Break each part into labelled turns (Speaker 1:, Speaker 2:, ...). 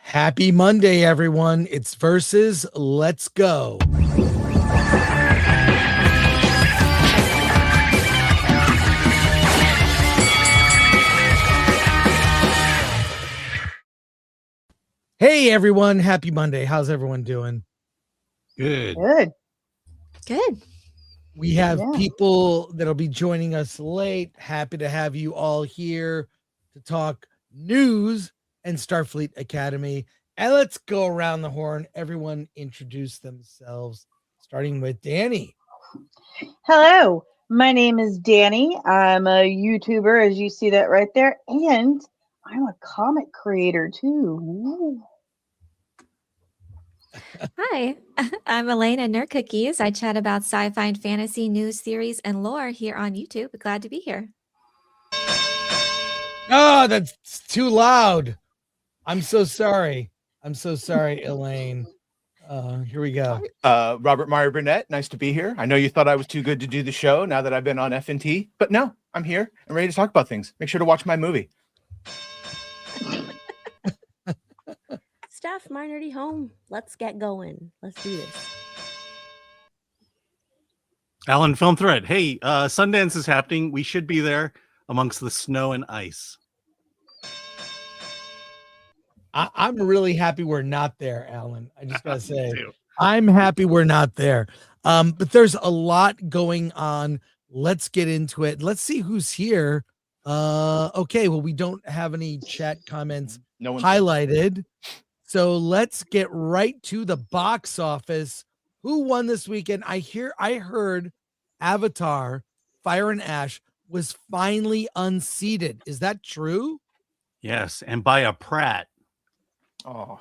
Speaker 1: Happy Monday, everyone. It's Versus. Let's go. Hey, everyone. Happy Monday. How's everyone doing?
Speaker 2: Good.
Speaker 1: We have people that'll be joining us late. Happy to have you all here to talk news and Starfleet Academy. And let's go around the horn. Everyone introduce themselves, starting with Danny.
Speaker 3: Hello, my name is Danny. I'm a YouTuber, as you see that right there, and I'm a comic creator too. Ooh.
Speaker 4: Hi, I'm Elena Nerd Cookies. I chat about sci-fi and fantasy news, theories, and lore here on YouTube. Glad to be here.
Speaker 1: Oh, that's too loud. I'm so sorry. Elaine. Here we go.
Speaker 5: Robert Meyer Burnett, nice to be here. I know you thought I was too good to do the show now that I've been on FNT, but no, I'm here and ready to talk about things. Make sure to watch my movie.
Speaker 6: Staff, my nerdy home. Let's get going. Let's do this.
Speaker 2: Alan Film Thread. Hey, Sundance is happening. We should be there amongst the snow and ice.
Speaker 1: I'm really happy we're not there, Alan. I just gotta say, I'm happy we're not there. But there's a lot going on. Let's get into it. Let's see who's here. Okay, well, we don't have any chat comments highlighted. So let's get right to the box office. Who won this weekend? I heard Avatar, Fire and Ash was finally unseated. Is that true?
Speaker 2: Yes, and by a Pratt.
Speaker 5: Oh.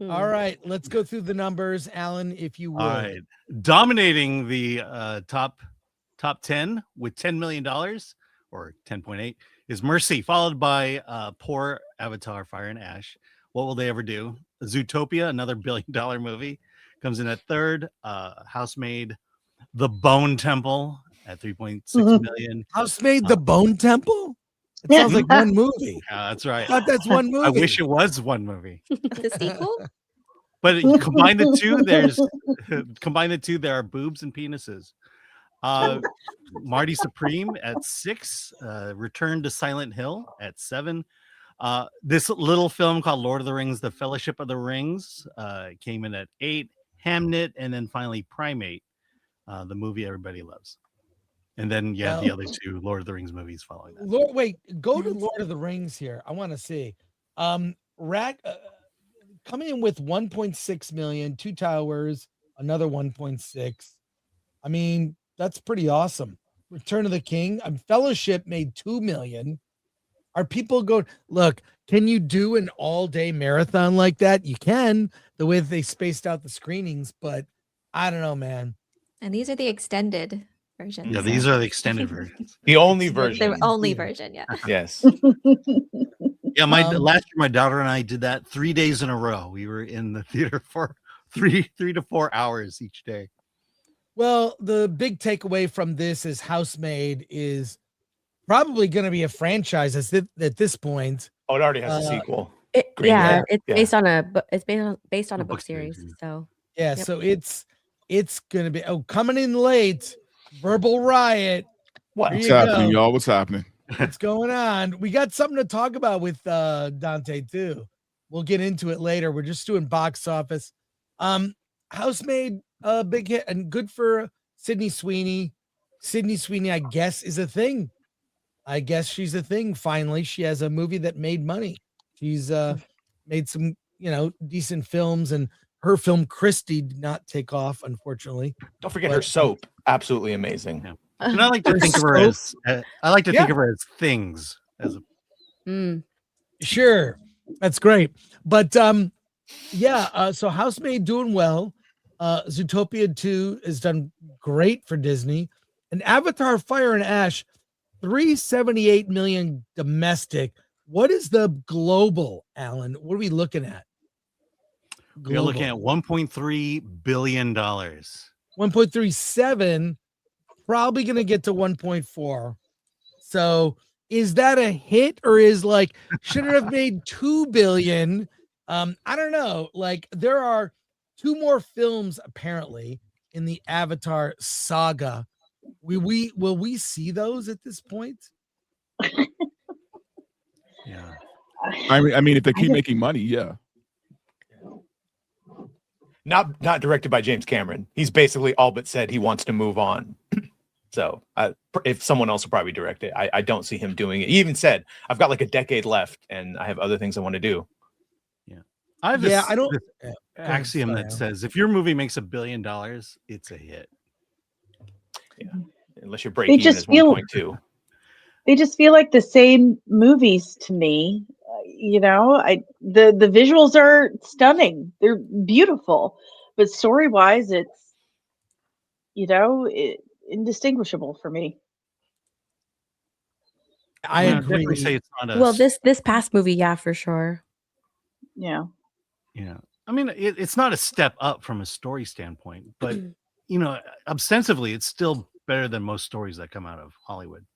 Speaker 1: All right, let's go through the numbers, Alan, if you would.
Speaker 2: All right. Dominating the top 10 with $10 million or 10.8 is Mercy, followed by poor Avatar, Fire and Ash. What will they ever do? Zootopia, another $1 billion movie, comes in at third. Housemaid, The Bone Temple at 3.6 million.
Speaker 1: Housemaid, The Bone Temple? It sounds like one movie.
Speaker 2: That's right.
Speaker 1: I thought that's one movie.
Speaker 2: I wish it was one movie.
Speaker 4: The sequel?
Speaker 2: But combine the two, there are boobs and penises. Marty Supreme at 6. Return to Silent Hill at 7. This little film called Lord of the Rings, The Fellowship of the Rings, came in at 8. Hamnet, and then finally Primate, the movie everybody loves. And then you have the other two Lord of the Rings movies following that.
Speaker 1: Go to Lord of the Rings here. I want to see. Coming in with 1.6 million, Two Towers, another 1.6. I mean, that's pretty awesome. Return of the King, Fellowship made 2 million. Are people going, look, can you do an all-day marathon like that? You can, the way that they spaced out the screenings, but I don't know, man.
Speaker 4: And these are the extended versions.
Speaker 2: Yeah, these are the extended versions.
Speaker 5: The only version.
Speaker 4: The only version, yeah.
Speaker 5: Yes.
Speaker 2: Yeah, last year my daughter and I did that 3 days in a row. We were in the theater for three to 4 hours each day.
Speaker 1: Well, the big takeaway from this is Housemaid is probably going to be a franchise at this point.
Speaker 5: Oh, it already has a sequel.
Speaker 6: It's based on a book series. So
Speaker 1: so it's going to be coming in late. Verbal Riot.
Speaker 7: What's happening, y'all? What's happening?
Speaker 1: What's going on? We got something to talk about with Dante too. We'll get into it later. We're just doing box office. Housemaid, a big hit and good for Sydney Sweeney. Sydney Sweeney, I guess, is a thing. I guess she's a thing. Finally, she has a movie that made money. She's made some, decent films, and her film Christie did not take off, unfortunately.
Speaker 5: Don't forget her soap. Absolutely amazing.
Speaker 2: Yeah. And I like to think of her as think of her as things.
Speaker 1: Sure, that's great. But so Housemaid doing well. Zootopia 2 has done great for Disney, and Avatar: Fire and Ash, 378 million domestic. What is the global, Alan? What are we looking at?
Speaker 2: We're looking at $1.3 billion.
Speaker 1: 1.37, probably going to get to 1.4. So is that a hit, or is should it have made 2 billion I don't know. Like there are 2 more films apparently in the Avatar saga. Will we see those at this point?
Speaker 2: Yeah.
Speaker 7: I mean, if they keep making money, yeah.
Speaker 5: Not directed by James Cameron. He's basically all but said he wants to move on. So if someone else will probably direct it, I don't see him doing it. He even said, I've got like a decade left and I have other things I want to do.
Speaker 2: Yeah. I have
Speaker 1: Yeah, I don't
Speaker 2: this axiom that says if your movie makes $1 billion, it's a hit.
Speaker 5: Yeah. Unless you're breaking even as 1.2.
Speaker 3: They just feel like the same movies to me. You know, the visuals are stunning. They're beautiful, but story-wise, it's, you know, indistinguishable for me.
Speaker 1: I agree.
Speaker 2: Definitely say it's not a
Speaker 6: Well, this past movie, yeah, for sure.
Speaker 3: Yeah.
Speaker 2: Yeah. I mean, it's not a step up from a story standpoint, but you know, ostensibly, it's still better than most stories that come out of Hollywood.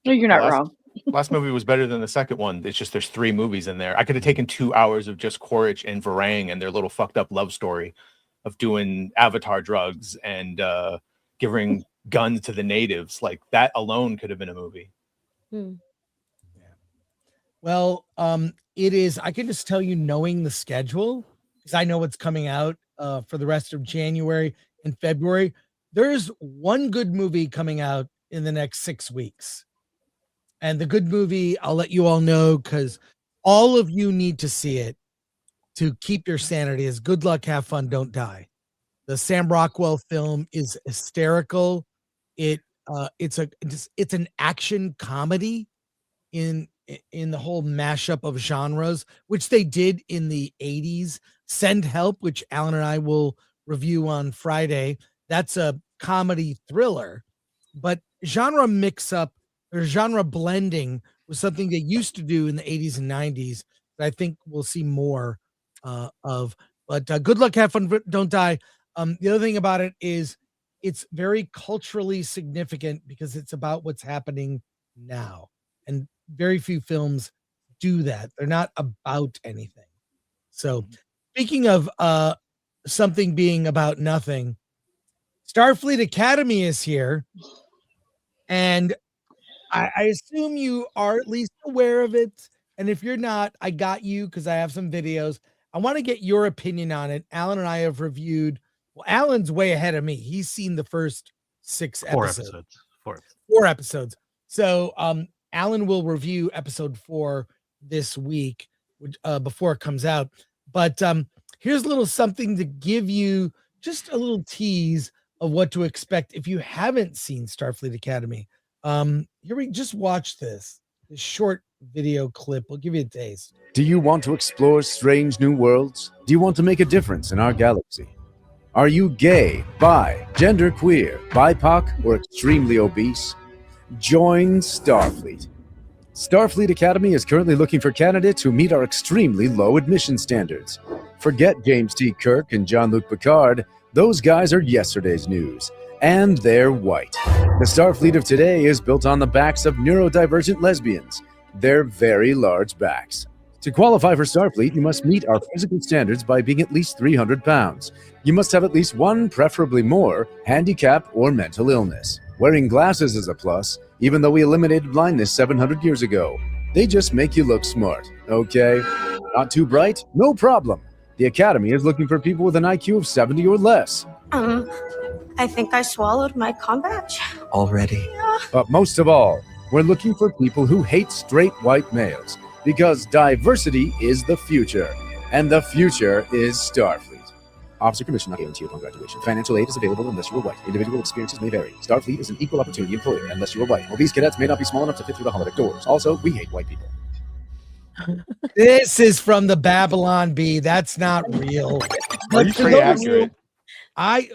Speaker 3: No, you're not wrong.
Speaker 5: Last movie was better than the second one. It's just there's 3 movies in there. I could have taken 2 hours of just Quaritch and Varang and their little fucked up love story of doing Avatar drugs and giving guns to the natives. Like that alone could have been a movie.
Speaker 1: Well, it is. I can just tell you, knowing the schedule, because I know what's coming out for the rest of January and February. There's one good movie coming out in the next 6 weeks. And the good movie, I'll let you all know because all of you need to see it to keep your sanity. Is Good Luck, Have Fun, Don't Die. The Sam Rockwell film is hysterical. It's an action comedy in the whole mashup of genres, which they did in the 80s. Send Help, which Alan and I will review on Friday. That's a comedy thriller, but genre mix-up or genre blending was something they used to do in the 80s and 90s that I think we'll see more of. But Good Luck, Have Fun, Don't Die. The other thing about it is it's very culturally significant because it's about what's happening now. And very few films do that. They're not about anything. So speaking of something being about nothing, Starfleet Academy is here. And I assume you are at least aware of it. And if you're not, I got you because I have some videos. I want to get your opinion on it. Alan and I have reviewed. Well, Alan's way ahead of me. He's seen the first 6 episodes. 4 episodes. So Alan will review episode 4 this week before it comes out. But here's a little something to give you just a little tease of what to expect if you haven't seen Starfleet Academy. Here we just watch this short video clip. We'll give you a taste.
Speaker 8: Do you want to explore strange new worlds? Do you want to make a difference in our galaxy? Are you gay, bi, genderqueer, BIPOC, or extremely obese? Join Starfleet. Starfleet Academy is currently looking for candidates who meet our extremely low admission standards. Forget James T. Kirk and Jean-Luc Picard. Those guys are yesterday's news. And they're white. The Starfleet of today is built on the backs of neurodivergent lesbians. Their very large backs. To qualify for Starfleet, you must meet our physical standards by being at least 300 pounds. You must have at least one, preferably more, handicap or mental illness. Wearing glasses is a plus, even though we eliminated blindness 700 years ago. They just make you look smart, okay? Not too bright? No problem. The Academy is looking for people with an IQ of 70 or less.
Speaker 9: I think I swallowed my comm badge.
Speaker 8: Already? Yeah. But most of all, we're looking for people who hate straight white males, because diversity is the future, and the future is Starfleet. Officer commission not guaranteed upon graduation. Financial aid is available unless you are white. Individual experiences may vary. Starfleet is an equal opportunity employer unless you are white. Obese cadets may not be small enough to fit through the holodeck doors. Also, we hate white people.
Speaker 1: This is from the Babylon Bee. That's not real.
Speaker 5: That's pretty accurate.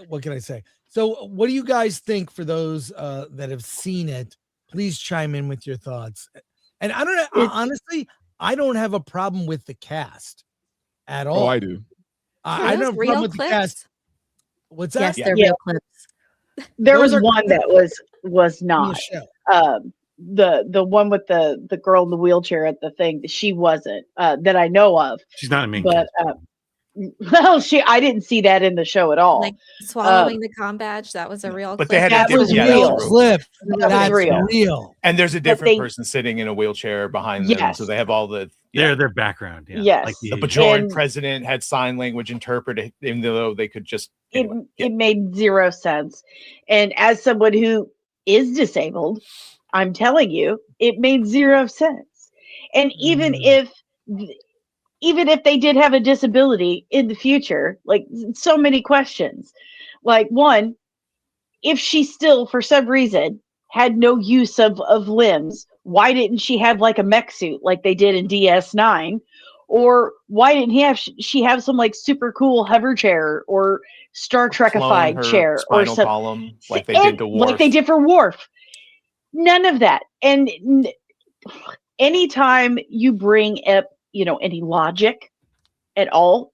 Speaker 1: What can I say? So what do you guys think for those that have seen it? Please chime in with your thoughts. And I don't know, honestly, I don't have a problem with the cast at all.
Speaker 7: Oh, I do.
Speaker 1: I don't have a problem with the cast. What's that?
Speaker 6: Yes, they're real clips.
Speaker 3: There was one that was not. the one with the girl in the wheelchair at the thing, she wasn't that I know of.
Speaker 2: She's not a main
Speaker 3: But
Speaker 2: character.
Speaker 3: well, I didn't see that in the show at all.
Speaker 4: Like swallowing the comm badge, that was a real
Speaker 5: But
Speaker 4: clip.
Speaker 5: they had
Speaker 3: That
Speaker 5: a
Speaker 3: was
Speaker 5: different
Speaker 3: real.
Speaker 1: clip.
Speaker 3: That
Speaker 1: That's
Speaker 3: was real.
Speaker 1: real.
Speaker 5: And there's a
Speaker 3: But
Speaker 5: different
Speaker 3: they-
Speaker 5: person sitting in a wheelchair behind them,
Speaker 3: Yes.
Speaker 5: so they have all the
Speaker 2: Their background. Yeah.
Speaker 3: Yes.
Speaker 2: Like
Speaker 5: the
Speaker 2: the
Speaker 5: Bajoran
Speaker 3: And-
Speaker 5: president had sign language interpreted, even though they could just. Anyway,
Speaker 3: It made zero sense. And as someone who is disabled, I'm telling you, it made zero sense. And even if they did have a disability in the future, like so many questions. Like one, if she still for some reason had no use of limbs, why didn't she have like a mech suit like they did in DS9? Or why didn't she have some like super cool hover chair or Star
Speaker 5: clone
Speaker 3: Trek-ified
Speaker 5: her
Speaker 3: chair or
Speaker 5: spinal
Speaker 3: something?
Speaker 5: column like they did to Worf.
Speaker 3: Like they did for Worf. None of that. And anytime you bring up, any logic at all,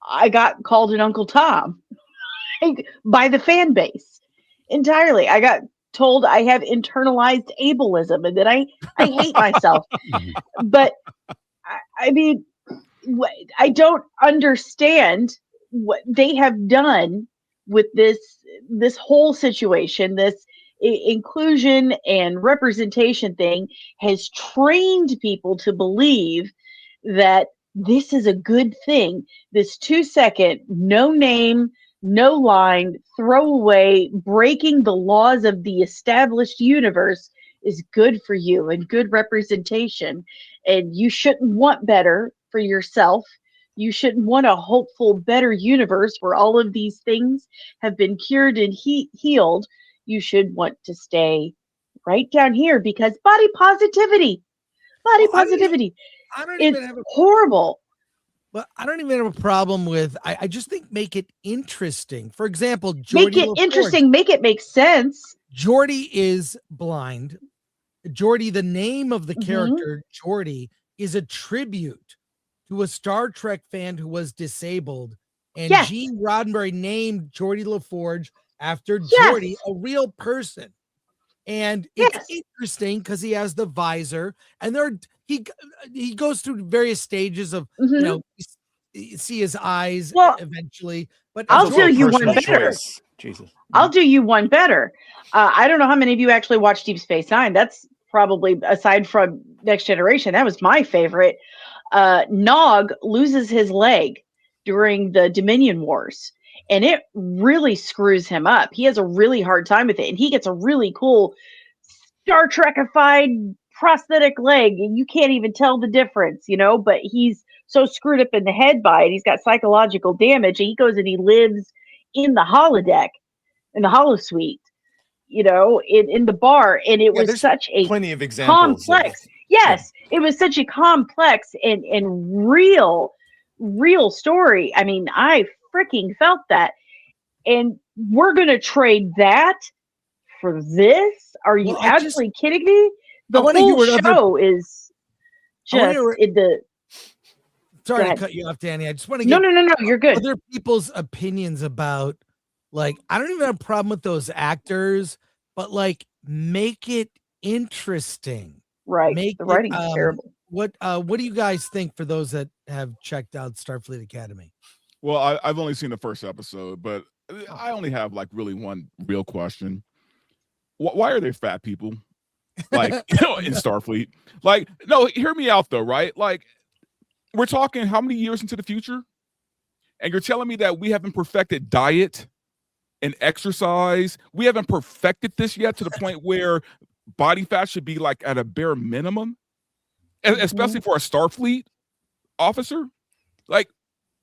Speaker 3: I got called an Uncle Tom by the fan base entirely. I got told I have internalized ableism and that I hate myself. But I mean, I don't understand what they have done with this whole situation. This inclusion and representation thing has trained people to believe that this is a good thing. This 2-second, no name, no line, throwaway, breaking the laws of the established universe is good for you and good representation. And you shouldn't want better for yourself. You shouldn't want a hopeful, better universe where all of these things have been cured and healed. You should want to stay right down here because body positivity. I don't even have horrible.
Speaker 1: But I don't even have a problem with. I just think make it interesting. For example,
Speaker 3: Make it interesting. Make it make sense.
Speaker 1: Geordi is blind. Geordi, the name of the character Geordi, is a tribute to a Star Trek fan who was disabled, and Gene Roddenberry named Geordi LaForge after Geordi, a real person. And it's interesting because he has the visor, and he goes through various stages of you see his eyes eventually. But
Speaker 3: I'll do you one better.
Speaker 5: Jesus,
Speaker 3: I'll do you one better. I don't know how many of you actually watched Deep Space Nine. That's probably, aside from Next Generation, that was my favorite. Nog loses his leg during the Dominion Wars, and it really screws him up. He has a really hard time with it, and he gets a really cool Star Trek-ified prosthetic leg, and you can't even tell the difference, but he's so screwed up in the head by it. He's got psychological damage, and he goes and he lives in the holodeck, in the holosuite, in the bar. And it was such a
Speaker 5: plenty of examples
Speaker 3: complex. It was such a complex and real story. I mean, I freaking felt that. And we're going to trade that for this? Are you actually kidding me? The whole show is just
Speaker 1: Sorry to cut you off, Danny. I just want to
Speaker 3: get
Speaker 1: no.
Speaker 3: You're good.
Speaker 1: Other people's opinions about, like, I don't even have a problem with those actors, but like, make it interesting.
Speaker 3: Right. The writing's terrible.
Speaker 1: What do you guys think, for those that have checked out Starfleet Academy?
Speaker 7: Well, I've only seen the first episode, but I only have like really one real question. Why are there fat people? Like, in Starfleet? Like, no, hear me out though, right? Like, we're talking how many years into the future? And you're telling me that we haven't perfected diet and exercise. We haven't perfected this yet to the point where body fat should be like at a bare minimum, especially for a Starfleet officer. Like,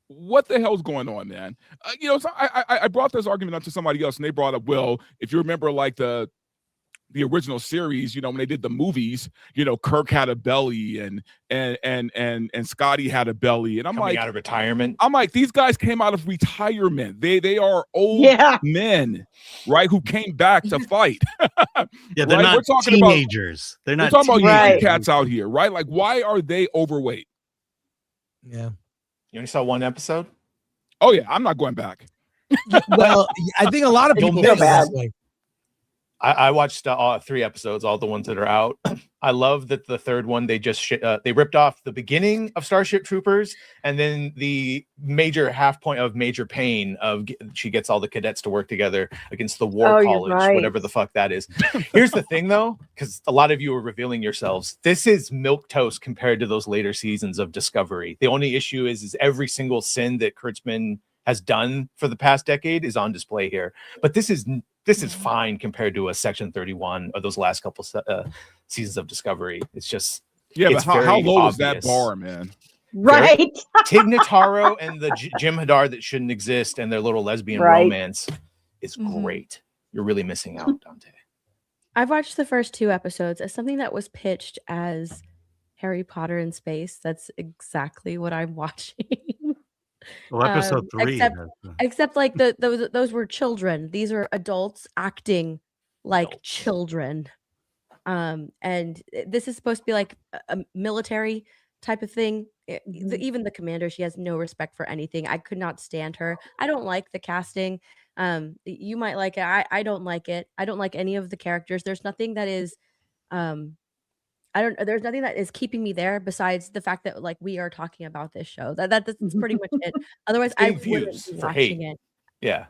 Speaker 7: what the hell's going on, man? So I brought this argument up to somebody else, and they brought up, well, if you remember, like the original series, when they did the movies, Kirk had a belly and Scotty had a belly, and I'm
Speaker 5: coming
Speaker 7: like,
Speaker 5: out of retirement.
Speaker 7: I'm like, these guys came out of retirement. They are old men, right? Who came back to fight.
Speaker 2: They're not teenagers. We're
Speaker 7: talking about young cats out here, right? Like, why are they overweight?
Speaker 1: Yeah.
Speaker 5: You only saw one episode?
Speaker 7: Oh yeah, I'm not going back.
Speaker 1: Well, I think a lot of people feel that way.
Speaker 5: I watched all 3 episodes, all the ones that are out. I love that the third one they just they ripped off the beginning of Starship Troopers, and then the major half point of Major Pain of she gets all the cadets to work together against the War College, whatever the fuck that is. Here's the thing, though, because a lot of you are revealing yourselves. This is milquetoast compared to those later seasons of Discovery. The only issue is every single sin that Kurtzman has done for the past decade is on display here. But this is fine compared to a Section 31 or those last couple seasons of Discovery. It's just
Speaker 7: but how low is that bar, man?
Speaker 3: Right.
Speaker 5: Tig Notaro and the Jim Hadar that shouldn't exist and their little lesbian romance is great. You're really missing out, Dante.
Speaker 6: I've watched the first 2 episodes as something that was pitched as Harry Potter in space. That's exactly what I'm watching.
Speaker 2: Well, episode 3.
Speaker 6: Except like those were children. These are adults acting like children. And this is supposed to be like a military type of thing. Even the commander, she has no respect for anything. I could not stand her. I don't like the casting. You might like it. I don't like it. I don't like any of the characters. There's nothing that is there's nothing that is keeping me there besides the fact that like we are talking about this show. That's pretty much it. Otherwise, I wouldn't be watching it.
Speaker 5: Yeah.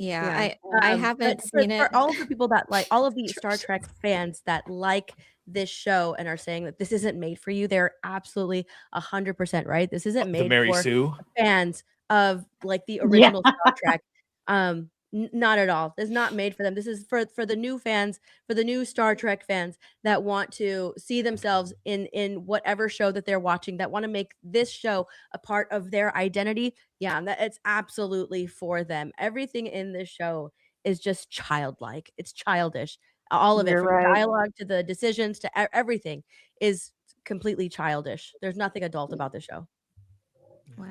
Speaker 4: I haven't seen it.
Speaker 6: For all of the people that like all of the Star Trek fans that like this show and are saying that this isn't made for you, they're absolutely 100% right. This isn't made for fans of like the original Star Trek. Not at all. It's not made for them. This is for the new fans, for the new Star Trek fans that want to see themselves in whatever show that they're watching, that want to make this show a part of their identity. Yeah, it's absolutely for them. Everything in this show is just childlike. It's childish. All of it, from dialogue to the decisions to everything, is completely childish. There's nothing adult about the show.
Speaker 4: Wow.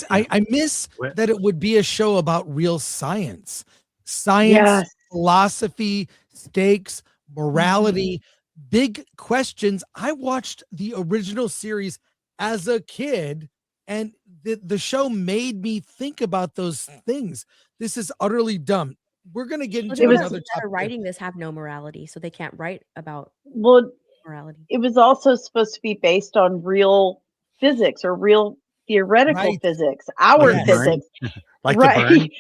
Speaker 1: I miss that it would be a show about real science, philosophy, stakes, morality, big questions. I watched the original series as a kid, and the show made me think about those things. This is utterly dumb. We're going to get into another topic.
Speaker 6: Writing this have no morality, so they can't write about morality.
Speaker 3: It was also supposed to be based on real physics or real theoretical physics, physics. Right.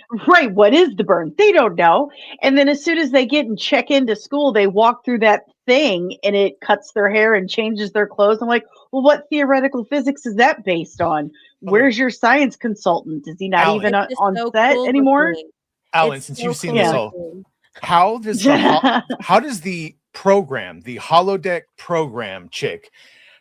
Speaker 3: What is the burn? They don't know. And then as soon as they get and check into school, they walk through that thing and it cuts their hair and changes their clothes. I'm like, well, what theoretical physics is that based on? Where's your science consultant? Is he not even on set anymore?
Speaker 5: Alan, since you've seen this all, how does the program, the holodeck program chick,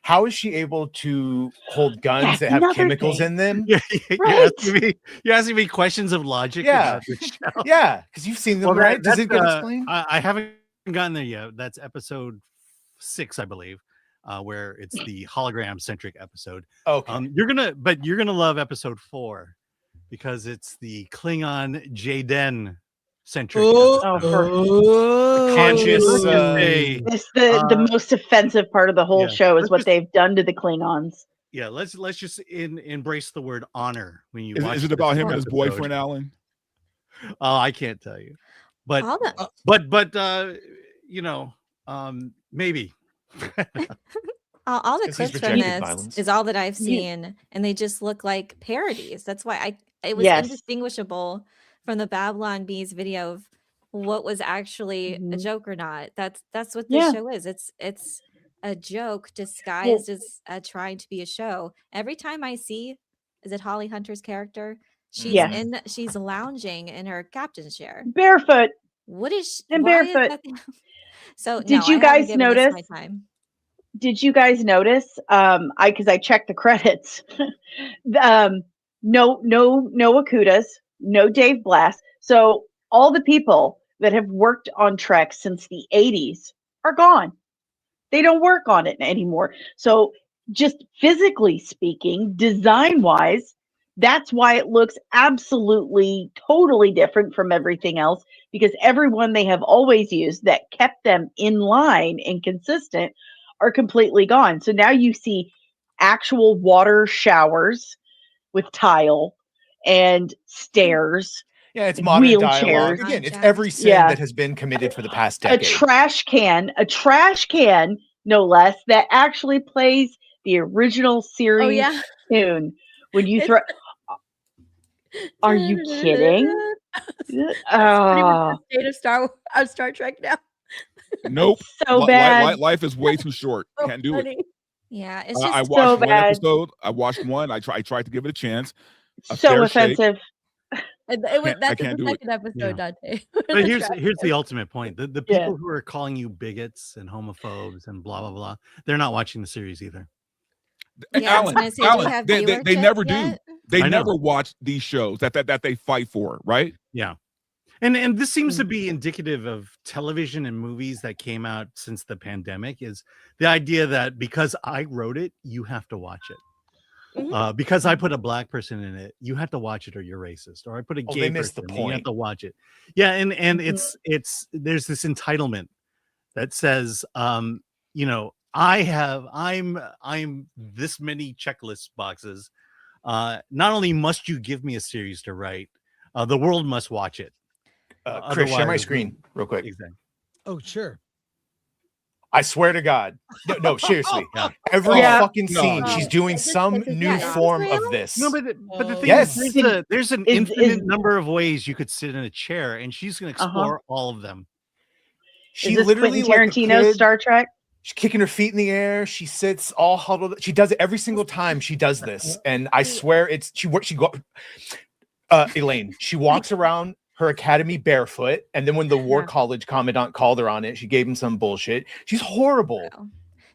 Speaker 5: how is she able to hold guns that have chemicals in them?
Speaker 2: You're asking me questions of logic.
Speaker 5: Yeah, because you've seen them, right? Does it get explained?
Speaker 2: I haven't gotten there yet. That's episode 6, I believe, where it's the hologram-centric episode.
Speaker 5: Okay,
Speaker 2: you're gonna love episode 4 because it's the Klingon Jaden centric.
Speaker 5: Conscious.
Speaker 3: It's the most offensive part of the whole show is what they've done to the Klingons.
Speaker 2: Yeah, let's just embrace the word honor when you watch.
Speaker 7: Is it about him and his boyfriend, Alan?
Speaker 2: I can't tell you, but maybe.
Speaker 4: All the clips from this is all that I've seen, and they just look like parodies. That's why it was indistinguishable from the Babylon Bees video of what was actually a joke or not. That's what this show is. It's a joke disguised as trying to be a show. Every time I see, is it Holly Hunter's character? She's lounging in her captain's chair,
Speaker 3: barefoot.
Speaker 4: What is
Speaker 3: barefoot?
Speaker 4: So
Speaker 3: did you guys notice? Did you guys notice? Because I checked the credits. No Okudas, no Dave Blass. So all the people that have worked on Trek since the 80s are gone. They don't work on it anymore. So just physically speaking, design-wise, that's why it looks absolutely, totally different from everything else, because everyone they have always used that kept them in line and consistent are completely gone. So now you see actual water showers with tile and stairs
Speaker 5: Yeah, it's modern
Speaker 3: wheelchairs.
Speaker 5: dialogue. Again, it's every sin that has been committed for the past decade.
Speaker 3: A trash can, no less, that actually plays the original series tune. When you throw, are you kidding?
Speaker 6: That's pretty much the state of Star Trek now.
Speaker 7: Nope.
Speaker 3: So bad.
Speaker 7: Life is way too short. Can't do it.
Speaker 4: Yeah, it's just
Speaker 7: I watched
Speaker 3: so
Speaker 7: one
Speaker 3: bad.
Speaker 7: episode. I watched one. I tried to give it a chance.
Speaker 3: So offensive.
Speaker 6: That's the second episode, Dante.
Speaker 2: But here's the ultimate point. The people who are calling you bigots and homophobes and blah blah blah, they're not watching the series either.
Speaker 7: Alan, they never do. They never watch these shows that they fight for, right?
Speaker 2: Yeah. And this seems to be indicative of television and movies that came out since the pandemic, is the idea that because I wrote it, you have to watch it. Because I put a black person in it, you have to watch it or you're racist. Or I put a gay person, you have to watch it. Yeah, and it's there's this entitlement that says, I'm this many checklist boxes. Not only must you give me a series to write, the world must watch it.
Speaker 5: Chris, share my screen real quick.
Speaker 2: Exactly.
Speaker 1: Oh, sure.
Speaker 5: I swear to God. No, seriously. Every fucking scene, she's doing some new form of this.
Speaker 2: No, but the thing is, there's an infinite number of ways you could sit in a chair, and she's going to explore all of them.
Speaker 3: She literally Tarantino Star Trek.
Speaker 5: She's kicking her feet in the air. She sits all huddled. She does it every single time she does this, and I swear Elaine. She walks around her academy barefoot, and then when the War College commandant called her on it, she gave him some bullshit. She's horrible.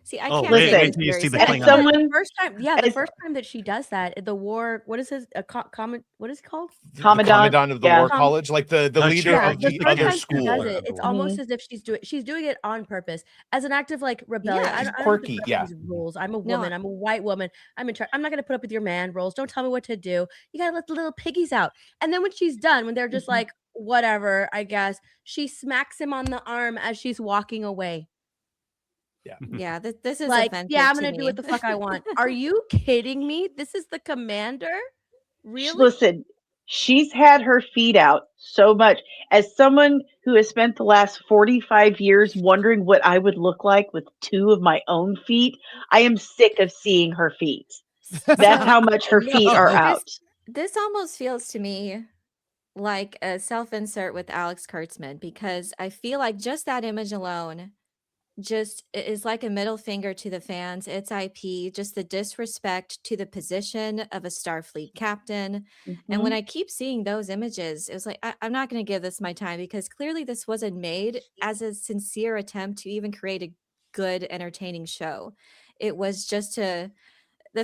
Speaker 4: See, I can't
Speaker 2: wait till you see the Klingon.
Speaker 6: The first time that she does that, the war, what is his what is it called?
Speaker 5: Commandant of the War College, like the leader of the other school.
Speaker 6: It's almost as if she's doing it on purpose as an act of like rebellion.
Speaker 5: She's quirky.
Speaker 6: Rules. I'm a woman. I'm a white woman. I'm in charge. I'm not going to put up with your man roles. Don't tell me what to do. You got to let the little piggies out. And then when she's done, when they're just like, whatever, I guess, she smacks him on the arm as she's walking away.
Speaker 4: Yeah, this is
Speaker 6: like,
Speaker 4: offensive
Speaker 6: I'm
Speaker 4: to
Speaker 6: gonna
Speaker 4: me.
Speaker 6: do what the fuck I want. Are you kidding me? This is the commander? Really?
Speaker 3: Listen, she's had her feet out so much. As someone who has spent the last 45 years wondering what I would look like with two of my own feet, I am sick of seeing her feet. That's how much her feet are out.
Speaker 4: This almost feels to me like a self-insert with Alex Kurtzman, because I feel like just that image alone just is like a middle finger to the fans. It's IP, just the disrespect to the position of a Starfleet captain. And when I keep seeing those images, it was like, I'm not going to give this my time, because clearly this wasn't made as a sincere attempt to even create a good, entertaining show. It was just the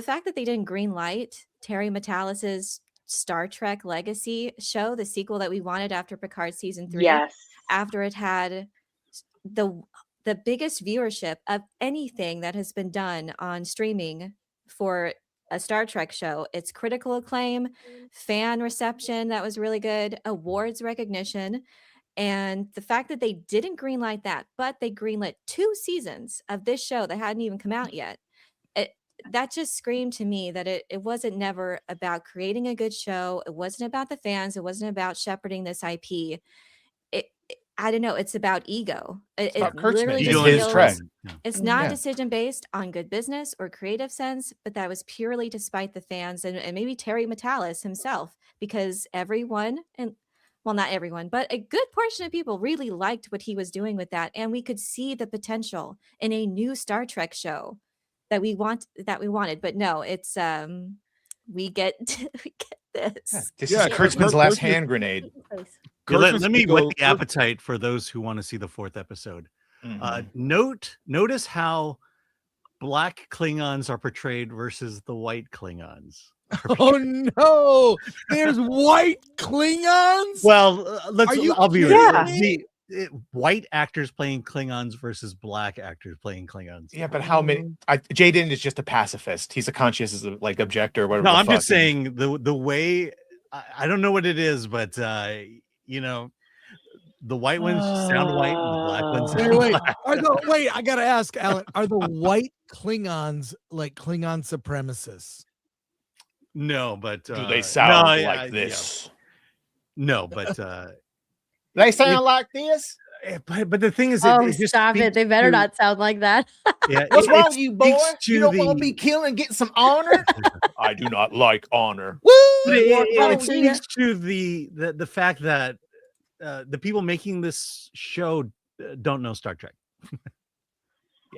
Speaker 4: fact that they didn't green light Terry Matalas's Star Trek Legacy show, the sequel that we wanted after Picard season 3, after it had the biggest viewership of anything that has been done on streaming for a Star Trek show. It's critical acclaim, fan reception that was really good, awards recognition, and the fact that they didn't greenlight that, but they greenlit 2 seasons of this show that hadn't even come out yet. That just screamed to me that it wasn't never about creating a good show. It wasn't about the fans. It wasn't about shepherding this IP. I don't know. It's about ego. It literally just feels, it's not decision based on good business or creative sense, but that was purely to spite the fans and maybe Terry Matalas himself, because everyone, and well, not everyone, but a good portion of people really liked what he was doing with that. And we could see the potential in a new Star Trek show that we wanted. But no, it's we get this.
Speaker 5: This is Kurtzman's last hand grenade.
Speaker 2: Let me whet the appetite for those who want to see the 4th episode. Notice how black Klingons are portrayed versus the white Klingons.
Speaker 1: Oh no! There's white Klingons.
Speaker 2: Well, I'll be honest. White actors playing Klingons versus black actors playing Klingons.
Speaker 5: Yeah, but how many? Jaden is just a pacifist. He's a conscious objector. Whatever.
Speaker 2: No, I'm just saying the way. I don't know what it is, but the white ones sound white and the black ones sound black.
Speaker 1: I gotta ask, Alan, are the white Klingons like Klingon supremacists?
Speaker 2: No, but
Speaker 5: do they sound like this?
Speaker 2: No, but
Speaker 5: they sound like this.
Speaker 2: But the thing is,
Speaker 6: it just stop it. They better not sound like that.
Speaker 2: Yeah,
Speaker 5: what's wrong with you, boy? You don't want to be
Speaker 2: the
Speaker 5: killed and get some honor? I do not like honor.
Speaker 2: But it speaks to the fact that the people making this show don't know Star Trek.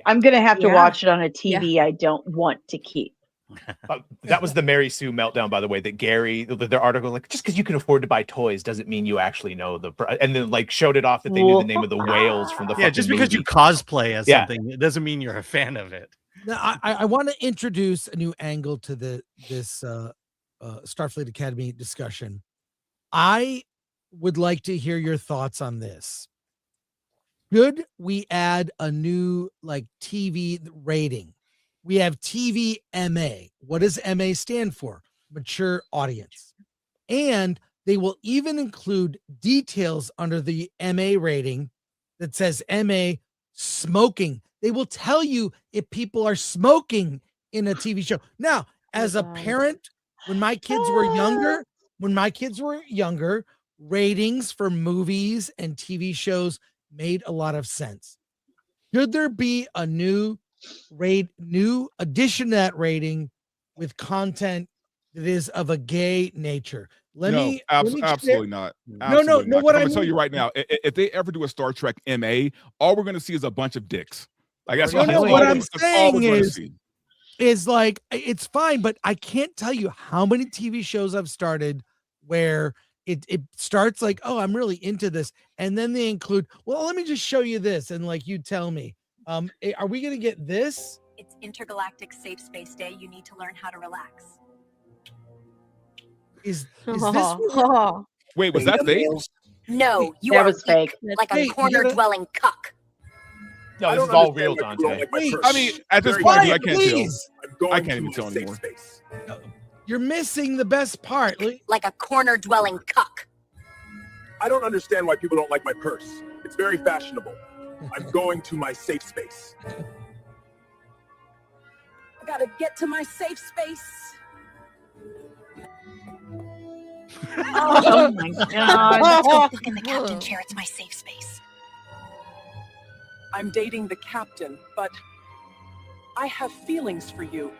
Speaker 3: I'm gonna have to watch it on a TV I don't want to keep.
Speaker 5: That was the Mary Sue meltdown, by the way, that Gary, their article, like, just because you can afford to buy toys doesn't mean you actually know and then like showed it off that they knew the name of the whales from the
Speaker 2: just because
Speaker 5: movie.
Speaker 2: you cosplay as something, it doesn't mean you're a fan of it.
Speaker 1: Now, I want to introduce a new angle to this Starfleet Academy discussion. I would like to hear your thoughts on this. Should we add a new like TV rating? We have TV MA. What does MA stand for? Mature audience. And they will even include details under the MA rating that says MA smoking. They will tell you if people are smoking in a TV show. Now, as a parent, when my kids were younger, ratings for movies and TV shows made a lot of sense. Should there be a new addition to that rating with content that is of a gay nature?
Speaker 7: Absolutely not.
Speaker 1: No.
Speaker 7: I'm gonna tell
Speaker 1: mean,
Speaker 7: you right now, if they ever do a Star Trek MA, all we're gonna see is a bunch of dicks. Like that's
Speaker 1: what I'm saying is like it's fine, but I can't tell you how many TV shows I've started where it starts like, oh, I'm really into this, and then they include, well, let me just show you this, and like you tell me, are we gonna get this?
Speaker 10: It's Intergalactic Safe Space Day. You need to learn how to relax.
Speaker 1: Is this?
Speaker 7: Wait, was that fake?
Speaker 10: No,
Speaker 3: that was fake.
Speaker 10: Like a corner-dwelling cuck.
Speaker 5: No, this is all real, Dante.
Speaker 7: I mean, at this point, I can't tell. I can't even tell anymore.
Speaker 1: You're missing the best part.
Speaker 10: Like a corner-dwelling cuck.
Speaker 11: I don't understand why people don't like my purse. It's very fashionable. I'm going to my safe space.
Speaker 10: I gotta get to my safe space.
Speaker 3: Oh my god.
Speaker 10: Let's go look in the captain chair. It's my safe space.
Speaker 12: I'm dating the captain, but I have feelings for you.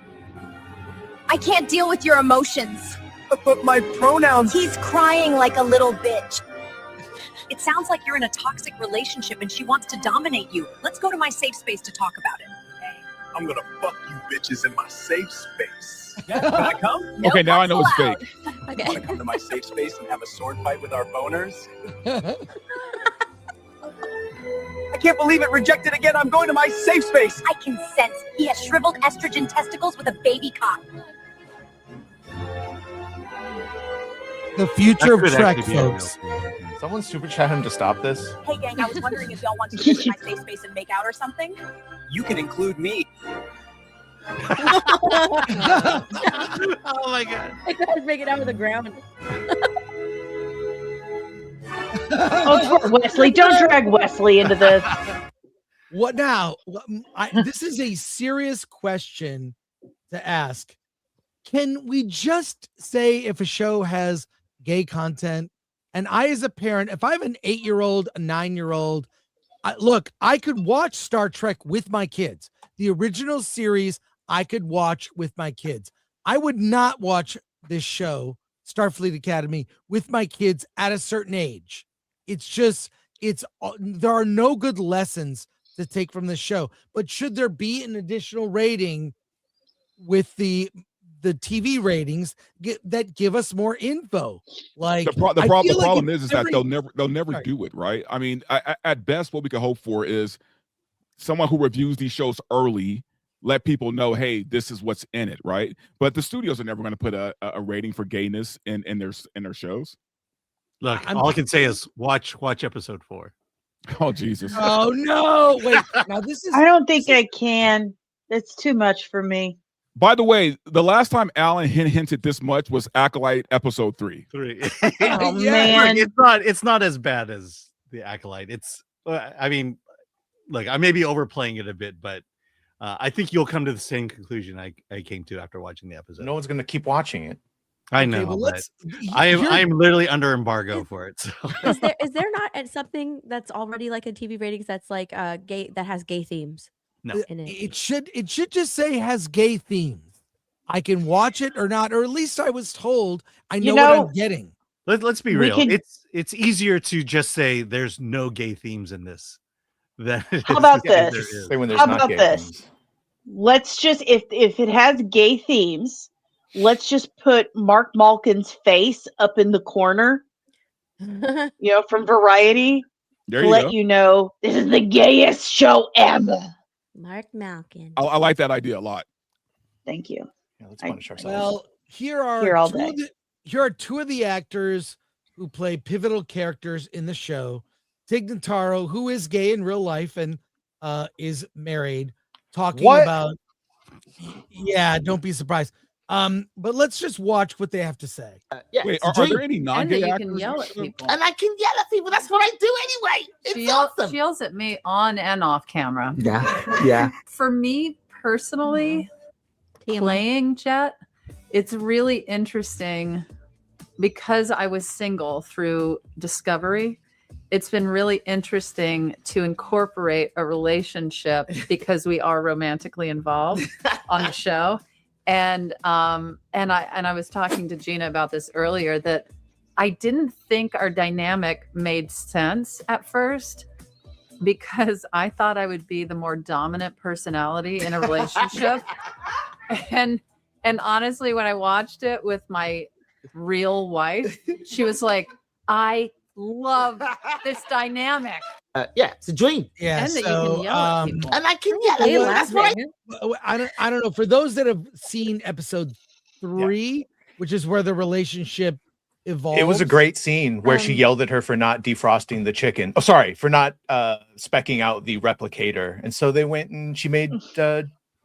Speaker 10: I can't deal with your emotions.
Speaker 12: But my pronouns...
Speaker 10: He's crying like a little bitch. It sounds like you're in a toxic relationship and she wants to dominate you. Let's go to my safe space to talk about it.
Speaker 11: I'm gonna fuck you bitches in my safe space. Can I come?
Speaker 7: Okay, now I know it's fake.
Speaker 10: Okay.
Speaker 11: Want to come to my safe space and have a sword fight with our boners?
Speaker 12: I can't believe it. Rejected again. I'm going to my safe space.
Speaker 10: I can sense he has shriveled estrogen testicles with a baby cock.
Speaker 1: The future of Trek, folks.
Speaker 5: Someone super chat him to stop this.
Speaker 10: Hey gang, I was wondering if y'all want to visit my safe space and make out or something.
Speaker 12: You can include me.
Speaker 2: Oh my god!
Speaker 6: I couldn't make it out of the ground.
Speaker 3: Oh, poor Wesley! Don't drag Wesley into this.
Speaker 1: What now? This is a serious question to ask. Can we just say if a show has gay content? And I, as a parent, if I have an 8-year-old, a 9-year-old, look, I could watch Star Trek with my kids. The original series, I could watch with my kids. I would not watch this show, Starfleet Academy, with my kids at a certain age. There are no good lessons to take from the show. But should there be an additional rating with the TV ratings that give us more info? Like
Speaker 7: the problem is that they'll never do it, right? I mean, at best, what we can hope for is someone who reviews these shows early, let people know, hey, this is what's in it, right? But the studios are never going to put a rating for gayness in their shows.
Speaker 2: Look, all I can say is watch episode 4.
Speaker 7: Oh Jesus!
Speaker 1: Oh no! Wait, now this is.
Speaker 3: I don't think I can. It's too much for me.
Speaker 7: By the way, the last time Alan hinted this much was Acolyte episode 3.
Speaker 3: Oh man,
Speaker 2: it's not as bad as the Acolyte. It's I mean, look, I may be overplaying it a bit, but I think you'll come to the same conclusion I came to after watching the episode.
Speaker 5: No one's going to keep watching it.
Speaker 2: I know.
Speaker 1: well,
Speaker 2: but I am literally under embargo for it. So.
Speaker 6: Is there not something that's already like in TV ratings that's like gay, that has gay themes?
Speaker 2: No,
Speaker 6: in it?
Speaker 1: It should just say has gay themes. I can watch it or not, or at least I was told I know what I'm getting.
Speaker 2: Let's be real. It's easier to just say there's no gay themes in this.
Speaker 3: How about this?
Speaker 5: When
Speaker 3: How about this? Let's just if it has gay themes, let's just put Mark Malkin's face up in the corner. From Variety to let you know this is the gayest show ever.
Speaker 6: Mark Malkin.
Speaker 7: I like that idea a lot.
Speaker 3: Thank you.
Speaker 5: Yeah, let's punish ourselves.
Speaker 1: Well, here are two of the actors who play pivotal characters in the show. Tig Notaro, who is gay in real life and is married, talking about. Yeah, don't be surprised. But let's just watch what they have to say.
Speaker 7: Wait, are there any non-gay actors?
Speaker 13: Can yell at people.
Speaker 14: And I can yell at people. That's what I do anyway. It's awesome.
Speaker 13: She yells at me on and off camera.
Speaker 14: Yeah.
Speaker 13: For me personally, playing Jet, it's really interesting because I was single through Discovery. It's been really interesting to incorporate a relationship because we are romantically involved on the show. And I was talking to Gina about this earlier, that I didn't think our dynamic made sense at first because I thought I would be the more dominant personality in a relationship. and honestly, when I watched it with my real wife, she was like, I love this dynamic.
Speaker 14: It's a dream.
Speaker 1: Yeah,
Speaker 13: and that you can yell at people.
Speaker 14: And I can yell at people. That's what
Speaker 1: I don't know. For those that have seen episode 3, which is where the relationship evolved.
Speaker 5: It was a great scene where she yelled at her for not defrosting the chicken. Oh, sorry, for not specking out the replicator. And so they went and she made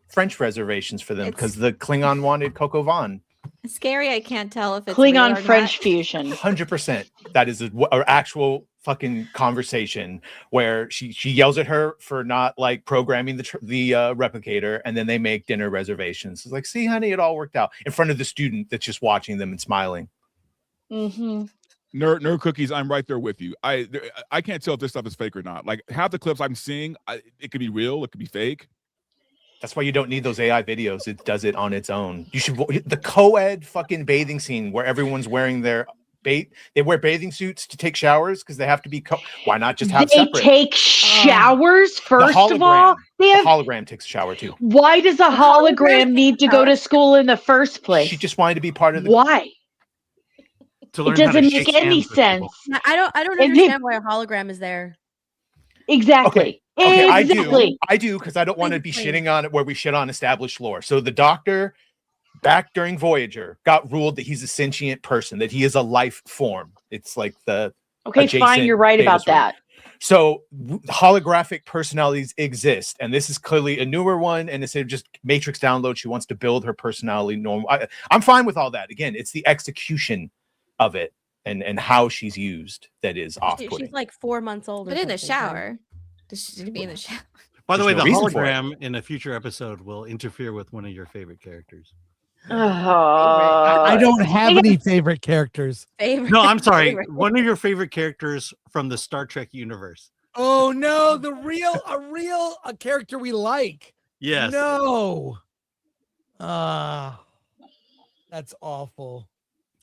Speaker 5: French reservations for them because the Klingon wanted Coco Vaughn.
Speaker 4: It's scary. I can't tell if it's
Speaker 3: Klingon
Speaker 4: real or
Speaker 3: French
Speaker 4: not.
Speaker 3: fusion.
Speaker 5: 100%. That is an actual fucking conversation where she yells at her for not like programming the replicator, and then they make dinner reservations. It's like, see, honey, it all worked out in front of the student that's just watching them and smiling.
Speaker 3: Mm-hmm.
Speaker 7: Nerd cookies, I'm right there with you. I can't tell if this stuff is fake or not. Like half the clips I'm seeing, it could be real, it could be fake.
Speaker 5: That's why you don't need those AI videos. It does it on its own. You should the co-ed fucking bathing scene where everyone's wearing their they wear bathing suits to take showers because they have to be why not just have separate?
Speaker 3: They take showers first of all.
Speaker 5: The hologram takes a shower too.
Speaker 3: Why does a hologram need to go to school in the first place?
Speaker 5: She just wanted to be part of the.
Speaker 3: Why?
Speaker 5: To
Speaker 3: it doesn't make any sense.
Speaker 6: I don't understand why a hologram is there.
Speaker 3: Exactly.
Speaker 5: Okay,
Speaker 3: exactly.
Speaker 5: I do because I don't want to be shitting on it where we shit on established lore. So the Doctor, back during Voyager, got ruled that he's a sentient person, that he is a life form. It's like the
Speaker 3: fine. You're right about that.
Speaker 5: So holographic personalities exist, and this is clearly a newer one. And instead of just Matrix download, she wants to build her personality normal. I'm fine with all that. Again, it's the execution of it and how she's used that is off-putting.
Speaker 6: She's like 4 months old.
Speaker 4: But in the shower. Does she be in the shower?
Speaker 2: By the way, the hologram in a future episode will interfere with one of your favorite characters.
Speaker 1: I don't have any favorite characters.
Speaker 2: No, I'm sorry. One of your favorite characters from the Star Trek universe.
Speaker 1: Oh no, a character we like.
Speaker 2: Yes.
Speaker 1: No. That's awful.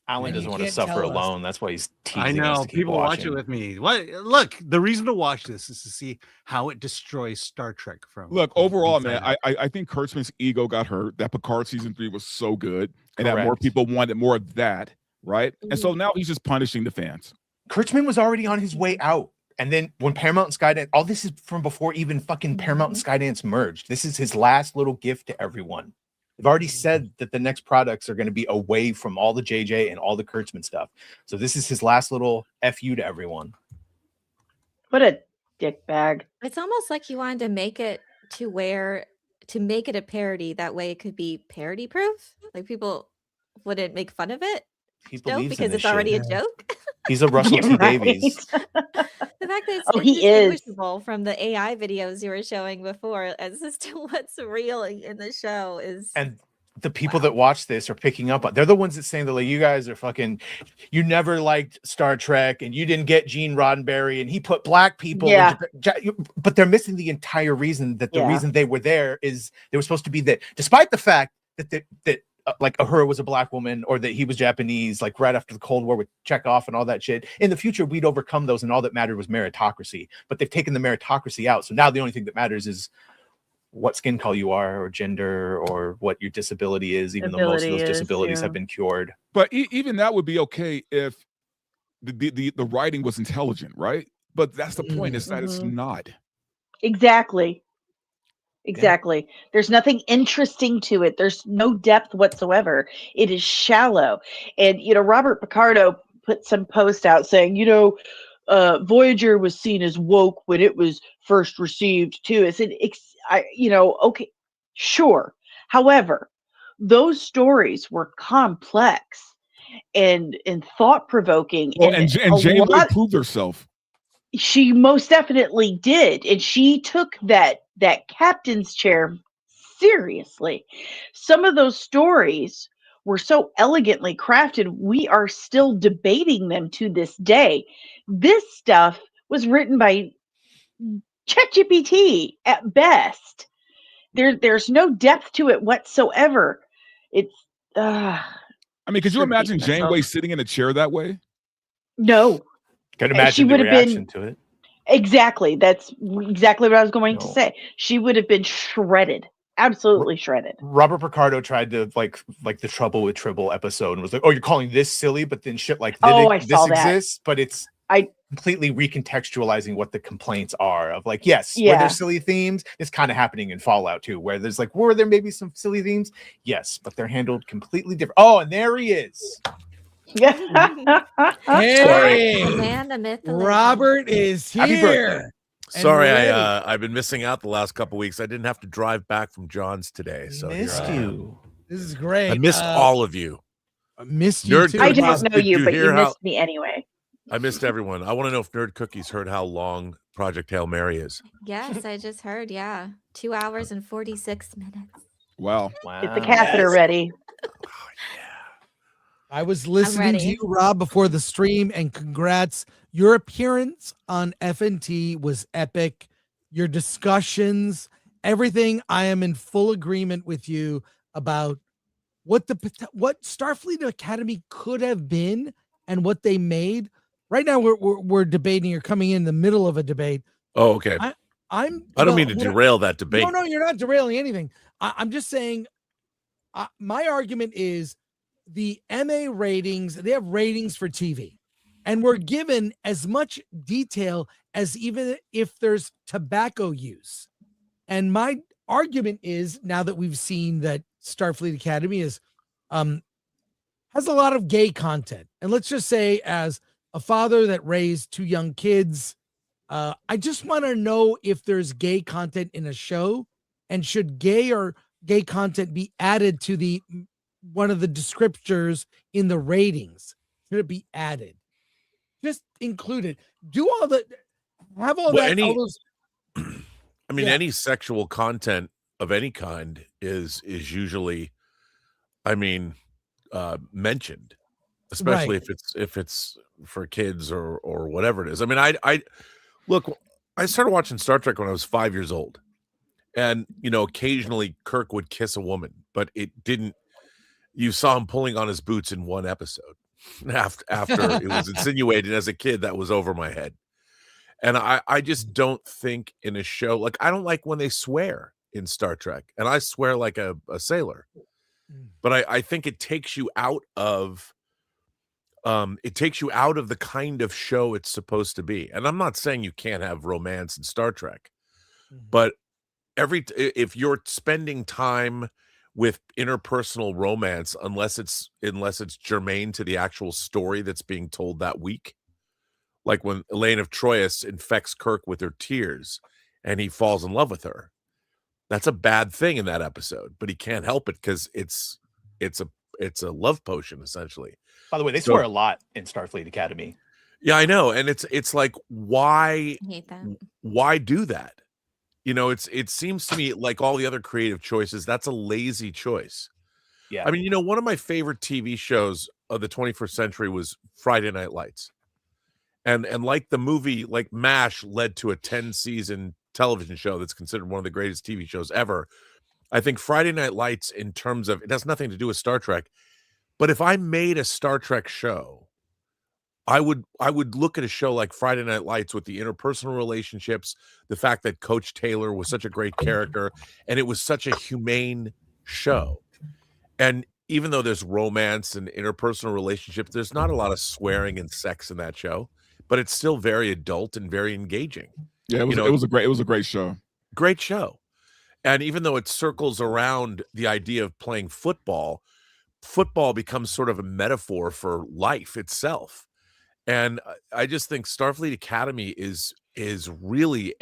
Speaker 5: Alan doesn't want to suffer alone. That's why he's teasing.
Speaker 2: I know.
Speaker 5: us to keep
Speaker 2: People watch
Speaker 5: watching.
Speaker 2: it with me. What? Look, the reason to watch this is to see how it destroys Star Trek from.
Speaker 7: Look, overall, man, I think Kurtzman's ego got hurt. That Picard season 3 was so good, and that more people wanted more of that, right? And so now he's just punishing the fans.
Speaker 5: Kurtzman was already on his way out. And then when Paramount and Skydance, all this is from before even fucking Paramount and Skydance merged. This is his last little gift to everyone. They've already said that the next products are going to be away from all the JJ and all the Kurtzman stuff. So this is his last little FU to everyone.
Speaker 3: What a dick bag.
Speaker 4: It's almost like you wanted to make it to make it a parody. That way it could be parody proof. Like people wouldn't make fun of it.
Speaker 5: He believes
Speaker 4: because
Speaker 5: in
Speaker 4: it's
Speaker 5: this
Speaker 4: already
Speaker 5: shit.
Speaker 4: a joke.
Speaker 5: He's a Russell T. Davies.
Speaker 4: The fact that it's
Speaker 3: he is
Speaker 4: indistinguishable from the AI videos you were showing before as to what's real in the show is.
Speaker 5: And the people that watch this are picking up on. They're the ones that saying that like, you guys are fucking, you never liked Star Trek and you didn't get Gene Roddenberry and he put black people in Japan. But they're missing the entire reason that the reason they were there is they were supposed to be that, despite the fact that like Uhura was a black woman or that he was Japanese, like right after the Cold War with Chekhov and all that shit. In the future, we'd overcome those and all that mattered was meritocracy. But they've taken the meritocracy out. So now the only thing that matters is what skin color you are or gender or what your disability is, even though most of those disabilities have been cured.
Speaker 7: But even that would be okay if the writing was intelligent, right? But that's the point, is that it's not.
Speaker 3: Exactly. There's nothing interesting to it. There's no depth whatsoever. It is shallow. And, Robert Picardo put some post out saying, Voyager was seen as woke when it was first received too. I said, okay, sure. However, those stories were complex and thought-provoking.
Speaker 7: Well, and Janeway proved herself.
Speaker 3: She most definitely did. And she took that captain's chair seriously. Some of those stories were so elegantly crafted, we are still debating them to this day. This stuff was written by ChatGPT at best. There's no depth to it whatsoever. It's
Speaker 7: I mean, could you imagine Janeway sitting in a chair that way?
Speaker 3: No.
Speaker 5: Can imagine the reaction to it.
Speaker 3: Exactly. That's exactly what I was going to say. She would have been shredded. Absolutely shredded.
Speaker 5: Robert Picardo tried to like the Trouble with Tribble episode and was like, "Oh, you're calling this silly, but then shit like this exists, but it's completely recontextualizing what the complaints are of like, yes, where there's silly themes, it's kind of happening in Fallout too, where there's like, were there maybe some silly themes? Yes, but they're handled completely different. Oh, and there he is.
Speaker 1: Hey,
Speaker 4: the man, the myth, the
Speaker 1: Robert is here.
Speaker 5: Happy birthday.
Speaker 15: Sorry, I've been missing out the last couple weeks. I didn't have to drive back from John's today, so
Speaker 5: missed you.
Speaker 1: This is great.
Speaker 15: I missed all of you.
Speaker 1: I missed you too.
Speaker 3: I don't know you, but you missed me anyway.
Speaker 15: I missed everyone. I want to know if Nerd Cookies heard how long Project Hail Mary is.
Speaker 4: Yes, I just heard. 2 hours and 46 minutes.
Speaker 7: Wow.
Speaker 3: Get the catheter ready.
Speaker 1: I was listening to you, Rob, before the stream, and congrats. Your appearance on FNT was epic. Your discussions, everything. I am in full agreement with you about what Starfleet Academy could have been and what they made. Right now, we're debating. You're coming in the middle of a debate.
Speaker 15: Oh, okay.
Speaker 1: I
Speaker 15: don't mean to derail that debate.
Speaker 1: No, you're not derailing anything. I'm just saying. My argument is the MA ratings. They have ratings for TV, and we're given as much detail as even if there's tobacco use. And my argument is, now that we've seen that Starfleet Academy is has a lot of gay content, and let's just say, as a father that raised 2 young kids, I just want to know if there's gay content in a show, and should gay content be added to one of the descriptors in the ratings? Should it be added? Just include it. Do all the have all that. All those.
Speaker 15: I mean, any sexual content of any kind is usually, mentioned, especially if it's for kids or whatever it is. I mean, I started watching Star Trek when I was 5 years old, and occasionally Kirk would kiss a woman, but it didn't. You saw him pulling on his boots in one episode. After it was insinuated as a kid, that was over my head. And I just don't think in a show, like, I don't like when they swear in Star Trek, and I swear like a sailor. But I think it takes you out of the kind of show it's supposed to be. And I'm not saying you can't have romance in Star Trek, but if you're spending time with interpersonal romance, unless it's germane to the actual story that's being told that week, like when Elaine of Troyes infects Kirk with her tears and he falls in love with her, that's a bad thing in that episode, but he can't help it because it's a love potion, essentially.
Speaker 5: By the way, they swear a lot in Starfleet Academy.
Speaker 15: Yeah, I know. And it's like, why
Speaker 4: hate that.
Speaker 15: Why do that? It seems to me like all the other creative choices, that's a lazy choice.
Speaker 5: Yeah.
Speaker 15: I mean, one of my favorite TV shows of the 21st century was Friday Night Lights. And like the movie, like MASH led to a 10-season television show that's considered one of the greatest TV shows ever. I think Friday Night Lights, in terms of, it has nothing to do with Star Trek, but if I made a Star Trek show, I would look at a show like Friday Night Lights with the interpersonal relationships, the fact that Coach Taylor was such a great character, and it was such a humane show. And even though there's romance and interpersonal relationships, there's not a lot of swearing and sex in that show, but it's still very adult and very engaging.
Speaker 7: Yeah, it was a great show.
Speaker 15: Great show. And even though it circles around the idea of playing football becomes sort of a metaphor for life itself. And I just think Starfleet Academy is really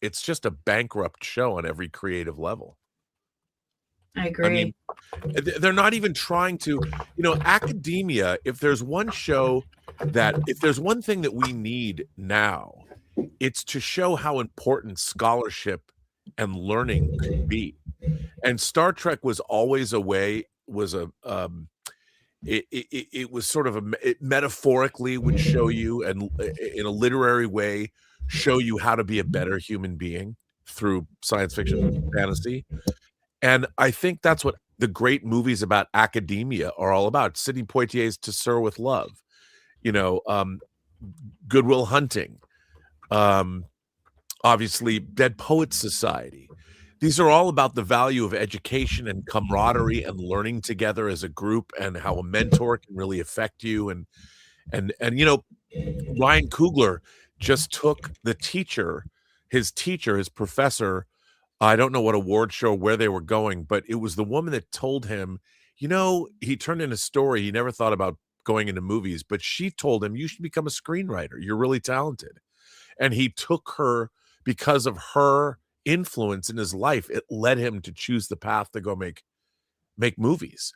Speaker 15: it's just a bankrupt show on every creative level.
Speaker 6: I agree.
Speaker 15: I mean, they're not even trying to, academia, if there's one thing that we need now, it's to show how important scholarship and learning could be. And Star Trek was always it was sort of it metaphorically would show you, and in a literary way, show you how to be a better human being through science fiction and fantasy. And I think that's what the great movies about academia are all about. Sidney Poitier's To Sir with Love, Good Will Hunting, obviously Dead Poets Society. These are all about the value of education and camaraderie and learning together as a group, and how a mentor can really affect you. And Ryan Coogler just took his professor, I don't know what award show, where they were going, but it was the woman that told him, he turned in a story. He never thought about going into movies, but she told him, you should become a screenwriter. You're really talented. And he took her because of her influence in his life. It led him to choose the path to go make movies.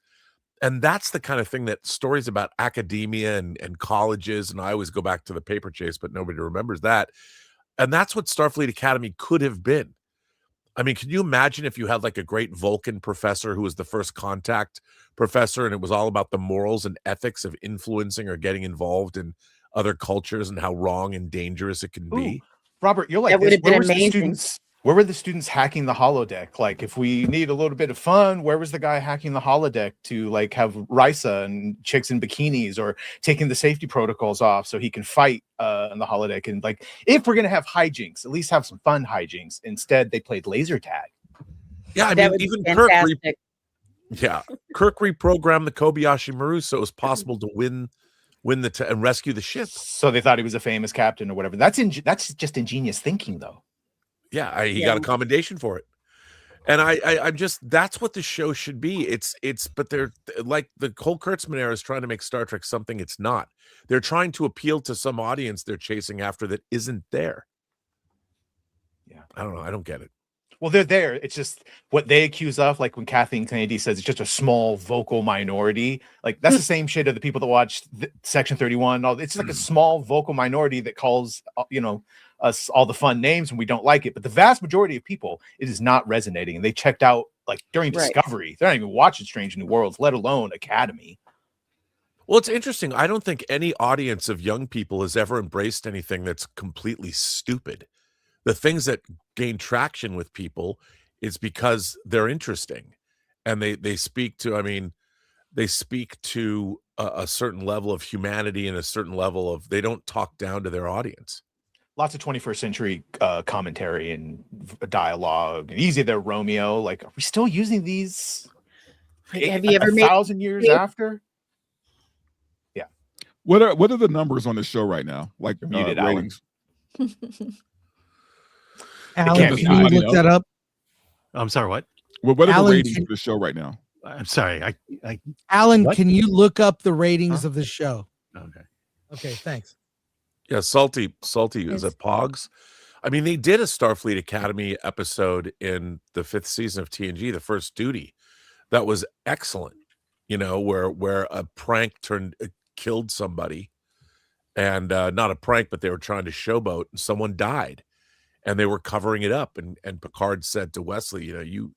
Speaker 15: And that's the kind of thing that stories about academia and colleges, and I always go back to the paper chase, but nobody remembers that. And that's what Starfleet Academy could have been. I mean, can you imagine if you had like a great Vulcan professor who was the first contact professor, and it was all about the morals and ethics of influencing or getting involved in other cultures and how wrong and dangerous it can be?
Speaker 5: Robert, you're like, where were the students hacking the holodeck? Like, if we need a little bit of fun, where was the guy hacking the holodeck to like have Risa and chicks in bikinis, or taking the safety protocols off so he can fight on the holodeck? And like, if we're gonna have hijinks, at least have some fun hijinks. Instead, they played laser tag.
Speaker 15: Yeah, I mean, even Kirk reprogrammed the Kobayashi Maru so it was possible to win and rescue the ship.
Speaker 5: So they thought he was a famous captain or whatever. That's just ingenious thinking, though.
Speaker 15: Yeah, he got a commendation for it. And I'm just, that's what the show should be. But they're like, the whole Kurtzman era is trying to make Star Trek something it's not. They're trying to appeal to some audience they're chasing after that isn't there.
Speaker 5: Yeah.
Speaker 15: I don't know. I don't get it.
Speaker 5: Well, they're there. It's just what they accuse of, like when Kathleen Kennedy says it's just a small vocal minority. Like, that's the same shit of the people that watched Section 31. It's like a small vocal minority that calls, us all the fun names when we don't like it. But the vast majority of people, it is not resonating. And they checked out like during Discovery. They're not even watching Strange New Worlds, let alone Academy.
Speaker 15: Well, it's interesting. I don't think any audience of young people has ever embraced anything that's completely stupid. The things that gain traction with people is because they're interesting, and they speak to, a certain level of humanity and a certain level of, they don't talk down to their audience.
Speaker 5: Lots of 21st century commentary and dialogue, and easy there, Romeo. Like, are we still using these?
Speaker 3: Have you ever
Speaker 5: 1,000 years after? Yeah.
Speaker 7: What are the numbers on the show right now? Like,
Speaker 5: muted
Speaker 7: ratings.
Speaker 1: Alan, can you look that up?
Speaker 2: I'm sorry, what?
Speaker 7: What are the ratings of the show right now?
Speaker 2: I'm sorry.
Speaker 1: Alan,
Speaker 2: what?
Speaker 1: can you look up the ratings of the show? Okay, thanks.
Speaker 15: Yeah, Salty is at Pogs. I mean, they did a Starfleet Academy episode in the 5th season of TNG, The First Duty, that was excellent. Where a prank killed somebody, and not a prank, but they were trying to showboat, and someone died, and they were covering it up. And Picard said to Wesley, you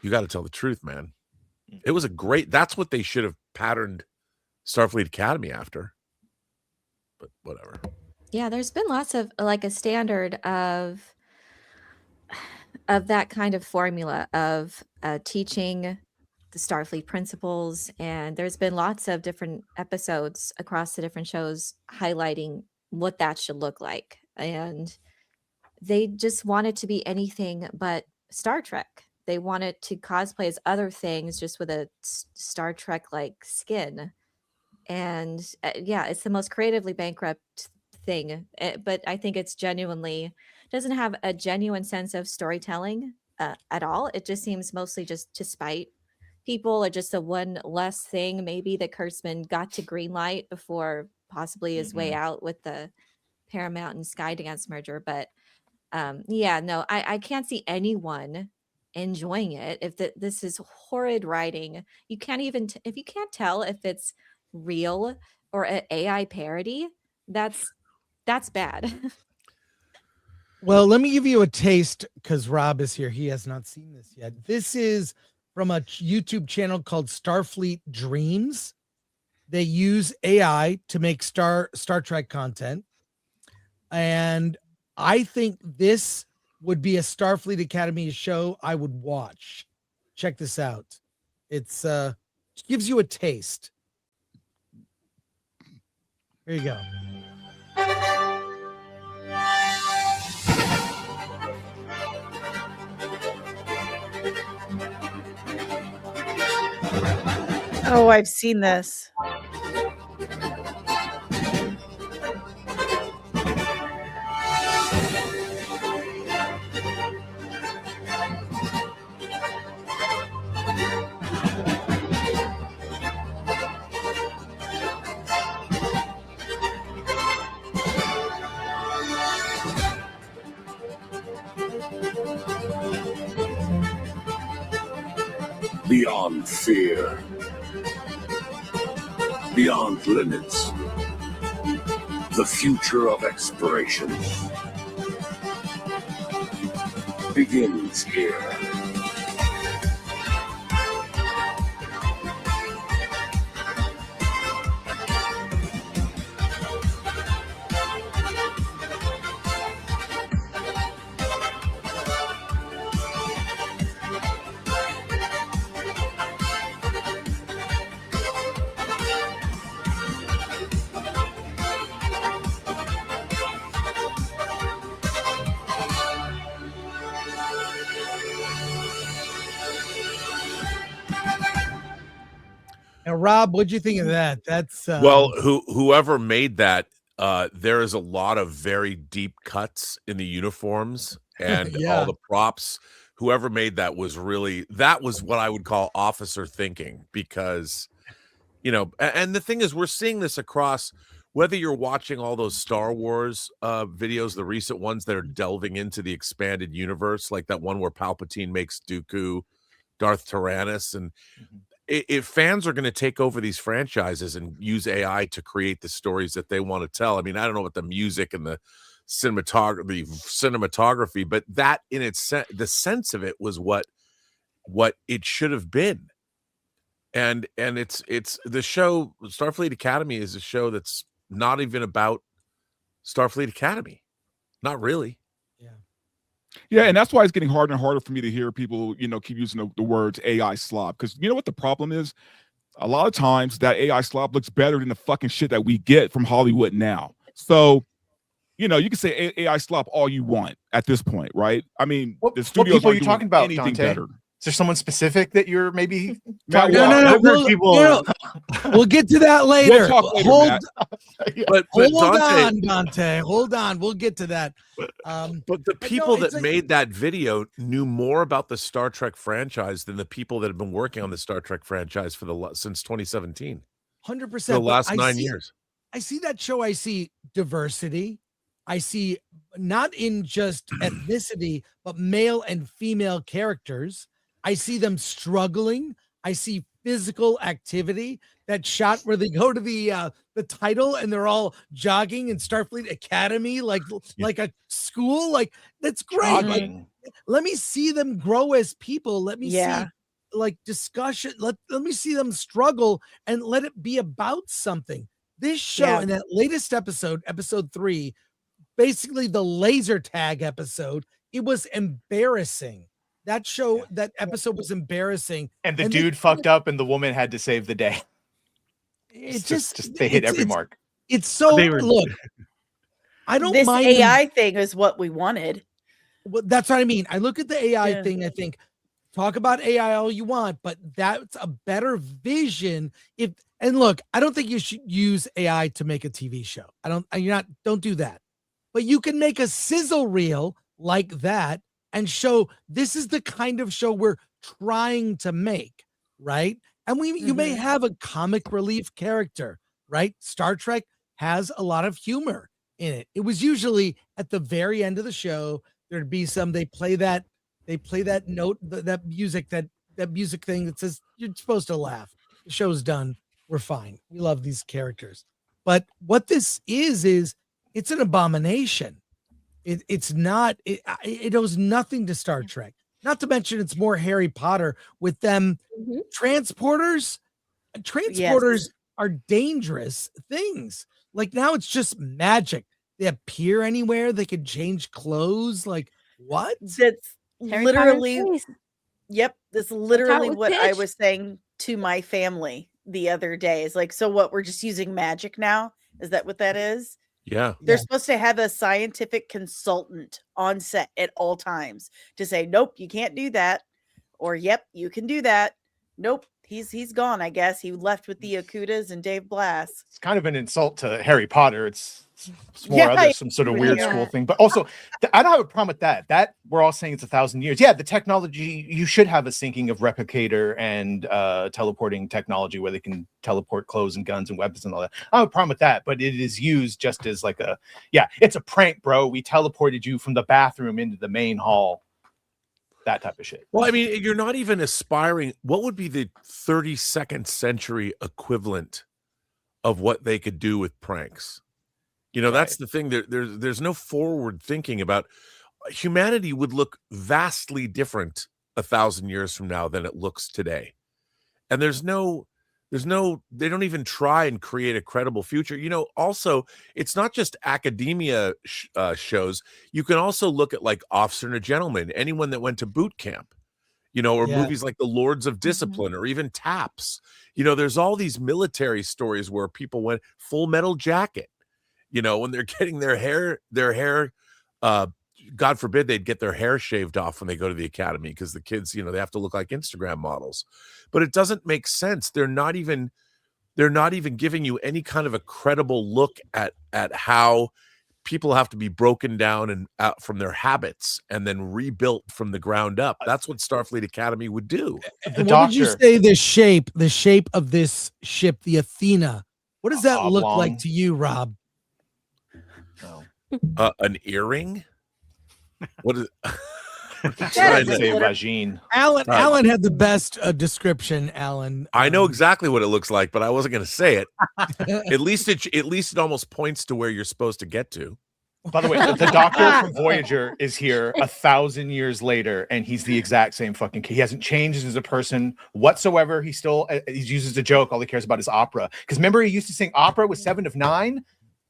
Speaker 15: got to tell the truth, man. It was a great. That's what they should have patterned Starfleet Academy after. But whatever.
Speaker 4: Yeah, there's been lots of like a standard of that kind of formula of teaching the Starfleet principles, and there's been lots of different episodes across the different shows highlighting what that should look like, and they just want it to be anything but Star Trek. They want it to cosplay as other things, just with a Star Trek like skin, and yeah, it's the most creatively bankrupt thing, but I think it's genuinely doesn't have a genuine sense of storytelling at all. It just seems mostly just to spite people, or just a one less thing maybe that Kurtzman got to greenlight before possibly his way out with the Paramount and Skydance merger. But yeah, no, I can't see anyone enjoying it if this is horrid writing. You can't even if you can't tell if it's real or an AI parody, that's bad.
Speaker 1: Well, let me give you a taste because Rob is here. He has not seen this yet. This is from a YouTube channel called Starfleet Dreams. They use AI to make Star Trek content. And I think this would be a Starfleet Academy show I would watch. Check this out. It's gives you a taste. Here you go.
Speaker 3: Oh, I've seen this.
Speaker 11: Beyond fear. Beyond limits. The future of exploration begins here.
Speaker 1: Now, Rob, what'd you think of that? That's
Speaker 15: well, whoever made that, there is a lot of very deep cuts in the uniforms and
Speaker 1: Yeah.
Speaker 15: all the props. Whoever made that was what I would call officer thinking, because and the thing is, we're seeing this across, whether you're watching all those Star Wars videos, the recent ones that are delving into the expanded universe, like that one where Palpatine makes Dooku Darth Tyrannus, and if fans are going to take over these franchises and use AI to create the stories that they want to tell, I mean, I don't know about the music and the cinematography, but that in the sense of it was what it should have been. And it's the show Starfleet Academy is a show that's not even about Starfleet Academy. Not really.
Speaker 7: Yeah, and that's why it's getting harder and harder for me to hear people, keep using the words AI slob. Because you know what the problem is? A lot of times that AI slob looks better than the fucking shit that we get from Hollywood now. So, you can say AI slob all you want at this point, right? I mean, the studios
Speaker 5: what people are you
Speaker 7: doing
Speaker 5: talking about,
Speaker 7: anything
Speaker 5: Dante?
Speaker 7: better.
Speaker 5: Is there someone specific that you're maybe
Speaker 1: No,
Speaker 5: people?
Speaker 1: We'll get to that later.
Speaker 7: We'll talk later, Matt.
Speaker 15: But
Speaker 1: hold
Speaker 15: Dante,
Speaker 1: on, Dante. Hold on. We'll get to that.
Speaker 15: But the people that made that video knew more about the Star Trek franchise than the people that have been working on the Star Trek franchise since 2017.
Speaker 1: 100%.
Speaker 15: The last 9 years.
Speaker 1: I see that show. I see diversity. I see not in just ethnicity, but male and female characters. I see them struggling. I see physical activity. That shot where they go to the title and they're all jogging in Starfleet Academy, like a school. Like, that's great. Like, let me see them grow as people. Let me see like discussion. Let me see them struggle and let it be about something. This show in that latest episode 3, basically the laser tag episode, it was embarrassing. That show, that episode was embarrassing.
Speaker 5: And the dude fucked up and the woman had to save the day.
Speaker 1: It's
Speaker 5: just they hit every mark.
Speaker 1: It's so look. I don't
Speaker 3: this
Speaker 1: mind
Speaker 3: AI thing is what we wanted.
Speaker 1: Well, that's what I mean. I look at the AI thing. I think, talk about AI all you want, but that's a better vision. And look, I don't think you should use AI to make a TV show. Don't do that. But you can make a sizzle reel like that and show this is the kind of show we're trying to make, right? And you may have a comic relief character, right? Star Trek has a lot of humor in it. It was usually at the very end of the show, there'd be they play that note, that music thing that says you're supposed to laugh. The show's done. We're fine. We love these characters. But what this is it's an abomination. It's not, it owes nothing to Star Trek. Not to mention it's more Harry Potter with them transporters. Transporters are dangerous things. Like now it's just magic. They appear anywhere. They can change clothes. Like what?
Speaker 3: That's
Speaker 6: Harry
Speaker 3: literally,
Speaker 6: Potter's
Speaker 3: that's literally
Speaker 6: was
Speaker 3: what I
Speaker 6: pitched.
Speaker 3: was saying to my family the other day. Is like, so what? We're just using magic now? Is that what that is?
Speaker 15: Yeah.
Speaker 3: They're supposed to have a scientific consultant on set at all times to say, nope, you can't do that. Or, yep, you can do that. Nope, he's gone, I guess. He left with the Okudas and Dave Blass.
Speaker 5: It's kind of an insult to Harry Potter. It's more some sort of weird school thing. But also, I don't have a problem with that. That we're all saying it's 1,000 years. Yeah, the technology, you should have a syncing of replicator and teleporting technology where they can teleport clothes and guns and weapons and all that. I don't have a problem with that, but it is used just as like it's a prank, bro. We teleported you from the bathroom into the main hall. That type of shit.
Speaker 15: Well, I mean, you're not even aspiring. What would be the 32nd century equivalent of what they could do with pranks? You know, that's the thing. There's no forward thinking about humanity would look vastly different 1,000 years from now than it looks today. And they don't even try and create a credible future. You know, also, it's not just academia shows. You can also look at like Officer and a Gentleman, anyone that went to boot camp, you know, or movies like The Lords of Discipline or even TAPS. You know, there's all these military stories where people went Full Metal Jacket. You know, when they're getting their hair, God forbid they'd get their hair shaved off when they go to the academy because the kids, you know, they have to look like Instagram models. But it doesn't make sense. They're not even giving you any kind of a credible look at how people have to be broken down and out from their habits and then rebuilt from the ground up. That's what Starfleet Academy would do.
Speaker 1: What did you say the shape of this ship, the Athena? What does that look like to you, Rob?
Speaker 15: An earring? What is
Speaker 1: Alan had the best description. Alan,
Speaker 15: I know exactly what it looks like, but I wasn't going to say it. At least it almost points to where you're supposed to get to.
Speaker 5: By the way, the doctor from Voyager is here 1,000 years later, and he's the exact same fucking kid. He hasn't changed as a person whatsoever. He uses a joke. All he cares about is opera. Because remember, he used to sing opera with 7 of 9.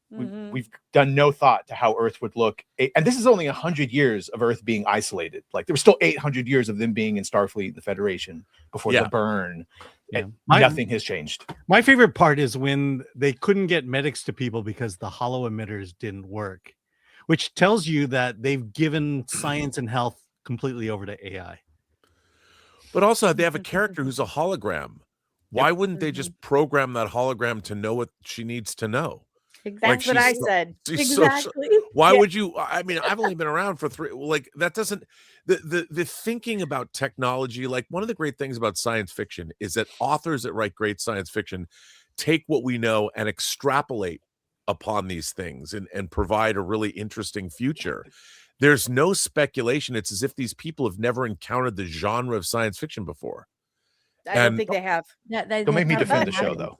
Speaker 5: We've done no thought to how Earth would look. And this is only 100 years of Earth being isolated. Like there was still 800 years of them being in Starfleet, the Federation, before the burn. And nothing has changed.
Speaker 2: My favorite part is when they couldn't get medics to people because the hollow emitters didn't work, which tells you that they've given science and health completely over to AI.
Speaker 15: But also they have a character who's a hologram. Why wouldn't they just program that hologram to know what she needs to know?
Speaker 3: That's what I said. Exactly.
Speaker 15: Why would you? I mean, I've only been around for 3. Like that doesn't. The thinking about technology. Like one of the great things about science fiction is that authors that write great science fiction take what we know and extrapolate upon these things and provide a really interesting future. There's no speculation. It's as if these people have never encountered the genre of science fiction before.
Speaker 3: I don't think they have.
Speaker 5: Don't make me defend the show, though.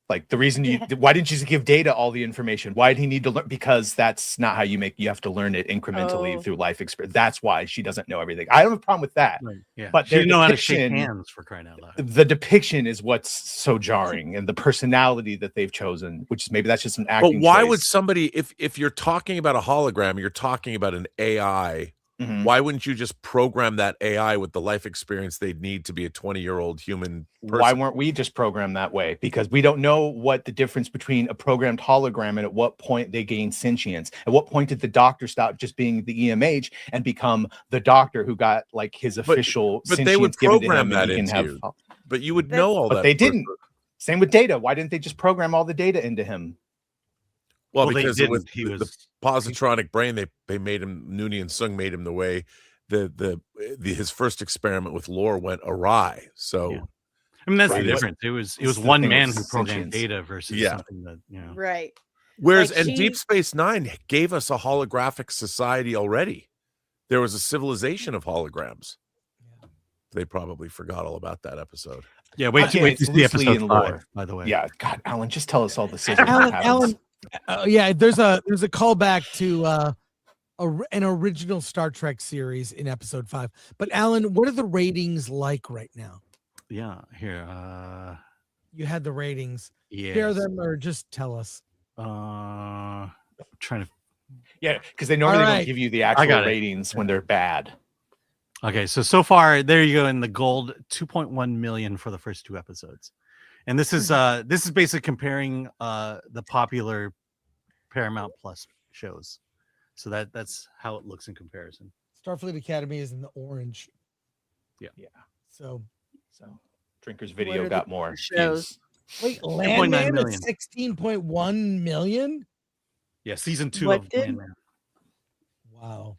Speaker 5: Like the reason why didn't you just give Data all the information? Why did he need to learn? Because that's not how you have to learn it incrementally through life experience. That's why she doesn't know everything. I don't have a problem with that.
Speaker 2: Right. Yeah.
Speaker 5: But
Speaker 2: she didn't know how to shake hands, for crying out loud.
Speaker 5: The depiction is what's so jarring, and the personality that they've chosen, which is maybe that's just an acting.
Speaker 15: But why
Speaker 5: choice.
Speaker 15: would somebody, if you're talking about a hologram, you're talking about an AI, why wouldn't you just program that AI with the life experience they'd need to be a 20-year-old human person?
Speaker 5: Why weren't we just programmed that way? Because we don't know what the difference between a programmed hologram and at what point they gain sentience. At what point did the doctor stop just being the EMH and become the doctor who got like his official
Speaker 15: but they would
Speaker 5: given to
Speaker 15: program
Speaker 5: him
Speaker 15: that
Speaker 5: and he can
Speaker 15: into
Speaker 5: have,
Speaker 15: you. But you would know all
Speaker 5: but
Speaker 15: that.
Speaker 5: they didn't. Same with Data. Why didn't they just program all the data into him?
Speaker 15: Well, because with the positronic brain, they made him, Nooney and Sung made him the way his first experiment with Lore went awry. So
Speaker 2: I mean, that's the difference. It was one man who programmed Data versus something that, you know.
Speaker 16: Right.
Speaker 15: Whereas and Deep Space Nine gave us a holographic society already. There was a civilization of holograms. They probably forgot all about that episode.
Speaker 2: Yeah, wait to see episode 5, by the way.
Speaker 5: Yeah, God, Alan, just tell us all the
Speaker 1: Alan, yeah, there's a callback to an original Star Trek series in episode 5. But Alan, what are the ratings like right now?
Speaker 2: Yeah, here.
Speaker 1: You had the ratings.
Speaker 2: Yes.
Speaker 1: Share them or just tell us.
Speaker 2: I'm trying to.
Speaker 5: Yeah, because they normally don't give you the actual ratings when they're bad.
Speaker 2: Okay, so far there you go in the gold, 2.1 million for the first 2 episodes, and this is basically comparing the popular Paramount Plus shows, so that's how it looks in comparison.
Speaker 1: Starfleet Academy is in the orange.
Speaker 5: Yeah.
Speaker 1: So
Speaker 5: Drinkers Video got more
Speaker 16: shows.
Speaker 1: Wait, Landman at 16.1 million?
Speaker 2: Yeah, season 2
Speaker 1: What
Speaker 2: of
Speaker 1: did-
Speaker 2: Landman.
Speaker 1: Wow.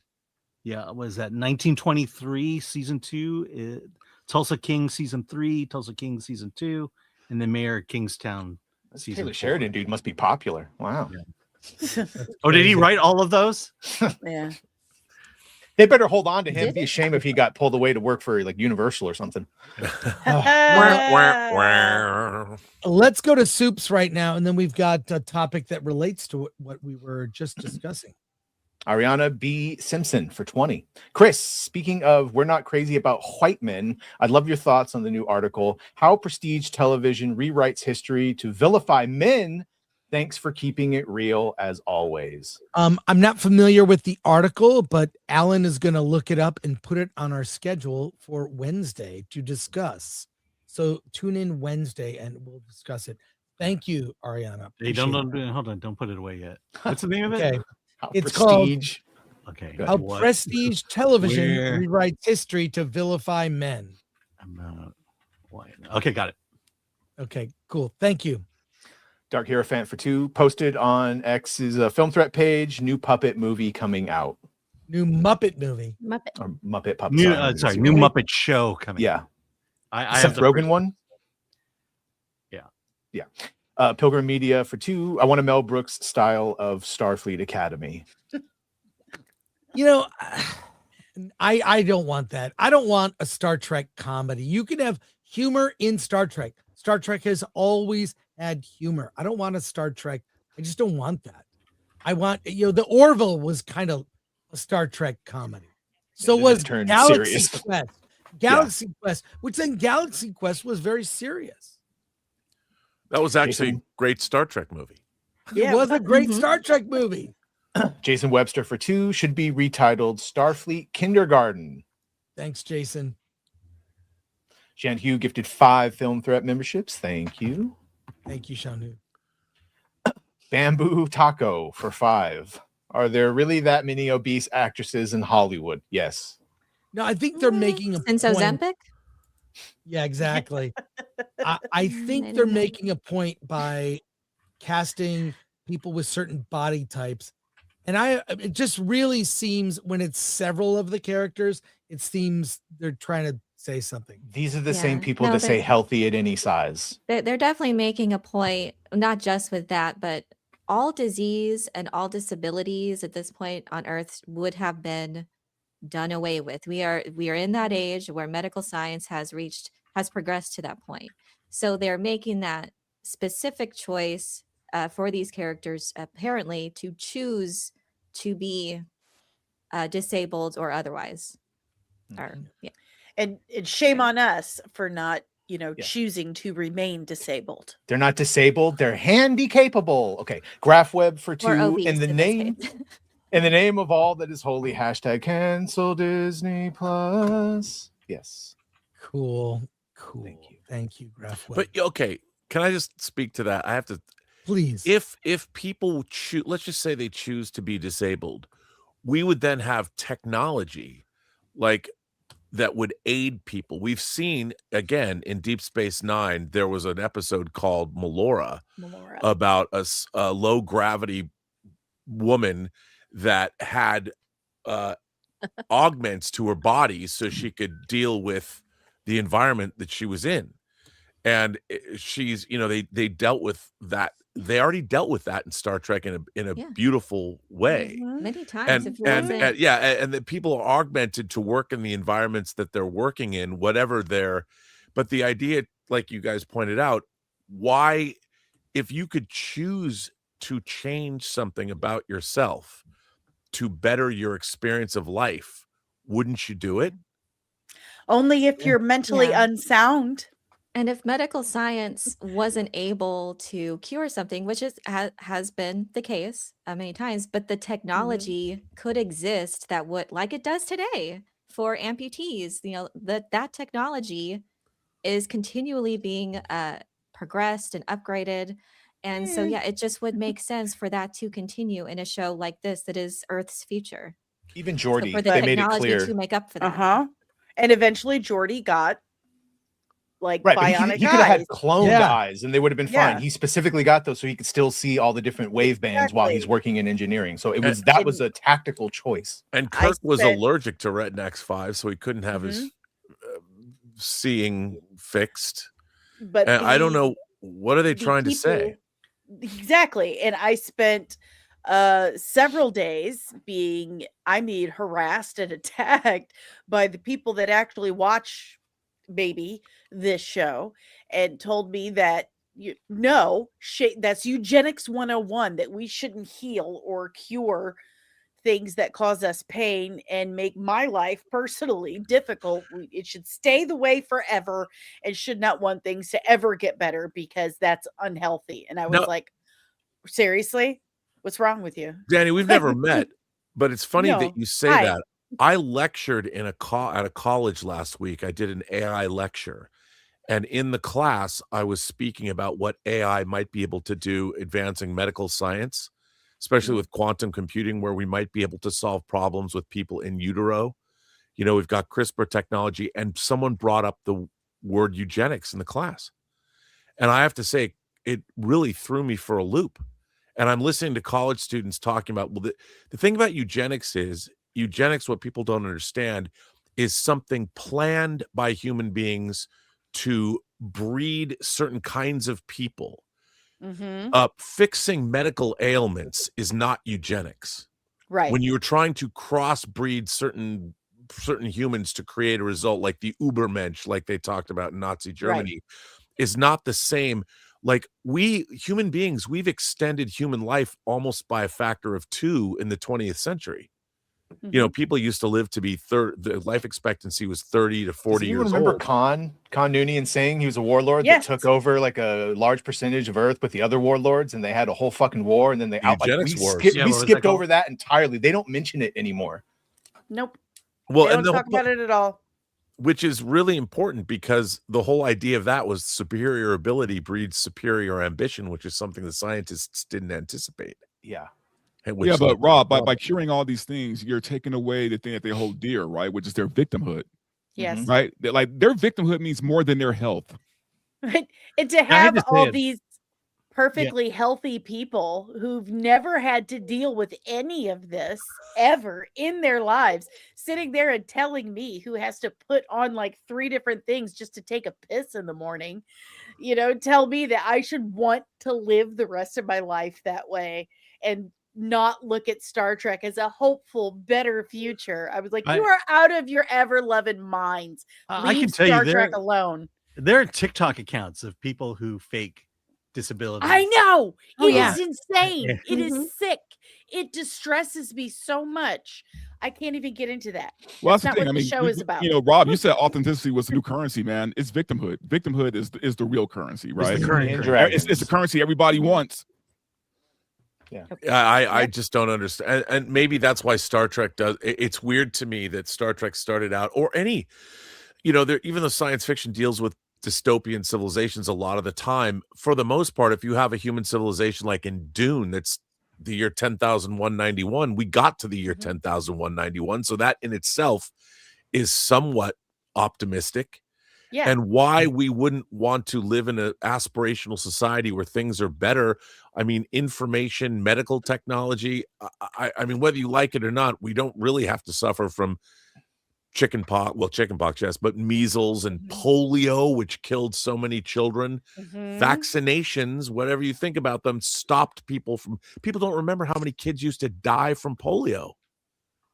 Speaker 2: Yeah, was that 1923 season 2? Tulsa King season 3, Tulsa King season 2, and then Mayor Kingstown season
Speaker 5: Taylor
Speaker 2: 4.
Speaker 5: Sheridan, dude, must be popular. Wow.
Speaker 2: Yeah. Oh, did he write all of those?
Speaker 16: Yeah.
Speaker 5: They better hold on to him. It'd be a shame if he got pulled away to work for like Universal or something.
Speaker 1: Let's go to Soups right now, and then we've got a topic that relates to what we were just discussing.
Speaker 5: Ariana B. Simpson for 20. Chris, speaking of we're not crazy about white men, I'd love your thoughts on the new article, How Prestige Television Rewrites History to Vilify Men. Thanks for keeping it real as always.
Speaker 1: I'm not familiar with the article, but Alan is going to look it up and put it on our schedule for Wednesday to discuss. So tune in Wednesday and we'll discuss it. Thank you, Ariana.
Speaker 2: Hey, don't hold on, don't put it away yet. What's the name of it?
Speaker 1: Okay. It's
Speaker 5: Prestige.
Speaker 1: called
Speaker 2: Okay.
Speaker 1: How
Speaker 2: What?
Speaker 1: Prestige Television
Speaker 2: Where?
Speaker 1: Rewrites History to Vilify Men.
Speaker 2: Okay, got it.
Speaker 1: Okay, cool. Thank you.
Speaker 5: Dark Hierophant for 2 posted on X's Film Threat page. New Puppet movie coming out.
Speaker 1: New Muppet movie.
Speaker 5: Or Muppet Puppet.
Speaker 2: New Muppet show coming.
Speaker 5: Yeah.
Speaker 2: I
Speaker 5: Seth
Speaker 2: have the
Speaker 5: Rogen
Speaker 2: first-
Speaker 5: one.
Speaker 2: Yeah.
Speaker 5: Pilgrim Media for 2. I want a Mel Brooks style of Starfleet Academy.
Speaker 1: You know, I don't want that. I don't want a Star Trek comedy. You can have humor in Star Trek. Star Trek has always had humor. I don't want a Star Trek. I just don't want that. I want, the Orville was kind of a Star Trek comedy. So
Speaker 5: then
Speaker 1: was
Speaker 5: it turned
Speaker 1: Galaxy
Speaker 5: serious.
Speaker 1: Quest. Galaxy Quest, which then Galaxy Quest was very serious.
Speaker 15: That was actually a great Star Trek movie.
Speaker 1: It was a great Star Trek movie.
Speaker 5: Jason Webster for 2 should be retitled Starfleet Kindergarten.
Speaker 1: Thanks, Jason.
Speaker 5: Jan Hugh gifted 5 Film Threat memberships. Thank you.
Speaker 1: Thank you, Shanu.
Speaker 5: Bamboo Taco for 5. Are there really that many obese actresses in Hollywood? Yes.
Speaker 1: No, I think they're making a
Speaker 4: Since
Speaker 1: point.
Speaker 4: Ozempic?
Speaker 1: Yeah, exactly. I think they're making a point by casting people with certain body types. And it just really seems when it's several of the characters, it seems they're trying to say something.
Speaker 5: These are the same people that say healthy at any size.
Speaker 4: They're definitely making a point, not just with that, but all disease and all disabilities at this point on Earth would have been done away with. We are in that age where medical science has progressed to that point. So they're making that specific choice for these characters, apparently, to choose to be disabled or otherwise. Or, yeah.
Speaker 16: And shame on us for not, choosing to remain disabled.
Speaker 5: They're not disabled. They're handy capable. Okay. Graph web for 2 in the name. In the name of all that is holy, hashtag cancel Disney Plus. Yes.
Speaker 1: Cool. Thank you, Graph Web.
Speaker 15: But okay, can I just speak to that? I have to.
Speaker 1: Please.
Speaker 15: If people choose, let's just say they choose to be disabled, we would then have technology like that would aid people. We've seen, again, in Deep Space Nine, there was an episode called Melora. About a low gravity woman that had augments to her body so she could deal with the environment that she was in. And she's, they dealt with that. They already dealt with that in Star Trek in a beautiful way.
Speaker 4: Many times.
Speaker 15: And the people are augmented to work in the environments that they're working in, whatever but the idea, like you guys pointed out, why, if you could choose to change something about yourself to better your experience of life, wouldn't you do it?
Speaker 16: Only if you're mentally unsound.
Speaker 4: And if medical science wasn't able to cure something, which has been the case many times, but the technology could exist that would, like it does today for amputees, that technology is continually being progressed and upgraded. And so, it just would make sense for that to continue in a show like this that is Earth's future.
Speaker 5: Even Geordi,
Speaker 4: for the
Speaker 5: they made it
Speaker 4: technology
Speaker 5: clear
Speaker 4: to make up for that.
Speaker 16: And eventually Geordi got bionic
Speaker 5: he could have had cloned eyes and they would have been fine. He specifically got those so he could still see all the different wave bands while he's working in engineering. So that was a tactical choice.
Speaker 15: And Kirk was allergic to Retin X5, so he couldn't have his seeing fixed.
Speaker 16: But
Speaker 15: I don't know, what are they trying to say?
Speaker 16: Exactly. And I spent several days being harassed and attacked by the people that actually watch this show, and told me that that's eugenics 101, that we shouldn't heal or cure things that cause us pain and make my life personally difficult. It should stay the way forever and should not want things to ever get better because that's unhealthy. And I was like, seriously, what's wrong with you?
Speaker 15: Danny, we've never met, but it's funny that you say that. I lectured at a college last week. I did an AI lecture, and in the class, I was speaking about what AI might be able to do advancing medical science, especially with quantum computing, where we might be able to solve problems with people in utero. We've got CRISPR technology, and someone brought up the word eugenics in the class. And I have to say, it really threw me for a loop. And I'm listening to college students talking about, well, the thing about eugenics is, what people don't understand is something planned by human beings to breed certain kinds of people. Fixing medical ailments is not eugenics.
Speaker 16: Right.
Speaker 15: When you're trying to crossbreed certain humans to create a result like the Ubermensch, like they talked about in Nazi Germany, is not the same. Like we human beings, we've extended human life almost by a factor of 2 in the 20th century. People used to live to be the life expectancy was 30 to 40 years old.
Speaker 5: Remember Khan Noonien saying he was a warlord that took over like a large percentage of Earth with the other warlords, and they had a whole fucking war, and then they we skipped over that entirely. They don't mention it anymore.
Speaker 16: Nope.
Speaker 15: Well,
Speaker 16: they don't talk about it at all.
Speaker 15: Which is really important because the whole idea of that was superior ability breeds superior ambition, which is something the scientists didn't anticipate.
Speaker 5: Yeah.
Speaker 7: But Rob, by curing all these things, you're taking away the thing that they hold dear, right? Which is their victimhood.
Speaker 16: Yes.
Speaker 7: Right? Like their victimhood means more than their health.
Speaker 16: Right. And to have all these perfectly healthy people who've never had to deal with any of this ever in their lives, sitting there and telling me, who has to put on like 3 different things just to take a piss in the morning, tell me that I should want to live the rest of my life that way and not look at Star Trek as a hopeful, better future. I was like, you are out of your ever-loving minds. Leave
Speaker 2: I can tell
Speaker 16: Star
Speaker 2: you
Speaker 16: Trek alone.
Speaker 2: There are TikTok accounts of people who fake disability.
Speaker 16: I know.
Speaker 6: Oh,
Speaker 16: It
Speaker 6: yeah.
Speaker 16: is insane.
Speaker 2: Yeah.
Speaker 16: It is sick. It distresses me so much. I can't even get into that.
Speaker 7: Well, that's
Speaker 16: That's
Speaker 7: the
Speaker 16: not
Speaker 7: thing.
Speaker 16: what the show is about.
Speaker 7: You know, Rob, you said authenticity was the new currency, man. It's victimhood. Victimhood is the real currency, right?
Speaker 2: It's the current currency.
Speaker 7: It's the currency everybody wants.
Speaker 5: Yeah.
Speaker 15: I just don't understand. And maybe that's why Star Trek does. It's weird to me that Star Trek started out, or any, even though science fiction deals with dystopian civilizations a lot of the time, for the most part, if you have a human civilization like in Dune, that's the year 10,191, we got to the year 10,191. So that in itself is somewhat optimistic.
Speaker 16: Yeah.
Speaker 15: And why we wouldn't want to live in an aspirational society where things are better. I mean, information, medical technology. I mean, whether you like it or not, we don't really have to suffer from chickenpox. Well, chickenpox, yes, but measles and polio, which killed so many children. Vaccinations, whatever you think about them, stopped people from. People don't remember how many kids used to die from polio.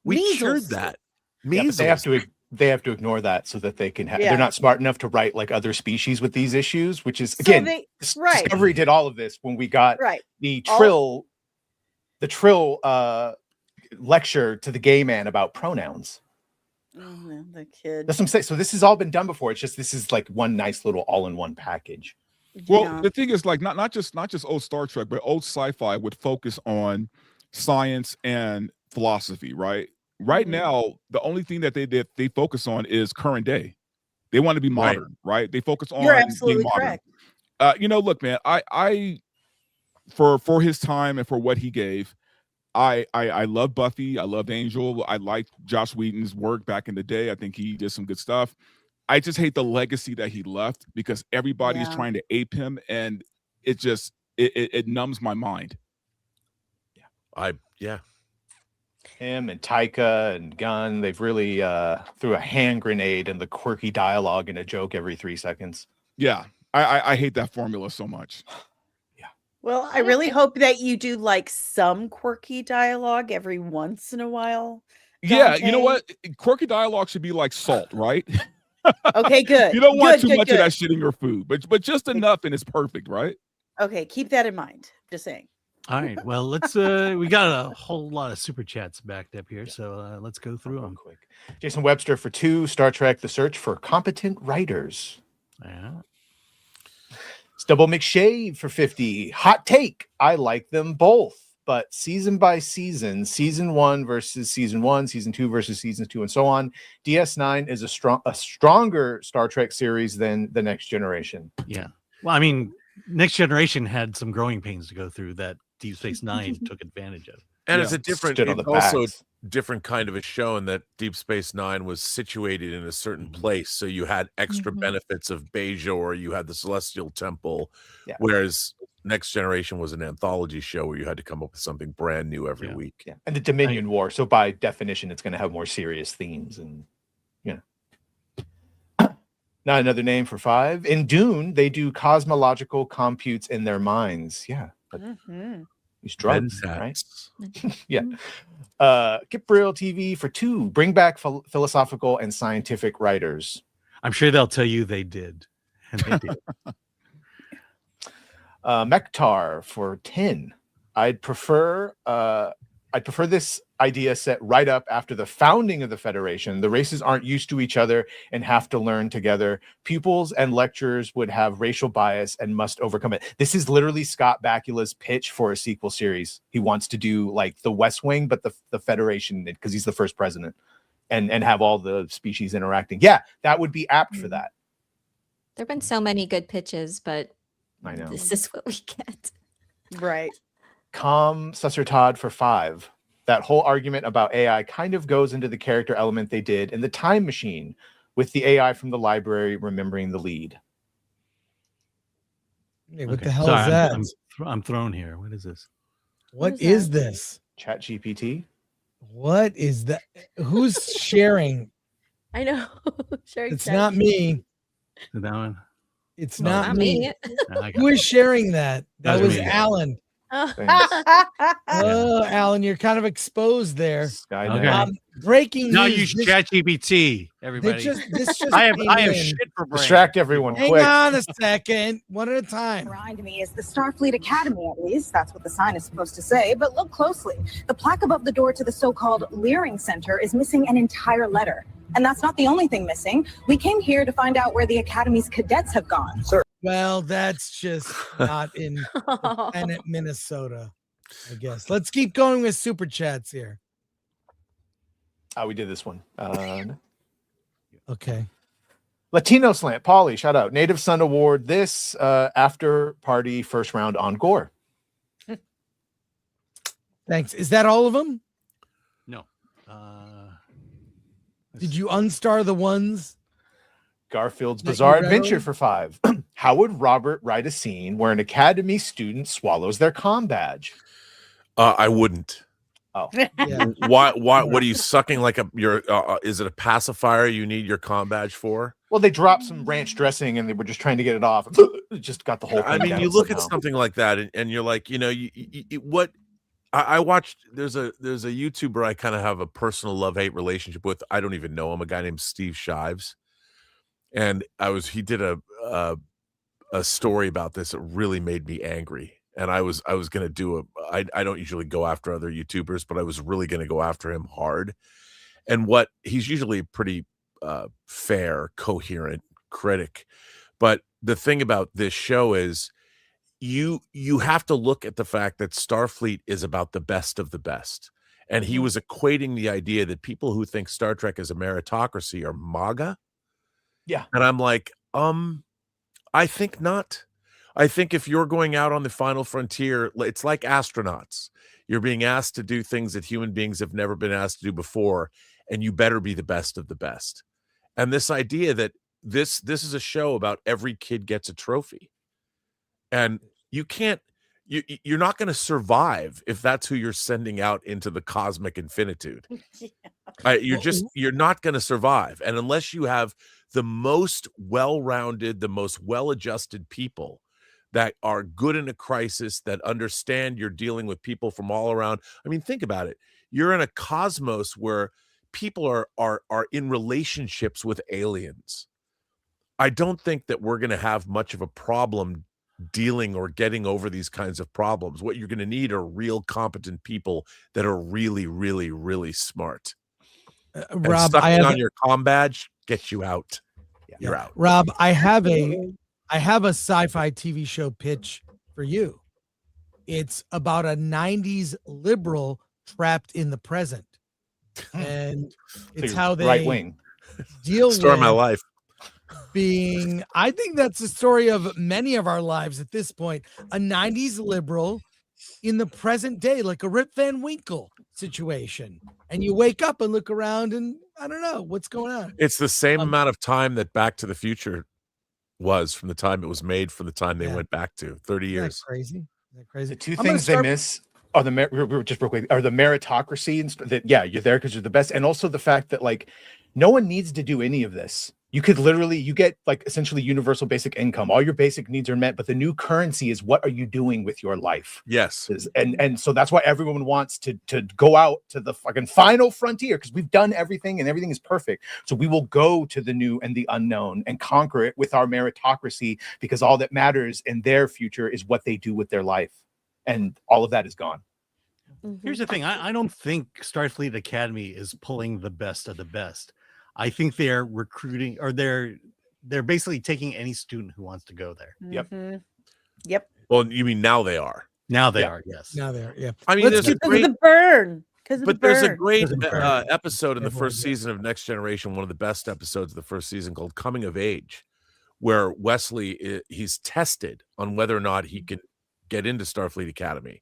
Speaker 15: We cured that. Measles.
Speaker 5: Yeah, but they have to ignore that so that they can they're not smart enough to write like other species with these issues, which is again, Discovery did all of this when we got the Trill lecture to the gay man about pronouns.
Speaker 16: The kid.
Speaker 5: That's what I'm saying. So this has all been done before. It's just this is like one nice little all-in-one package.
Speaker 7: Well, the thing is, like, not just old Star Trek, but old sci-fi would focus on science and philosophy, right? Right now, the only thing that they focus on is current day. They want to be modern, right? They focus on
Speaker 16: You're absolutely
Speaker 7: being modern.
Speaker 16: correct.
Speaker 7: Look, man, I for his time and for what he gave, I love Buffy. I loved Angel. I liked Joss Whedon's work back in the day. I think he did some good stuff. I just hate the legacy that he left because everybody is trying to ape him, and it just it numbs my mind.
Speaker 5: Him and Taika and Gunn, they've really threw a hand grenade in the quirky dialogue and a joke every 3 seconds.
Speaker 7: Yeah, I hate that formula so much.
Speaker 16: Well, I really hope that you do like some quirky dialogue every once in a while.
Speaker 7: Yeah, you know what? Quirky dialogue should be like salt, right?
Speaker 16: Okay, good.
Speaker 7: You don't want too much
Speaker 16: good.
Speaker 7: of that shit in your food, but just enough and it's perfect, right?
Speaker 16: Okay, keep that in mind. Just saying.
Speaker 2: All right. Well, let's we got a whole lot of super chats backed up here, so let's go through them
Speaker 5: quick. Jason Webster for 2, Star Trek: The Search for Competent Writers.
Speaker 2: Yeah.
Speaker 5: Stubble McShade for 50. Hot take. I like them both, but season by season, season 1 versus season 1, season 2 versus season 2, and so on. DS9 is a stronger Star Trek series than The Next Generation.
Speaker 2: Yeah. Well, I mean, Next Generation had some growing pains to go through that Deep Space Nine took advantage of.
Speaker 15: And it's also a different kind of a show in that Deep Space Nine was situated in a certain place. So you had extra benefits of Bajor, you had the Celestial Temple, whereas Next Generation was an anthology show where you had to come up with something brand new every week.
Speaker 5: Yeah. And the Dominion War. So by definition, it's going to have more serious themes. And not another name for 5. In Dune, they do cosmological computes in their minds. Yeah. But these drugs, right? Yeah. Kipril TV for 2. Bring back philosophical and scientific writers.
Speaker 2: I'm sure they'll tell you they did. And they did.
Speaker 5: Mektar for 10. I'd prefer this idea set right up after the founding of the Federation. The races aren't used to each other and have to learn together. Pupils and lecturers would have racial bias and must overcome it. This is literally Scott Bakula's pitch for a sequel series. He wants to do like the West Wing, but the Federation, because he's the first president, and have all the species interacting. Yeah, that would be apt for that.
Speaker 4: There have been so many good pitches, but
Speaker 5: I know
Speaker 4: this is what we get.
Speaker 16: Right.
Speaker 5: Susser Todd for 5. That whole argument about AI kind of goes into the character element they did in The Time Machine, with the AI from the library remembering the lead.
Speaker 1: Hey, what the hell is that?
Speaker 2: I'm thrown here. What is this?
Speaker 1: What is this?
Speaker 5: Chat GPT?
Speaker 1: What is that? Who's sharing?
Speaker 6: I know.
Speaker 1: It's not me.
Speaker 2: That one?
Speaker 1: It's not me. Who is sharing that? That was Alan. Oh, Alan, you're kind of exposed there.
Speaker 2: Okay.
Speaker 1: Breaking
Speaker 2: Now
Speaker 1: news.
Speaker 2: use ChatGPT, everybody.
Speaker 1: This just
Speaker 2: I have
Speaker 1: came in.
Speaker 2: shit for brain.
Speaker 5: Distract everyone
Speaker 1: Hang
Speaker 5: quick.
Speaker 1: on a second, one at a time.
Speaker 17: Behind me is the Starfleet Academy, at least. That's what the sign is supposed to say. But look closely. The plaque above the door to the so-called Leering Center is missing an entire letter. And that's not the only thing missing. We came here to find out where the Academy's cadets have gone. Sir.
Speaker 1: Well, that's just not in Bennett, Minnesota, I guess. Let's keep going with super chats here.
Speaker 5: We did this one.
Speaker 1: Okay.
Speaker 5: Latino Slant, Polly, shout out. Native Son Award. This after party first round on Gore.
Speaker 1: Thanks. Is that all of them?
Speaker 2: No.
Speaker 1: Did you unstar the ones?
Speaker 5: Garfield's
Speaker 1: that
Speaker 5: Bizarre
Speaker 1: you read
Speaker 5: Adventure
Speaker 1: on?
Speaker 5: for 5. How would Robert write a scene where an Academy student swallows their comm badge?
Speaker 15: I wouldn't.
Speaker 5: Oh,
Speaker 15: Why? What are you sucking like your? Is it a pacifier you need your comm badge for?
Speaker 5: Well, they dropped some ranch dressing and they were just trying to get it off. It just got the whole thing.
Speaker 15: I mean,
Speaker 5: down
Speaker 15: you look at
Speaker 5: somehow.
Speaker 15: something like that, and you're like, what? I watched. There's a YouTuber I kind of have a personal love-hate relationship with. I don't even know him. A guy named Steve Shives, and he did a story about this that really made me angry. And I was gonna do I don't usually go after other YouTubers, but I was really gonna go after him hard. And he's usually a pretty fair, coherent critic. But the thing about this show is you have to look at the fact that Starfleet is about the best of the best. And he was equating the idea that people who think Star Trek is a meritocracy are MAGA.
Speaker 5: Yeah.
Speaker 15: And I'm like, I think not. I think if you're going out on the final frontier, it's like astronauts. You're being asked to do things that human beings have never been asked to do before, and you better be the best of the best. And this idea that this is a show about every kid gets a trophy. And you're not going to survive if that's who you're sending out into the cosmic infinitude. You're not going to survive. And unless you have the most well-rounded, the most well-adjusted people that are good in a crisis, that understand you're dealing with people from all around. I mean, think about it. You're in a cosmos where people are in relationships with aliens. I don't think that we're going to have much of a problem dealing or getting over these kinds of problems. What you're going to need are real competent people that are really, really, really smart.
Speaker 1: Rob,
Speaker 15: sucking on your comm badge gets you out. You're out.
Speaker 1: Rob, I have a sci-fi TV show pitch for you. It's about a 90s liberal trapped in the present. And it's how they
Speaker 5: right wing
Speaker 1: deal
Speaker 15: Story
Speaker 1: with
Speaker 15: of my life.
Speaker 1: I think that's the story of many of our lives at this point. A 90s liberal in the present day, like a Rip Van Winkle situation. And you wake up and look around and I don't know what's going on.
Speaker 15: It's the same amount of time that Back to the Future was from the time it was made from the time they went back to 30 years.
Speaker 1: Isn't that crazy? Isn't that crazy?
Speaker 5: The two things they miss are just real quick, are the meritocracy and that you're there because you're the best, and also the fact that like no one needs to do any of this. You could literally, you get like essentially universal basic income. All your basic needs are met, but the new currency is what are you doing with your life?
Speaker 15: Yes.
Speaker 5: And so that's why everyone wants to go out to the fucking final frontier, because we've done everything and everything is perfect. So we will go to the new and the unknown and conquer it with our meritocracy, because all that matters in their future is what they do with their life. And all of that is gone.
Speaker 2: Here's the thing. I don't think Starfleet Academy is pulling the best of the best. I think they're recruiting, or they're basically taking any student who wants to go there.
Speaker 16: Mm-hmm. Yep.
Speaker 15: Well, you mean now they are?
Speaker 2: Now they are, yes.
Speaker 1: Now they are, yeah.
Speaker 15: I mean, there's a great
Speaker 16: the burn.
Speaker 15: There's a great episode in the first season of Next Generation, one of the best episodes of the first season, called Coming of Age, where Wesley, he's tested on whether or not he can get into Starfleet Academy.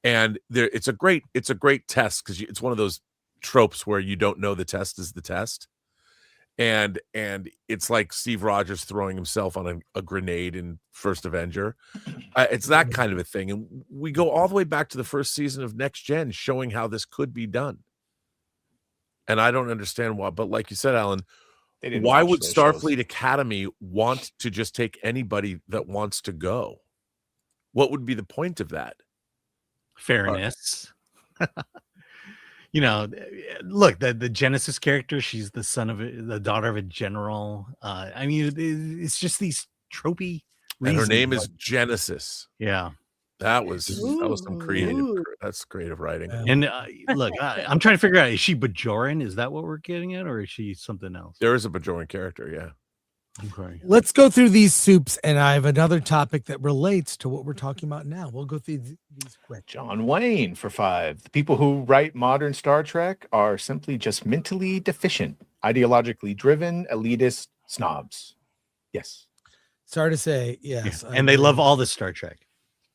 Speaker 15: And it's a great test, because it's one of those tropes where you don't know the test is the test. And it's like Steve Rogers throwing himself on a grenade in First Avenger. It's that kind of a thing. And we go all the way back to the first season of Next Gen, showing how this could be done. And I don't understand why, but like you said, Alan, why would Starfleet Academy want to just take anybody that wants to go? What would be the point of that?
Speaker 2: Fairness. Look, the Genesis character, she's the daughter of a general. I mean, it's just these tropey
Speaker 15: and her
Speaker 2: reasons.
Speaker 15: name is Genesis.
Speaker 2: Yeah.
Speaker 15: That was some creative. That's creative writing.
Speaker 2: And look, I'm trying to figure out, is she Bajoran? Is that what we're getting at, or is she something else?
Speaker 15: There is a Bajoran character, yeah.
Speaker 2: Okay.
Speaker 1: Let's go through these soups, and I have another topic that relates to what we're talking about now. We'll go through these quick.
Speaker 5: John Wayne for 5. The people who write modern Star Trek are simply just mentally deficient, ideologically driven, elitist snobs. Yes.
Speaker 1: Sorry to say, yes.
Speaker 2: Yeah. And they love all the Star Trek.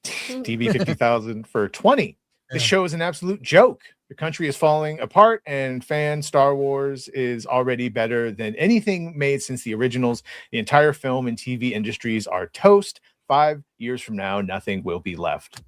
Speaker 5: TV 50,000 for 20. This show is an absolute joke. The country is falling apart, and Star Wars is already better than anything made since the originals. The entire film and TV industries are toast. 5 years from now, nothing will be left.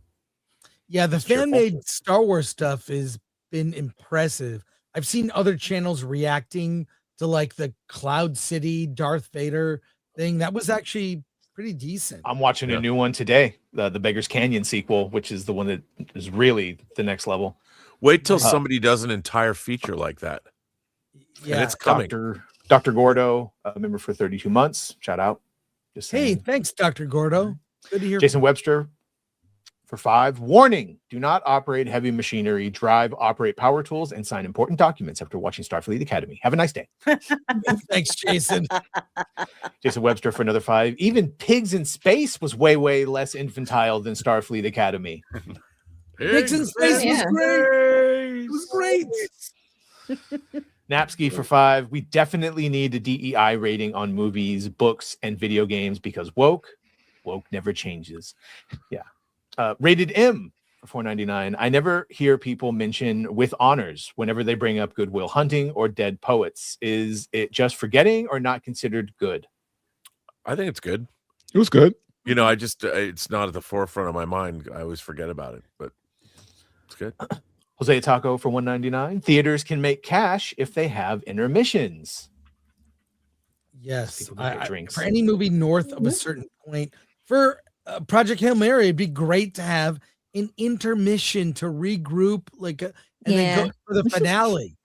Speaker 1: Yeah, the fan-made Star Wars stuff has been impressive. I've seen other channels reacting to like the Cloud City Darth Vader thing. That was actually pretty decent.
Speaker 5: I'm watching a new one today, the Beggar's Canyon sequel, which is the one that is really the next level.
Speaker 15: Wait till somebody does an entire feature like that.
Speaker 1: Yeah,
Speaker 15: and it's coming.
Speaker 5: Dr. Gordo, a member for 32 months. Shout out. Just
Speaker 1: hey,
Speaker 5: saying.
Speaker 1: Thanks, Dr. Gordo. Good to hear.
Speaker 5: Jason Webster for 5. Warning: do not operate heavy machinery, operate power tools, and sign important documents after watching Starfleet Academy. Have a nice day.
Speaker 1: Thanks, Jason.
Speaker 5: Jason Webster for another 5. Even Pigs in Space was way, way less infantile than Starfleet Academy.
Speaker 1: Pigs in Space was great. It was great.
Speaker 5: Napsky for 5. We definitely need a DEI rating on movies, books, and video games because woke never changes. Yeah. Rated M for $4.99. I never hear people mention with honors whenever they bring up Good Will Hunting or Dead Poets. Is it just forgetting or not considered good?
Speaker 15: I think it's good.
Speaker 7: It was good.
Speaker 15: I just it's not at the forefront of my mind. I always forget about it, but it's good.
Speaker 5: Jose Taco for $1.99. Theaters can make cash if they have intermissions.
Speaker 1: Yes.
Speaker 5: Drinks.
Speaker 1: For any movie north of a certain point, for Project Hail Mary, it'd be great to have an intermission to regroup, and then go for the finale.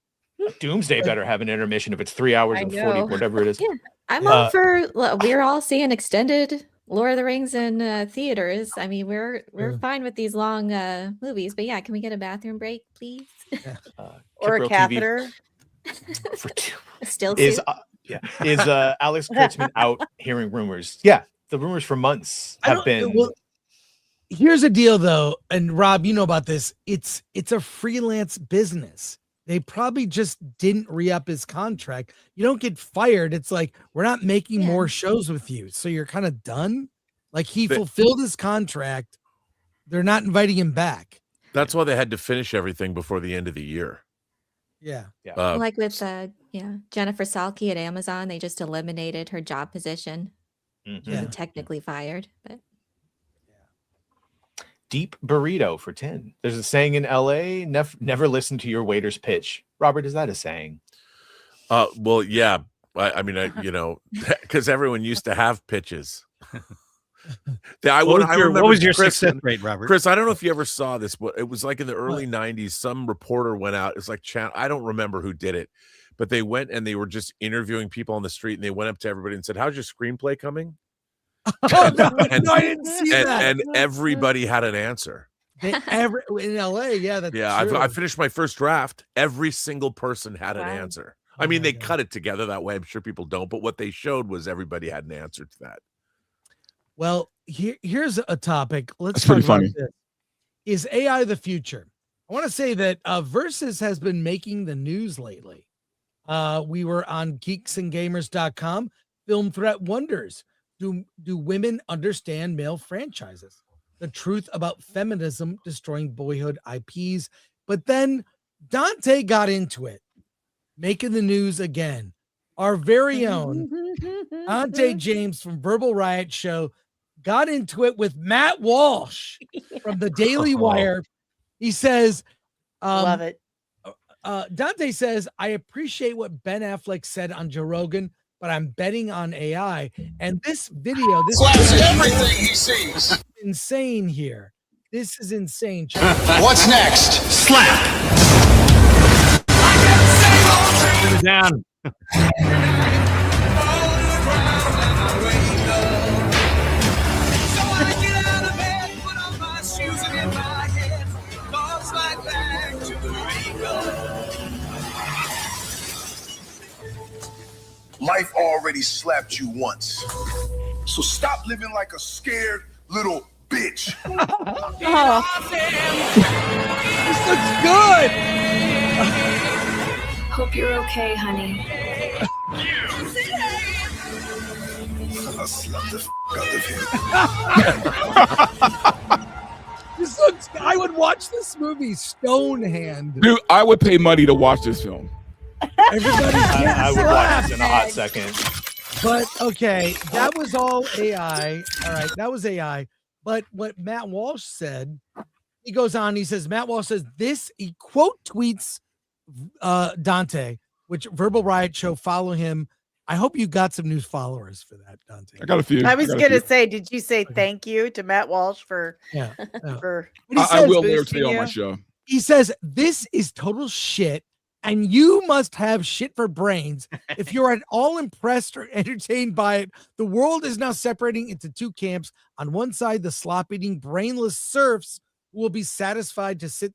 Speaker 5: Doomsday better have an intermission if it's 3 hours and 40, whatever it is.
Speaker 4: Yeah, I'm all for. We're all seeing extended Lord of the Rings in theaters. I mean, we're fine with these long movies, but yeah, can we get a bathroom break, please?
Speaker 16: Or a catheter?
Speaker 4: Still
Speaker 5: is Alex Kurtzman out hearing rumors? Yeah, the rumors for months have been.
Speaker 1: Well, here's a deal, though, and Rob, you know about this. It's a freelance business. They probably just didn't re-up his contract. You don't get fired. It's like, we're not making more shows with you. So you're kind of done. Like, he fulfilled his contract. They're not inviting him back.
Speaker 15: That's why they had to finish everything before the end of the year.
Speaker 1: Yeah.
Speaker 4: Like with Jennifer Salke at Amazon, they just eliminated her job position. Technically fired, but
Speaker 5: Deep Burrito for 10. There's a saying in LA, never listen to your waiter's pitch. Robert, is that a saying?
Speaker 15: Well, yeah. I mean, because everyone used to have pitches.
Speaker 2: What was your success rate, Robert?
Speaker 15: Chris, I don't know if you ever saw this, but it was like in the early 90s, some reporter went out. It's like, I don't remember who did it, but they went and they were just interviewing people on the street, and they went up to everybody and said, "How's your screenplay coming?"
Speaker 1: I didn't see that.
Speaker 15: And everybody had an answer.
Speaker 1: In LA, that's true.
Speaker 15: I finished my first draft. Every single person had an answer. I mean, they cut it together that way. I'm sure people don't, but what they showed was everybody had an answer to that.
Speaker 1: Well, here's a topic. Let's
Speaker 7: That's
Speaker 1: talk
Speaker 7: pretty
Speaker 1: about
Speaker 7: funny.
Speaker 1: this. Is AI the future? I want to say that Versus has been making the news lately. We were on geeksandgamers.com. Film Threat wonders. Do women understand male franchises? The truth about feminism destroying boyhood IPs. But then Dante got into it, making the news again. Our very own Dante James from Verbal Riot Show got into it with Matt Walsh from the Daily Wire. He says,
Speaker 16: love it.
Speaker 1: Dante says, I appreciate what Ben Affleck said on Joe Rogan, but I'm betting on AI. And this video, this
Speaker 18: everything he sees.
Speaker 1: Insane here. This is insane.
Speaker 18: What's next? Slap.
Speaker 2: Turn it down.
Speaker 11: Life already slapped you once. So stop living like a scared little bitch.
Speaker 1: This looks good.
Speaker 9: Hope you're okay, honey.
Speaker 11: I slapped the out of him.
Speaker 1: This looks. I would watch this movie, Stonehand.
Speaker 7: Dude, I would pay money to watch this film.
Speaker 5: I would watch this in a hot second.
Speaker 1: But okay, that was all AI. All right, that was AI. But what Matt Walsh said, he goes on, he says, Matt Walsh says this, he quote tweets Dante, which Verbal Riot show, follow him. I hope you got some new followers for that, Dante.
Speaker 7: I got a few.
Speaker 16: I was gonna say, did you say thank you to Matt Walsh for for
Speaker 7: I will later today on my show.
Speaker 1: He says this is total shit. And you must have shit for brains if you're at all impressed or entertained by it. The world is now separating into two camps. On one side, the slop-eating, brainless serfs who will be satisfied to sit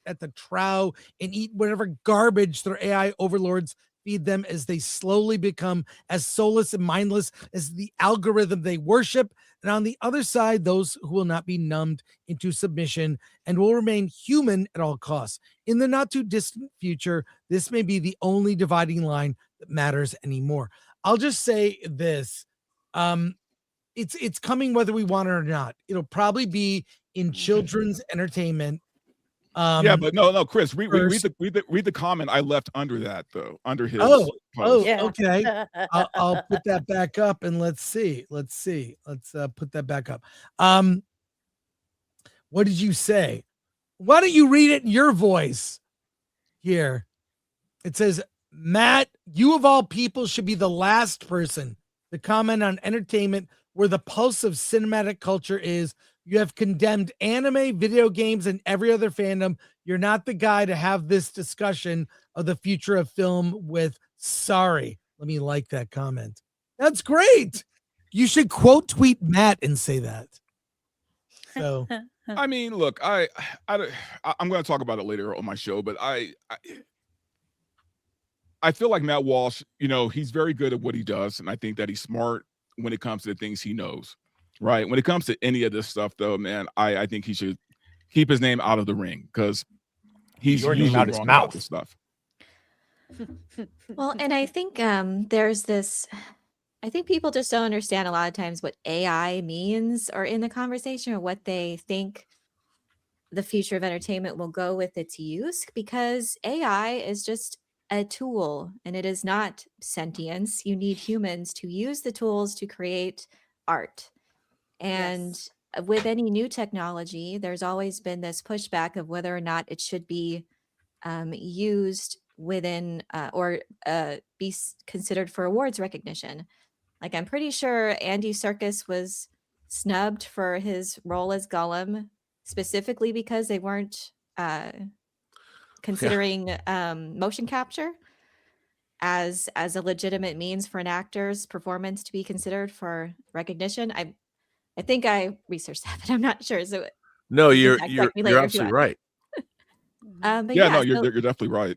Speaker 1: at the trough and eat whatever garbage their AI overlords feed them as they slowly become as soulless and mindless as the algorithm they worship. And on the other side, those who will not be numbed into submission and will remain human at all costs. In the not too distant future, this may be the only dividing line that matters anymore. I'll just say this. It's coming whether we want it or not. It'll probably be in children's entertainment.
Speaker 7: Yeah, but no, Chris, read the comment I left under that though, under his.
Speaker 1: Okay. I'll put that back up and let's see. Let's put that back up. What did you say? Why don't you read it in your voice? Here, it says, Matt, you of all people should be the last person to comment on entertainment where the pulse of cinematic culture is. You have condemned anime, video games, and every other fandom. You're not the guy to have this discussion of the future of film with. Sorry. Let me like that comment. That's great. You should quote tweet Matt and say that. So,
Speaker 7: I mean, look, I'm going to talk about it later on my show, but I feel like Matt Walsh, he's very good at what he does, and I think that he's smart when it comes to the things he knows. Right. When it comes to any of this stuff, though, man, I think he should keep his name out of the ring because he's usually out his mouth and stuff.
Speaker 4: Well, and I think there's this. I think people just don't understand a lot of times what AI means or in the conversation or what they think the future of entertainment will go with its use, because AI is just a tool and it is not sentience. You need humans to use the tools to create art. And with any new technology, there's always been this pushback of whether or not it should be used within or be considered for awards recognition. Like, I'm pretty sure Andy Serkis was snubbed for his role as Gollum specifically because they weren't considering motion capture as a legitimate means for an actor's performance to be considered for recognition. I think I researched that, but I'm not sure. So
Speaker 15: no, you're absolutely right.
Speaker 4: But
Speaker 7: you're definitely right.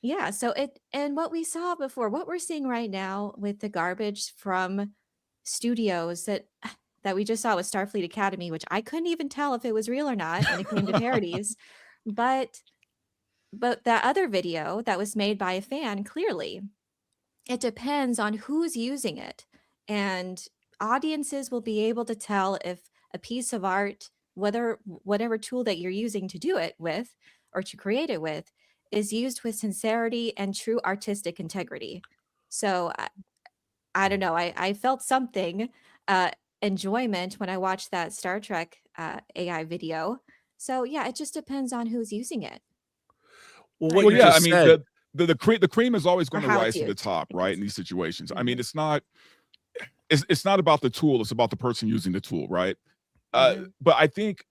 Speaker 4: Yeah. So and what we saw before, what we're seeing right now with the garbage from studios that we just saw with Starfleet Academy, which I couldn't even tell if it was real or not when it came to parodies, but that other video that was made by a fan, clearly, it depends on who's using it, and audiences will be able to tell if a piece of art, whatever tool that you're using to do it with or to create it with, is used with sincerity and true artistic integrity. So I don't know. I felt something enjoyment when I watched that Star Trek AI video. So yeah, it just depends on who's using it.
Speaker 7: Well, yeah, I mean, the cream is always going to rise to the top, right? In these situations. I mean, it's not about the tool, it's about the person using the tool, right? But I think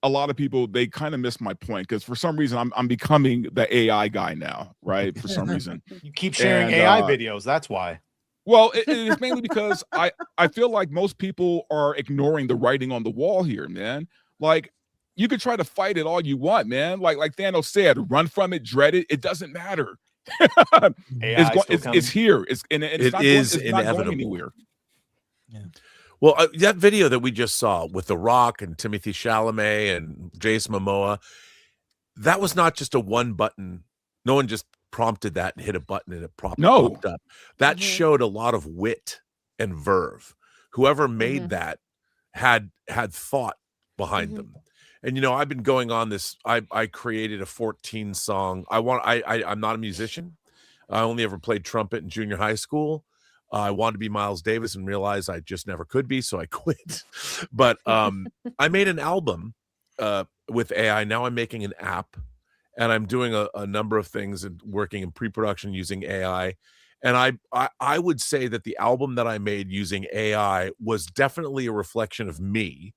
Speaker 7: a lot of people, they kind of miss my point, because for some reason I'm becoming the AI guy now, right? For some reason.
Speaker 5: You keep sharing AI videos. That's why.
Speaker 7: Well, it is mainly because I feel like most people are ignoring the writing on the wall here, man. Like, you could try to fight it all you want, man. Like Thanos said, run from it, dread it. It doesn't matter. It's here. It's not going anywhere.
Speaker 15: Yeah. Well, that video that we just saw with The Rock and Timothée Chalamet and Jason Momoa, that was not just a one button. No one just prompted that and hit a button and it popped up. That showed a lot of wit and verve. Whoever made that had thought behind them. And you know, I've been going on this. I created a 14 song. I'm not a musician. I only ever played trumpet in junior high school. I wanted to be Miles Davis and realized I just never could be, so I quit. But I made an album with AI. Now I'm making an app, and I'm doing a number of things and working in pre-production using AI. And I would say that the album that I made using AI was definitely a reflection of me.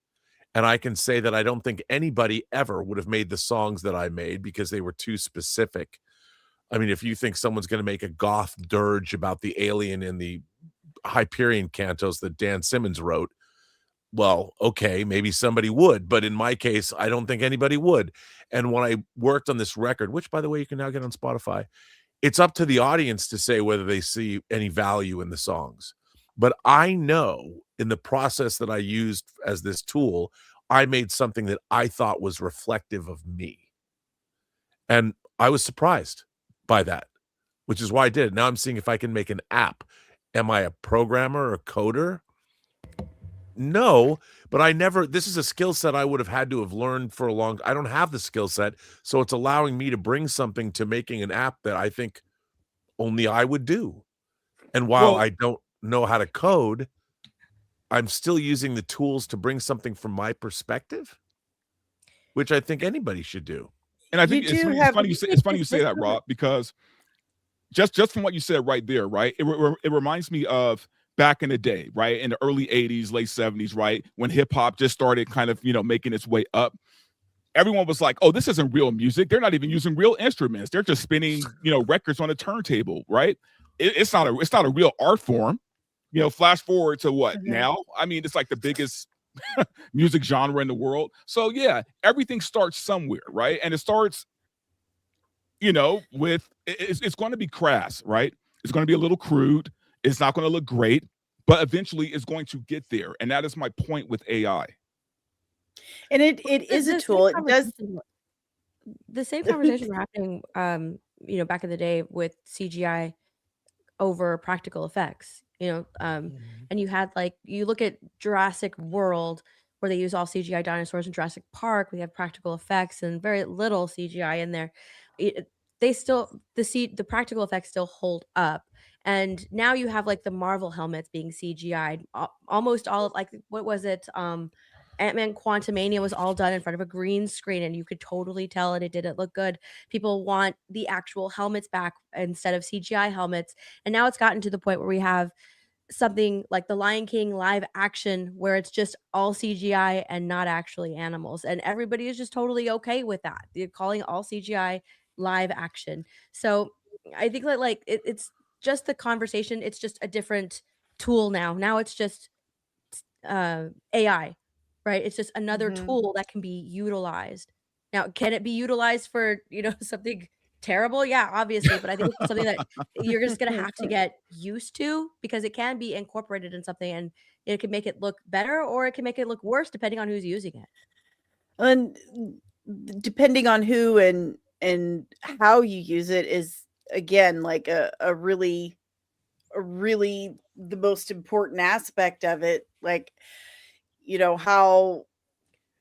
Speaker 15: And I can say that I don't think anybody ever would have made the songs that I made because they were too specific. I mean, if you think someone's going to make a goth dirge about the alien in the Hyperion cantos that Dan Simmons wrote, well, okay, maybe somebody would. But in my case, I don't think anybody would. And when I worked on this record, which, by the way, you can now get on Spotify, it's up to the audience to say whether they see any value in the songs. But I know in the process that I used as this tool, I made something that I thought was reflective of me. And I was surprised by that, which is why I did it. Now I'm seeing if I can make an app. Am I a programmer or a coder? No, but this is a skill set I would have had to have learned for a long. I don't have the skill set, so it's allowing me to bring something to making an app that I think only I would do. And while I don't know how to code, I'm still using the tools to bring something from my perspective, which I think anybody should do.
Speaker 7: And I think it's funny you say that, Rob, because just from what you said right there, right? It reminds me of back in the day, right? In the early 80s, late 70s, right? When hip hop just started kind of, making its way up. Everyone was like, oh, this isn't real music. They're not even using real instruments. They're just spinning, records on a turntable, right? It's not a real art form. Flash forward to what now? I mean, it's like the biggest music genre in the world. So yeah, everything starts somewhere, right? And it starts, with it's going to be crass, right? It's going to be a little crude. It's not going to look great, but eventually it's going to get there. And that is my point with AI.
Speaker 16: And it is a tool. It does
Speaker 6: the same conversation were happening back in the day with CGI over practical effects. And you had you look at Jurassic World where they use all CGI dinosaurs, in Jurassic Park we have practical effects and very little CGI in there. The practical effects still hold up. And now you have the Marvel helmets being CGI'd. Almost all of what was it? Ant-Man Quantumania was all done in front of a green screen, and you could totally tell it didn't look good. People want the actual helmets back instead of CGI helmets. And now it's gotten to the point where we have something like the Lion King live action where it's just all CGI and not actually animals. And everybody is just totally okay with that. They're calling all CGI live action. So I think that it's just the conversation. It's just a different tool now. Now it's just AI. Right. It's just another tool that can be utilized. Now, can it be utilized for, something terrible? Yeah, obviously. But I think it's something that you're just going to have to get used to because it can be incorporated in something and it can make it look better or it can make it look worse depending on who's using it.
Speaker 16: And depending on who and how you use it is, again, a really the most important aspect of it. How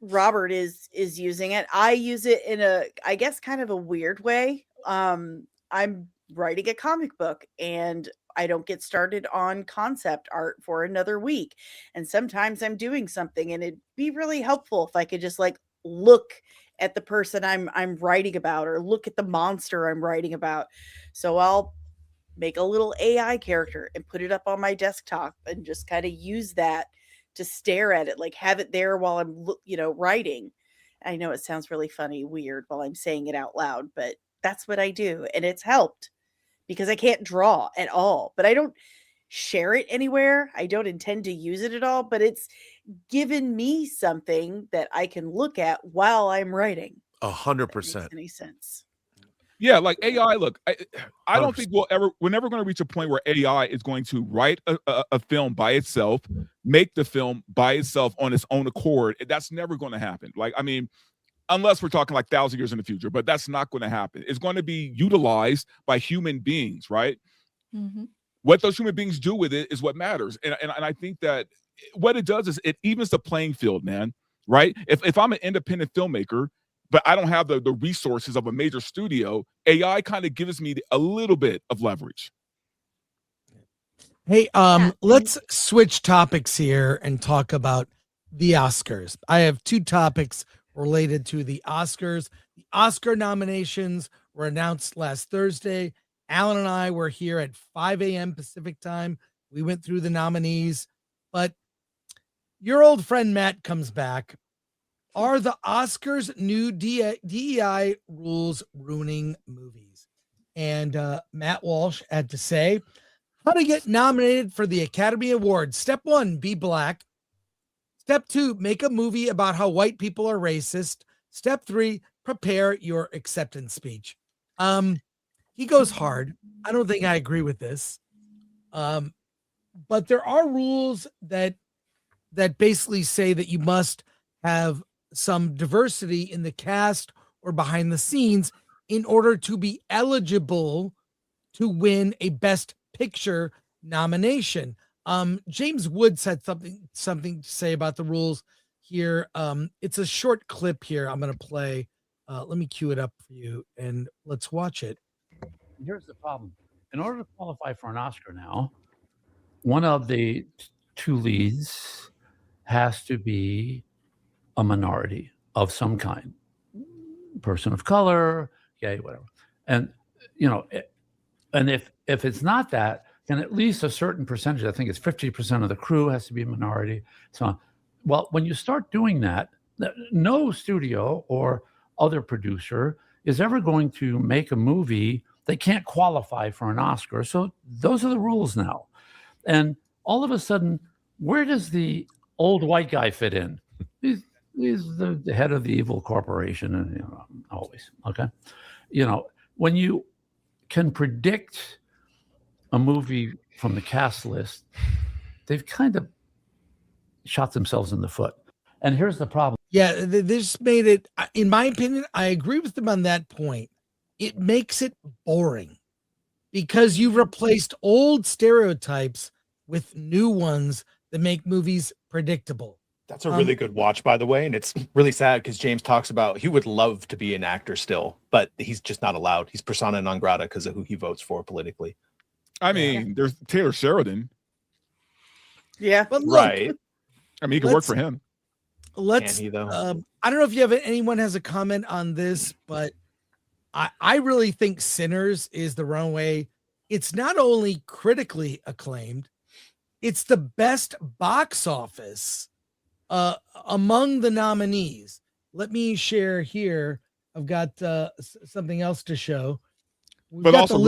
Speaker 16: Robert is using it. I use it in I guess kind of a weird way. I'm writing a comic book and I don't get started on concept art for another week. And sometimes I'm doing something and it'd be really helpful if I could just look at the person I'm writing about or look at the monster I'm writing about. So I'll make a little AI character and put it up on my desktop and just kind of use that to stare at it, have it there while I'm, writing. I know it sounds really funny, weird while I'm saying it out loud, but that's what I do. And it's helped because I can't draw at all, but I don't share it anywhere. I don't intend to use it at all, but it's given me something that I can look at while I'm writing.
Speaker 15: 100%.
Speaker 16: Any sense?
Speaker 7: Yeah, like AI. Look, I don't think we're never going to reach a point where AI is going to write a film by itself, make the film by itself on its own accord. That's never going to happen. Like, I mean, unless we're talking like 1,000 years in the future, but that's not going to happen. It's going to be utilized by human beings, right?
Speaker 4: Mm-hmm.
Speaker 7: What those human beings do with it is what matters. And I think that what it does is it evens the playing field, man, right? If I'm an independent filmmaker, but I don't have the resources of a major studio, AI kind of gives me a little bit of leverage.
Speaker 1: Hey, let's switch topics here and talk about the Oscars. I have two topics related to the Oscars. The Oscar nominations were announced last Thursday. Alan and I were here at 5 a.m. Pacific time. We went through the nominees, but your old friend Matt comes back. Are the Oscars' new DEI rules ruining movies? And Matt Walsh had to say, how to get nominated for the Academy Awards. Step 1, be black. Step 2, make a movie about how white people are racist. Step 3, prepare your acceptance speech. He goes hard. I don't think I agree with this. But there are rules that basically say that you must have some diversity in the cast or behind the scenes in order to be eligible to win a Best Picture nomination. James Woods had something to say about the rules here. It's a short clip here I'm going to play. Let me cue it up for you and let's watch it.
Speaker 19: Here's the problem. In order to qualify for an Oscar now, one of the two leads has to be a minority of some kind, person of color, gay, whatever. And, and if it's not that, then at least a certain percentage, I think it's 50% of the crew has to be a minority. So, well, when you start doing that, no studio or other producer is ever going to make a movie that can't qualify for an Oscar. So those are the rules now. And all of a sudden, where does the old white guy fit in? He's the head of the evil corporation, and always, okay? When you can predict a movie from the cast list, they've kind of shot themselves in the foot. And here's the problem.
Speaker 1: Yeah, this made it, in my opinion, I agree with them on that point. It makes it boring because you've replaced old stereotypes with new ones that make movies predictable.
Speaker 5: That's a really good watch, by the way. And it's really sad because James talks about he would love to be an actor still, but he's just not allowed. He's persona non grata because of who he votes for politically.
Speaker 7: I mean, there's Taylor Sheridan.
Speaker 16: Yeah,
Speaker 1: but look,
Speaker 7: right. I mean, he can work for him.
Speaker 1: Let's. I don't know if anyone has a comment on this, but I really think Sinners is the runaway. It's not only critically acclaimed, it's the best box office among the nominees. Let me share here. I've got something else to show.
Speaker 7: But also,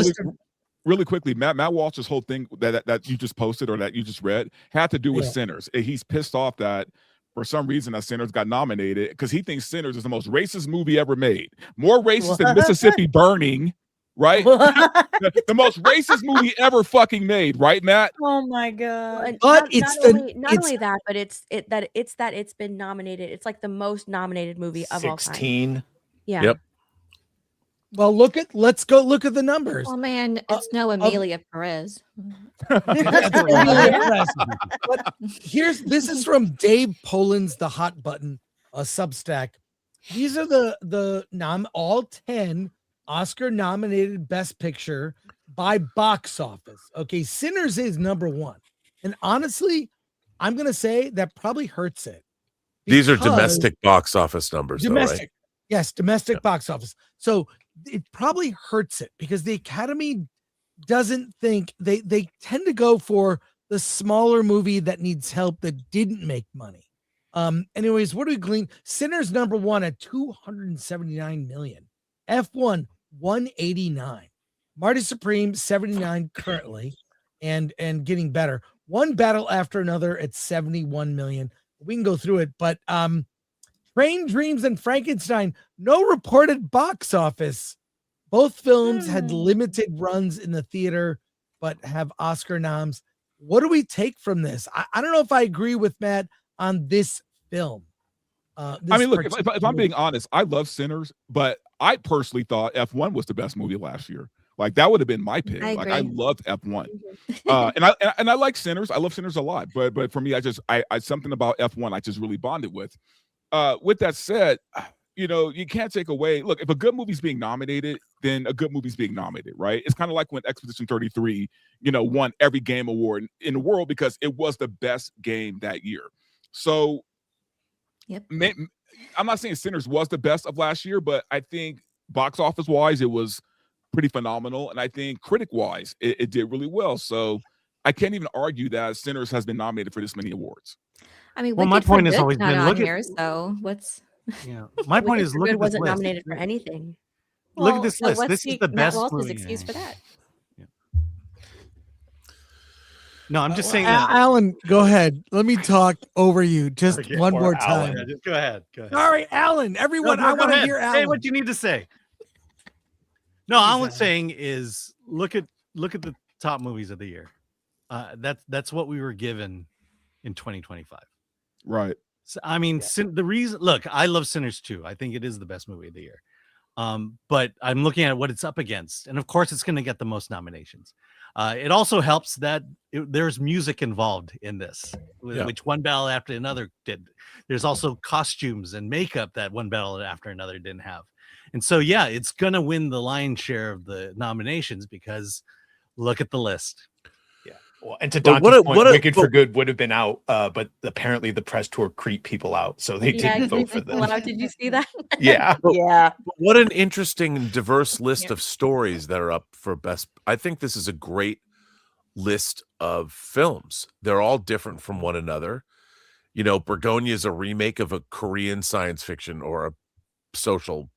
Speaker 7: really quickly, Matt Walsh's whole thing that you just posted or that you just read had to do with Sinners. He's pissed off that for some reason that Sinners got nominated because he thinks Sinners is the most racist movie ever made. More racist than Mississippi Burning, right? the most racist movie ever fucking made, right, Matt?
Speaker 16: Oh my god!
Speaker 1: But
Speaker 6: not only that, but it's been nominated. It's like the most nominated movie of all time.
Speaker 5: 16.
Speaker 6: Yeah.
Speaker 15: Yep.
Speaker 1: Well, let's go look at the numbers.
Speaker 4: Oh man, it's no Amelia Perez.
Speaker 1: But this is from Dave Poland's The Hot Button, a Substack. These are the all 10 Oscar nominated Best Picture by box office. Okay, Sinners is number 1. And honestly, I'm going to say that probably hurts it.
Speaker 15: These are domestic box office numbers.
Speaker 1: Domestic.
Speaker 15: Though, right?
Speaker 1: Yes, domestic box office. So it probably hurts it because the Academy doesn't think they tend to go for the smaller movie that needs help that didn't make money. Anyways, what do we glean? Sinners number 1 at 279 million. F1 189. Marty Supreme 79 currently, and getting better. One Battle After Another at 71 million. We can go through it, but Train Dreams and Frankenstein, no reported box office. Both films had limited runs in the theater, but have Oscar noms. What do we take from this? I don't know if I agree with Matt on this film.
Speaker 7: I mean, look, if I'm being honest, I love Sinners, but I personally thought F1 was the best movie last year. Like that would have been my pick. I loved F1, and I like Sinners. I love Sinners a lot, but for me, I something about F1 I just really bonded with. With that said, you can't take away. Look, if a good movie's being nominated, then a good movie's being nominated, right? It's kind of like when Expedition 33, won every game award in the world because it was the best game that year. So, I'm not saying Sinners was the best of last year, but I think box office wise, it was pretty phenomenal, and I think critic wise, it did really well. So, I can't even argue that Sinners has been nominated for this many awards.
Speaker 4: I mean,
Speaker 2: well, my point has always been
Speaker 4: look here. So what's
Speaker 2: my point is look at this
Speaker 6: wasn't
Speaker 2: list.
Speaker 6: nominated for anything.
Speaker 2: Look at this list. This is the best movie.
Speaker 4: Excuse for that.
Speaker 2: No, I'm just saying.
Speaker 1: Alan, go ahead. Let me talk over you just one more time.
Speaker 2: Yeah, just go ahead. Go ahead.
Speaker 1: Sorry, Alan. Everyone, I want to hear Alan.
Speaker 2: Say what you need to say. No, all I'm saying is look at the top movies of the year. That's what we were given in 2025.
Speaker 7: Right.
Speaker 2: So, I mean, the reason. Look, I love Sinners too. I think it is the best movie of the year. But I'm looking at what it's up against, and of course, it's going to get the most nominations. It also helps that there's music involved in this, which One Battle After Another did. There's also costumes and makeup that One Battle After Another didn't have. And so, it's going to win the lion's share of the nominations because look at the list.
Speaker 5: Yeah. Well, and to Dante's point, Wicked for Good would have been out, but apparently the press tour creeped people out, so they didn't vote for them.
Speaker 4: Did you see that?
Speaker 5: Yeah.
Speaker 15: What an interesting and diverse list of stories that are up for best. I think this is a great list of films. They're all different from one another. Burgonia is a remake of a Korean science fiction or a social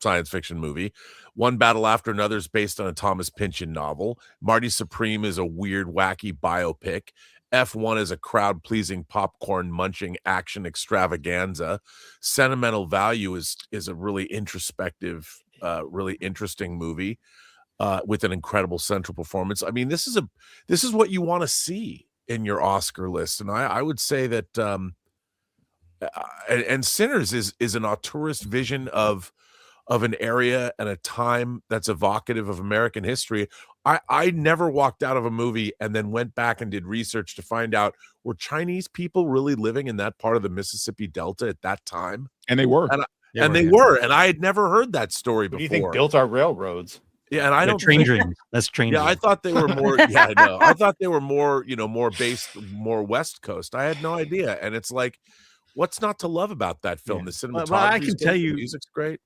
Speaker 15: science fiction movie. One Battle After Another is based on a Thomas Pynchon novel. Marty Supreme is a weird, wacky biopic. F1 is a crowd-pleasing, popcorn-munching action extravaganza. Sentimental Value is a really introspective, really interesting movie with an incredible central performance. I mean, this is what you want to see in your Oscar list, and I would say that and Sinners is an auteurist vision of an area and a time that's evocative of American history. I never walked out of a movie and then went back and did research to find out, were Chinese people really living in that part of the Mississippi Delta at that time?
Speaker 7: And they were.
Speaker 15: They were. And I had never heard that story before.
Speaker 5: What do you think built our railroads?
Speaker 15: Yeah, and I don't
Speaker 2: train dreams. That's train dreams.
Speaker 15: Yeah, I thought they were more. Yeah, I know. I thought they were more, more based, more West Coast. I had no idea. And it's like, what's not to love about that film? The cinematography.
Speaker 2: Well, I can tell you,
Speaker 15: the music's great.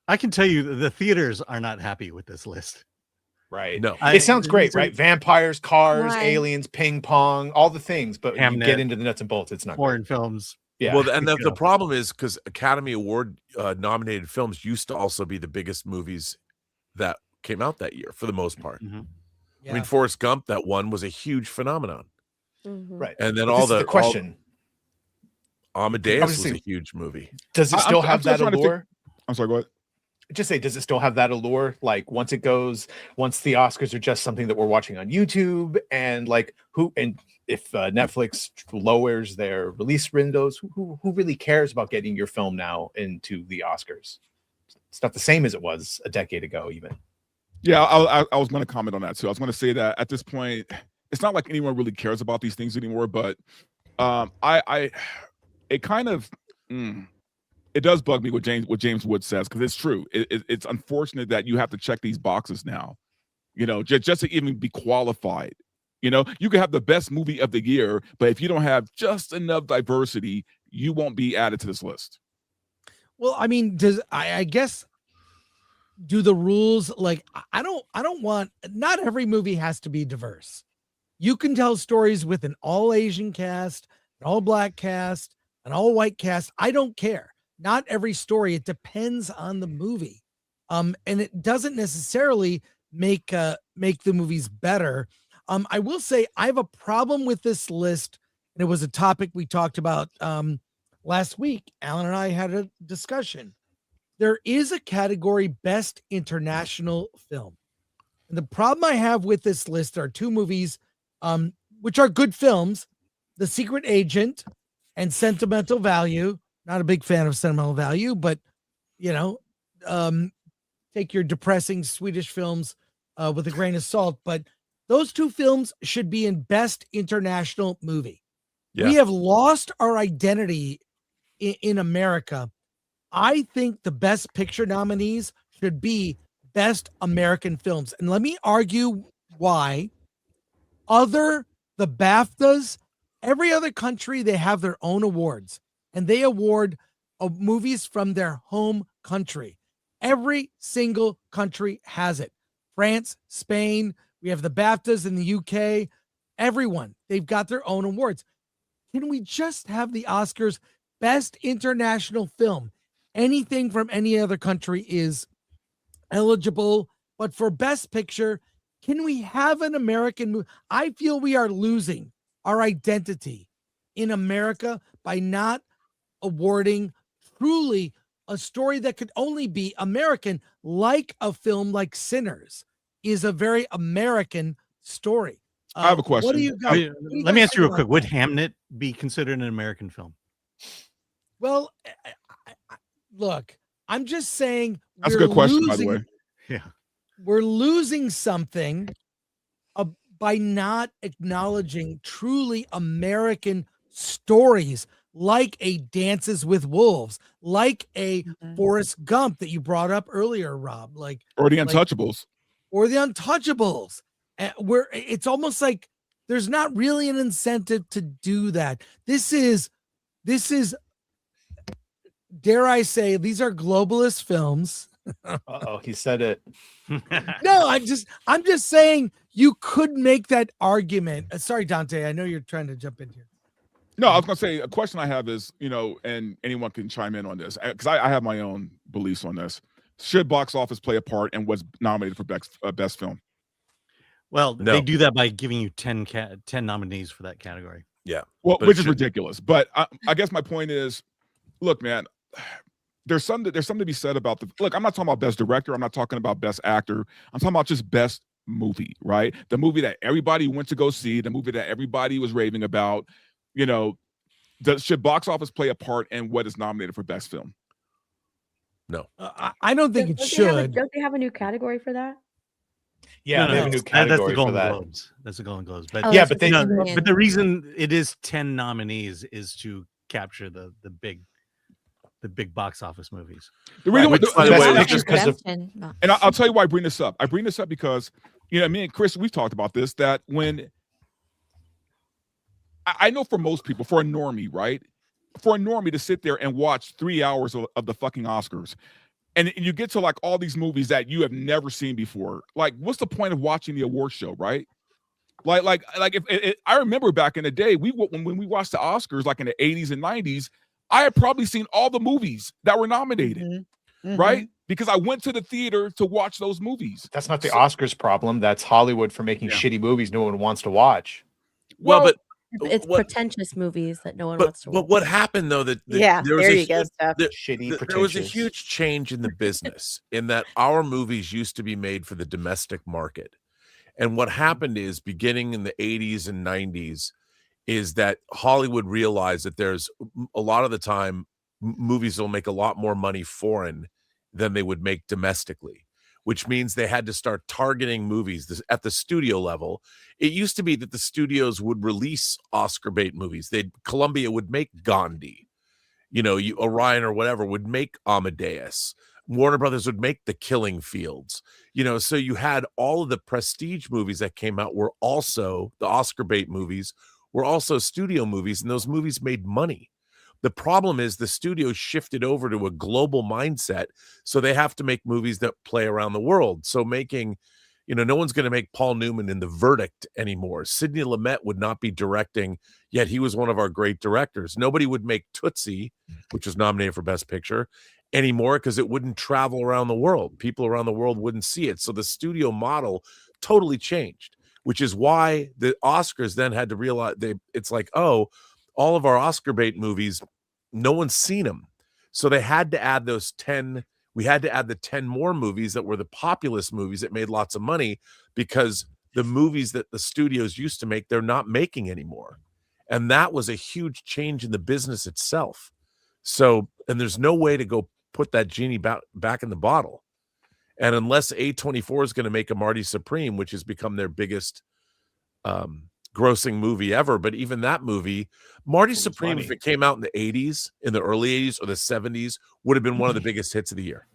Speaker 2: I can tell you the theaters are not happy with this list.
Speaker 5: Right.
Speaker 15: No.
Speaker 5: It sounds great, right? Vampires, cars, aliens, ping pong, all the things, but when you get into the nuts and bolts, it's not
Speaker 2: foreign films.
Speaker 5: Yeah.
Speaker 15: Well, and the problem is because Academy Award nominated films used to also be the biggest movies that came out that year for the most part.
Speaker 2: Mm-hmm.
Speaker 15: I mean, Forrest Gump, that one was a huge phenomenon.
Speaker 5: Right.
Speaker 15: And then
Speaker 5: the question.
Speaker 15: Amadeus was a huge movie.
Speaker 5: Does it still have that allure?
Speaker 7: I'm sorry, go ahead.
Speaker 5: Just say, does it still have that allure? Like once the Oscars are just something that we're watching on YouTube, and if Netflix lowers their release windows, who really cares about getting your film now into the Oscars? It's not the same as it was a decade ago, even.
Speaker 7: Yeah, I was going to comment on that too. I was going to say that at this point, it's not like anyone really cares about these things anymore. But it kind of. It does bug me what James Wood says, because it's true. It's unfortunate that you have to check these boxes now, just to even be qualified. You can have the best movie of the year, but if you don't have just enough diversity, you won't be added to this list.
Speaker 1: Well, I mean, I guess do the rules I don't want, not every movie has to be diverse. You can tell stories with an all Asian cast, an all black cast, an all-white cast, I don't care. Not every story. It depends on the movie. And it doesn't necessarily make the movies better. I will say I have a problem with this list, and it was a topic we talked about last week. Alan and I had a discussion. There is a category Best International Film. And the problem I have with this list are two movies, which are good films, The Secret Agent and Sentimental Value. Not a big fan of Sentimental Value, but, take your depressing Swedish films with a grain of salt. But those two films should be in Best International Movie. Yeah. We have lost our identity in America. I think the Best Picture nominees should be Best American Films. And let me argue why. The BAFTAs, every other country, they have their own awards. And they award movies from their home country. Every single country has it. France, Spain, we have the BAFTAs in the UK. Everyone, they've got their own awards. Can we just have the Oscars Best International Film? Anything from any other country is eligible, but for Best Picture, can we have an American movie? I feel we are losing our identity in America by not awarding truly a story that could only be American, like a film like Sinners is a very American story.
Speaker 7: I have a question.
Speaker 2: What do you guys, let me ask you real quick. Would Hamnet be considered an American film?
Speaker 1: Well, look, I'm just saying.
Speaker 7: That's a good question, by the way.
Speaker 2: Yeah.
Speaker 1: We're losing something by not acknowledging truly American stories like a Dances with Wolves, like a Forrest Gump that you brought up earlier, Rob,
Speaker 7: or the Untouchables.
Speaker 1: It's almost like there's not really an incentive to do that. This is, dare I say, these are globalist films.
Speaker 5: He said it.
Speaker 1: No, I'm just saying you could make that argument. Sorry, Dante, I know you're trying to jump in here.
Speaker 7: No, I was going to say, a question I have is, and anyone can chime in on this, because I have my own beliefs on this. Should box office play a part in what's nominated for best film?
Speaker 2: Well, they do that by giving you 10 nominees for that category.
Speaker 15: Yeah.
Speaker 7: Well, which is ridiculous. But I guess my point is, look, man, there's something to be said about look, I'm not talking about best director. I'm not talking about best actor. I'm talking about just best movie, right? The movie that everybody went to go see, the movie that everybody was raving about. Should box office play a part in what is nominated for best film?
Speaker 15: No.
Speaker 1: I don't think it should.
Speaker 6: Don't they have a new category for that?
Speaker 5: Yeah, they have a new category for that.
Speaker 2: Globes. That's the Golden Globes. But
Speaker 5: but
Speaker 2: the reason it is 10 nominees is to capture the big box office movies.
Speaker 7: The reason and I'll tell you why I bring this up. I bring this up because me and Chris, we've talked about this, that when I know for most people, for a normie, right? For a normie to sit there and watch 3 hours of the fucking Oscars, and you get to all these movies that you have never seen before. What's the point of watching the award show, right? If I remember back in the day, when we watched the Oscars, in the 80s and 90s, I had probably seen all the movies that were nominated, right? Because I went to the theater to watch those movies.
Speaker 5: That's not the Oscars problem. That's Hollywood for making shitty movies no one wants to watch.
Speaker 15: Well, but
Speaker 6: it's pretentious movies that no one wants to watch.
Speaker 15: But what happened though? There was a huge change in the business in that our movies used to be made for the domestic market, and what happened is, beginning in the 80s and 90s, is that Hollywood realized that there's a lot of the time movies will make a lot more money foreign than they would make domestically, which means they had to start targeting movies at the studio level. It used to be that the studios would release Oscar bait movies. Columbia would make Gandhi, Orion or whatever would make Amadeus. Warner Brothers would make The Killing Fields. So you had all of the prestige movies that came out were also the Oscar bait movies, were also studio movies, and those movies made money. The problem is the studios shifted over to a global mindset, so they have to make movies that play around the world. So making, no one's going to make Paul Newman in The Verdict anymore. Sidney Lumet would not be directing, yet he was one of our great directors. Nobody would make Tootsie, which was nominated for Best Picture, anymore because it wouldn't travel around the world. People around the world wouldn't see it. So the studio model totally changed, which is why the Oscars then had to realize it's like, oh, all of our Oscar bait movies, no one's seen them. So they had to add those 10. We had to add the 10 more movies that were the populist movies that made lots of money, because the movies that the studios used to make, they're not making anymore. And that was a huge change in the business itself. So, and there's no way to go put that genie back in the bottle. And unless A24 is going to make a Marty Supreme, which has become their biggest grossing movie ever, but even that movie, Marty Supreme, if it came out in the 80s, in the early 80s or the 70s, would have been one of the biggest hits of the year.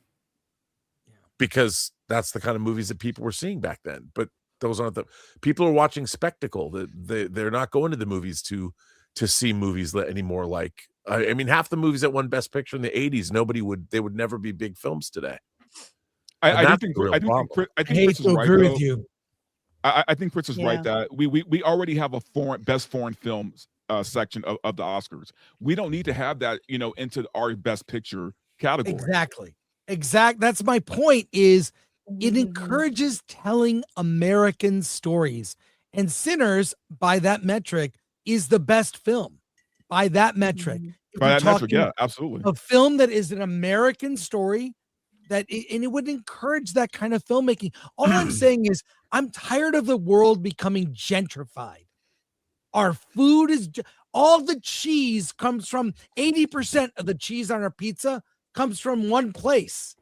Speaker 15: Because that's the kind of movies that people were seeing back then. But those aren't the people are watching spectacle. They're not going to the movies to see movies anymore. Like, I mean, half the movies that won Best Picture in the 80s, they would never be big films today.
Speaker 7: I think Chris is right,
Speaker 1: agree with you.
Speaker 7: I think Chris is right that we already have a best foreign films section of the Oscars. We don't need to have that, into our Best Picture category.
Speaker 1: Exactly. That's my point. Is it encourages telling American stories, and Sinners, by that metric, is the best film. By that metric,
Speaker 7: yeah, absolutely.
Speaker 1: A film that is an American story. And it would encourage that kind of filmmaking. All I'm saying is I'm tired of the world becoming gentrified. Our food is all the cheese comes from 80% of the cheese on our pizza comes from one place.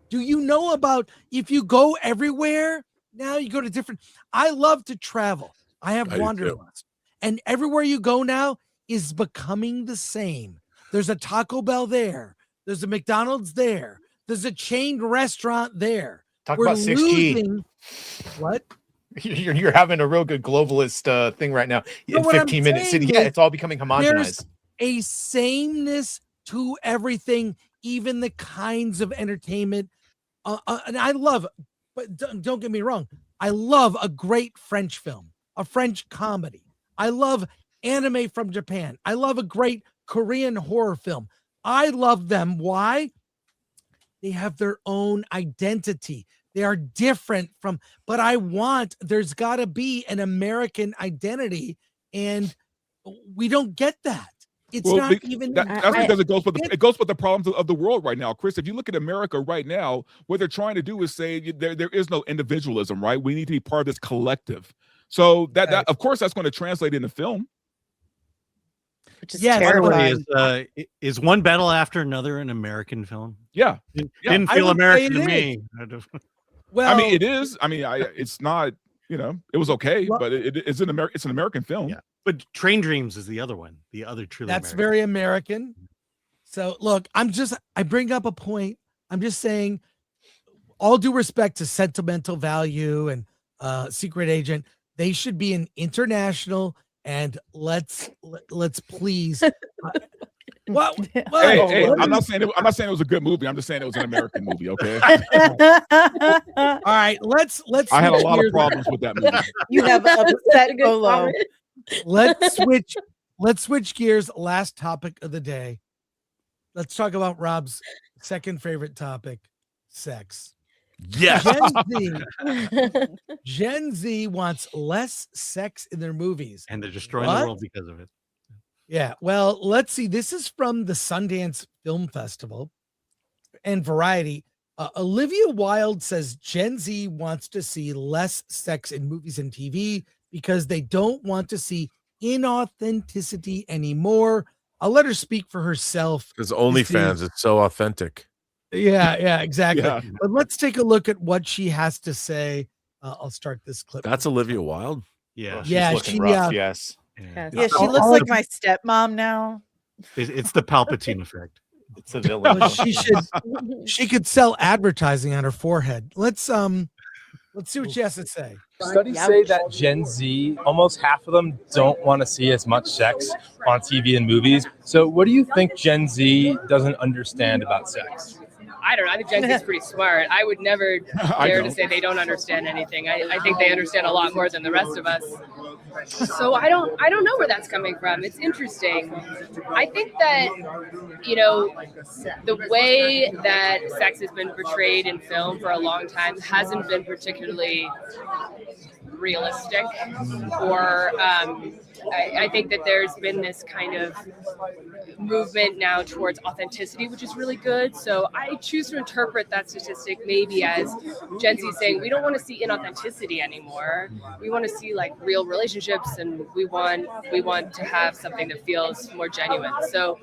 Speaker 1: Do you know about if you go everywhere? Now you go to different. I love to travel. I have wanderlust. And everywhere you go now is becoming the same. There's a Taco Bell there. There's a McDonald's there. There's a chain restaurant there.
Speaker 5: Talk about 6G.
Speaker 1: What?
Speaker 5: You're having a real good globalist thing right now. In 15 minutes. Yeah, it's all becoming homogenized.
Speaker 1: There's a sameness to everything, even the kinds of entertainment. And I love, but don't get me wrong, I love a great French film, a French comedy. I love anime from Japan. I love a great Korean horror film. I love them. Why? They have their own identity. They are different from, but there's got to be an American identity, and we don't get that. It's not even.
Speaker 7: That's because it goes with the problems of the world right now, Chris. If you look at America right now, what they're trying to do is say there is no individualism, right? We need to be part of this collective. So that of course that's going to translate into film.
Speaker 16: Which is terrible.
Speaker 2: Is One Battle After Another an American film?
Speaker 7: Yeah.
Speaker 2: Didn't feel American to me.
Speaker 7: Well, I mean, it is. I mean, it's not. It was okay, but it's an American film.
Speaker 2: Yeah. But Train Dreams is the other one. The other truly.
Speaker 1: That's very American. So look, I bring up a point. I'm just saying, all due respect to Sentimental Value and Secret Agent, they should be an international. And let's please.
Speaker 7: Well, hey, I'm not saying it was a good movie. I'm just saying it was an American movie. Okay.
Speaker 1: All right, let's.
Speaker 7: I had a lot of problems with that movie.
Speaker 16: You have upset Golo.
Speaker 1: Let's switch gears. Last topic of the day. Let's talk about Rob's second favorite topic: sex.
Speaker 15: Yes.
Speaker 1: Gen Z wants less sex in their movies.
Speaker 2: And they're destroying the world because of it.
Speaker 1: Yeah. Well, let's see. This is from the Sundance Film Festival and Variety. Olivia Wilde says Gen Z wants to see less sex in movies and TV because they don't want to see inauthenticity anymore. I'll let her speak for herself.
Speaker 15: Because OnlyFans is so authentic.
Speaker 1: Yeah, exactly. Yeah. But let's take a look at what she has to say. I'll start this clip.
Speaker 15: That's Olivia Wilde.
Speaker 2: Yeah,
Speaker 5: she's rough, yes.
Speaker 16: Yeah, she looks like my stepmom now.
Speaker 2: It's the Palpatine effect.
Speaker 5: It's a villain.
Speaker 1: She could sell advertising on her forehead. Let's see what she has to say.
Speaker 20: Studies say that Gen Z, almost half of them don't want to see as much sex on TV and movies. So what do you think Gen Z doesn't understand about sex?
Speaker 21: I don't know. I think Gen Z is pretty smart. I would never dare to say they don't understand anything. I think they understand a lot more than the rest of us. So I don't know where that's coming from. It's interesting. I think that, you know, the way that sex has been portrayed in film for a long time hasn't been particularly realistic, or I think that there's been this kind of movement now towards authenticity, which is really good. So I choose to interpret that statistic maybe as Gen Z saying we don't want to see inauthenticity anymore. We want to see like real relationships, and we want to have something that feels more genuine. So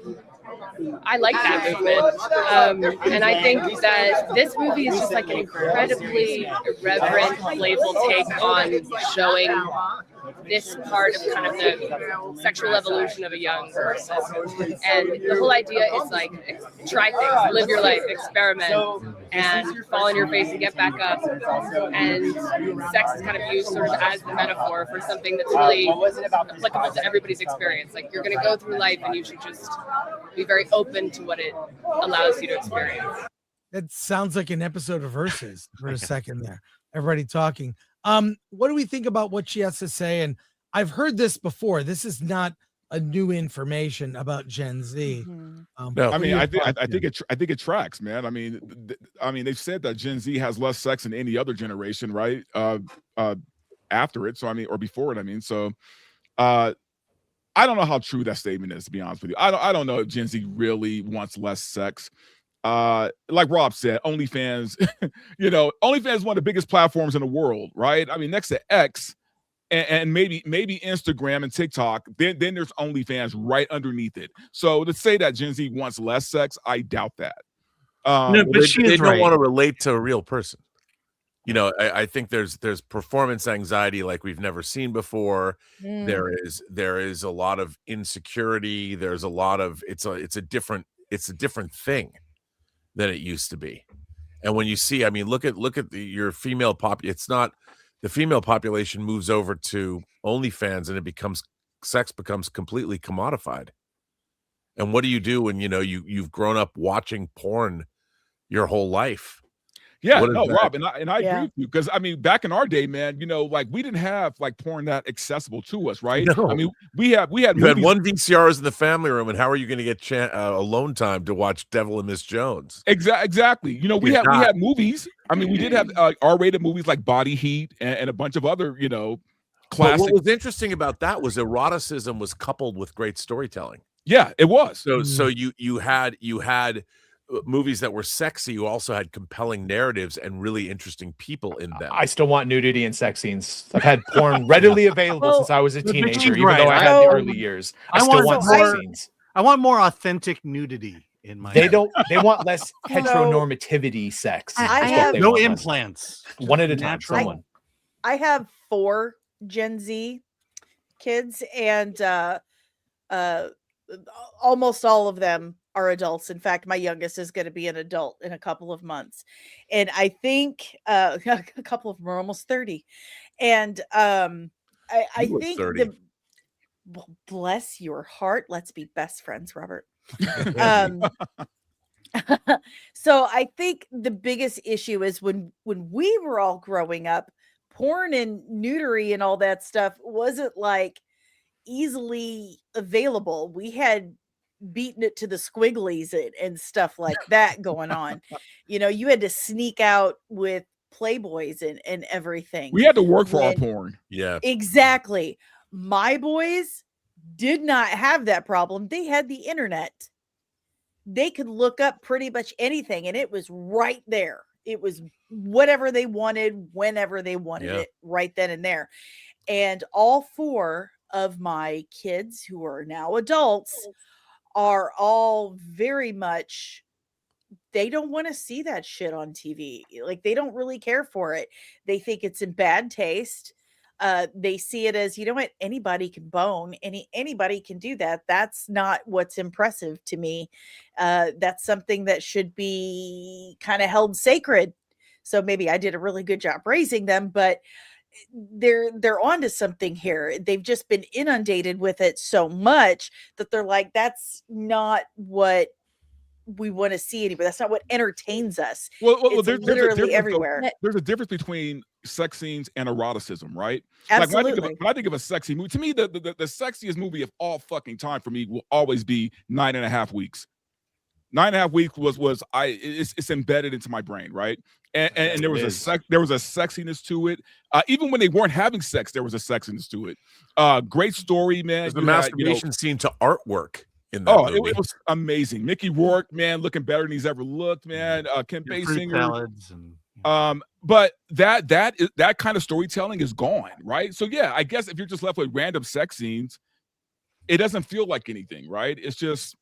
Speaker 21: I like that movement, and I think that this movie is just like an incredibly irreverent, playful take on showing this part of kind of the sexual evolution of a young person. And the whole idea is like, try things, live your life, experiment, and fall on your face and get back up. And sex is kind of used sort of as the metaphor for something that's really applicable to everybody's experience. Like, you're going to go through life and you should just be very open to what it allows you to experience.
Speaker 1: That sounds like an episode of Versus for a second there. Everybody talking. What do we think about what she has to say? And I've heard this before. This is not a new information about Gen Z.
Speaker 7: No, I mean, I think it tracks, man. I mean, they've said that Gen Z has less sex than any other generation, right? After it, so I mean, or before it, I mean, so I don't know how true that statement is, to be honest with you. I don't know if Gen Z really wants less sex. Like Rob said, OnlyFans, OnlyFans is one of the biggest platforms in the world, right? I mean, next to X and maybe Instagram and TikTok, then there's OnlyFans right underneath it. So to say that Gen Z wants less sex, I doubt that.
Speaker 15: No, but they don't want to relate to a real person. I think there's performance anxiety like we've never seen before. There is a lot of insecurity. There's a lot of it's a different thing than it used to be. And when you see, I mean, look at your female it's not the female population moves over to OnlyFans and sex becomes completely commodified. And what do you do when you've grown up watching porn your whole life?
Speaker 7: Yeah, no, Rob, and I agree with you, because I mean, back in our day, man, like we didn't have like porn that accessible to us, right?
Speaker 15: No.
Speaker 7: I mean, we had
Speaker 15: you had one VCRs in the family room, and how are you going to get alone time to watch Devil and Miss Jones?
Speaker 7: Exactly. We had movies. I mean, we did have R-rated movies like Body Heat and a bunch of other classic.
Speaker 15: But what was interesting about that was eroticism was coupled with great storytelling.
Speaker 7: Yeah, it was.
Speaker 15: So you had movies that were sexy. You also had compelling narratives and really interesting people in them.
Speaker 5: I still want nudity and sex scenes. I've had porn readily available since I was a teenager, even though I had the early years. I still want sex scenes.
Speaker 2: I want more authentic nudity in my.
Speaker 5: They want less heteronormativity sex.
Speaker 16: I have
Speaker 2: no implants.
Speaker 5: One at a time. Someone.
Speaker 16: I have 4 Gen Z kids, and almost all of them are adults. In fact, my youngest is going to be an adult in a couple of months, and I think a couple of them are almost 30. And I think well, bless your heart. Let's be best friends, Robert. So I think the biggest issue is when we were all growing up, porn and nudity and all that stuff wasn't like easily available. We had beaten it to the squigglies and stuff like that going on. You had to sneak out with Playboys and everything.
Speaker 7: We had to work for our porn.
Speaker 15: Yeah,
Speaker 16: exactly. My boys did not have that problem. They had the internet. They could look up pretty much anything, and it was right there. It was whatever they wanted, whenever they wanted it, right then and there. And all 4 of my kids, who are now adults, are all very much, they don't want to see that shit on TV. Like, they don't really care for it. They think it's in bad taste. They see it as, what, anybody can bone, anybody can do that. That's not what's impressive to me. That's something that should be kind of held sacred. So maybe I did a really good job raising them, but they're onto something here. They've just been inundated with it so much that they're like, that's not what we want to see anymore. That's not what entertains us.
Speaker 7: Well,
Speaker 16: It's literally everywhere.
Speaker 7: There's a difference between sex scenes and eroticism, right?
Speaker 16: Absolutely.
Speaker 7: Like when I think of a sexy movie, to me, the sexiest movie of all fucking time for me will always be 9.5 Weeks. 9.5 Weeks it's embedded into my brain, right? And there was a sexiness to it. Even when they weren't having sex, there was a sexiness to it. Great story, man.
Speaker 15: There's the masturbation scene to artwork. In that movie.
Speaker 7: It was amazing. Mickey Rourke, man, looking better than he's ever looked, man. Kim Basinger. But that kind of storytelling is gone, right? So yeah, I guess if you're just left with random sex scenes, it doesn't feel like anything, right? It's just.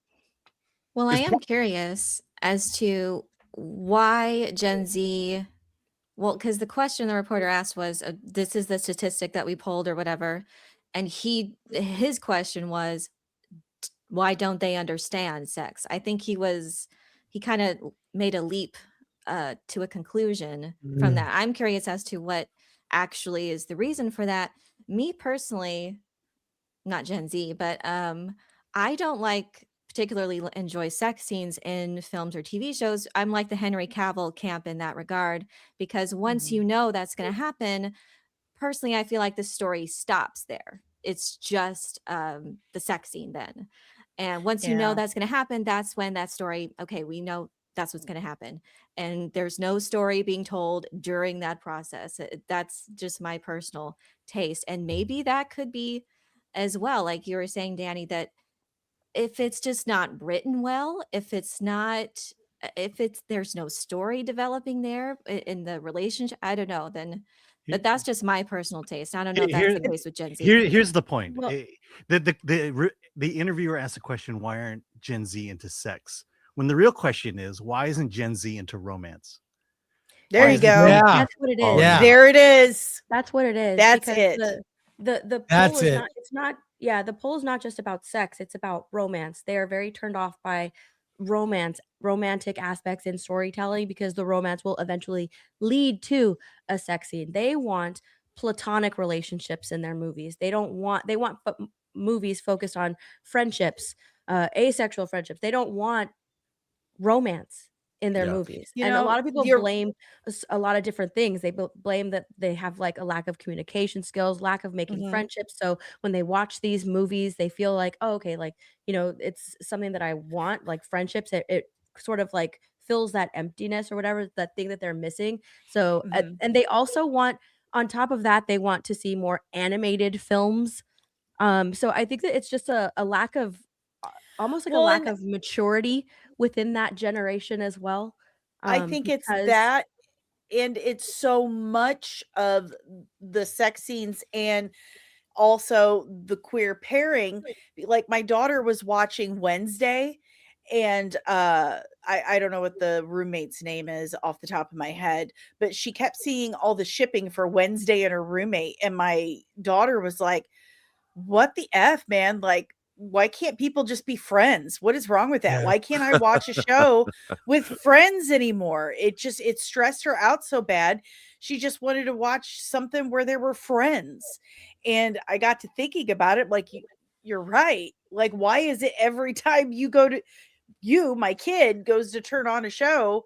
Speaker 4: Well, I am curious as to why Gen Z. Well, because the question the reporter asked was, "This is the statistic that we pulled, or whatever," and his question was, why don't they understand sex? I think he kind of made a leap to a conclusion from that. I'm curious as to what actually is the reason for that. Me personally, not Gen Z, but I don't particularly enjoy sex scenes in films or TV shows. I'm like the Henry Cavill camp in that regard, because once you know that's going to happen, personally, I feel like the story stops there. It's just the sex scene then. And once you know that's going to happen, that's when that story, okay, we know that's what's going to happen. And there's no story being told during that process. That's just my personal taste. And maybe that could be as well, like you were saying, Danny, that if it's just not written well, if there's no story developing there in the relationship, I don't know, then. But that's just my personal taste. I don't know if that's the case with Gen Z.
Speaker 2: Here's the point. Well, the interviewer asked the question, why aren't Gen Z into sex? When the real question is, why isn't Gen Z into romance?
Speaker 16: There you go.
Speaker 6: Yeah. That's what it is.
Speaker 16: Yeah. There it is.
Speaker 6: That's what it is.
Speaker 16: That's it.
Speaker 6: The poll is not, it's not, the poll is not just about sex, it's about romance. They are very turned off by romantic aspects in storytelling, because the romance will eventually lead to a sex scene. They want platonic relationships in their movies. They want movies focused on friendships, asexual friendships. They don't want romance in their movies. And a lot of people blame a lot of different things. They blame that they have like a lack of communication skills, lack of making friendships. So when they watch these movies, they feel like, oh, okay, like, it's something that I want, like friendships. It sort of like fills that emptiness or whatever, that thing that they're missing. So, and they also want, on top of that, they want to see more animated films. So I think that it's just a lack of, almost like a lack of maturity within that generation as well.
Speaker 16: I think it's that, and it's so much of the sex scenes and also the queer pairing. Like my daughter was watching Wednesday, and I don't know what the roommate's name is off the top of my head, but she kept seeing all the shipping for Wednesday and her roommate, and my daughter was like, what the F, man? Like, why can't people just be friends? What is wrong with that? Yeah. Why can't I watch a show with friends anymore? It stressed her out so bad. She just wanted to watch something where there were friends. And I got to thinking about it. Like, you're right. Like, why is it every time my kid goes to turn on a show,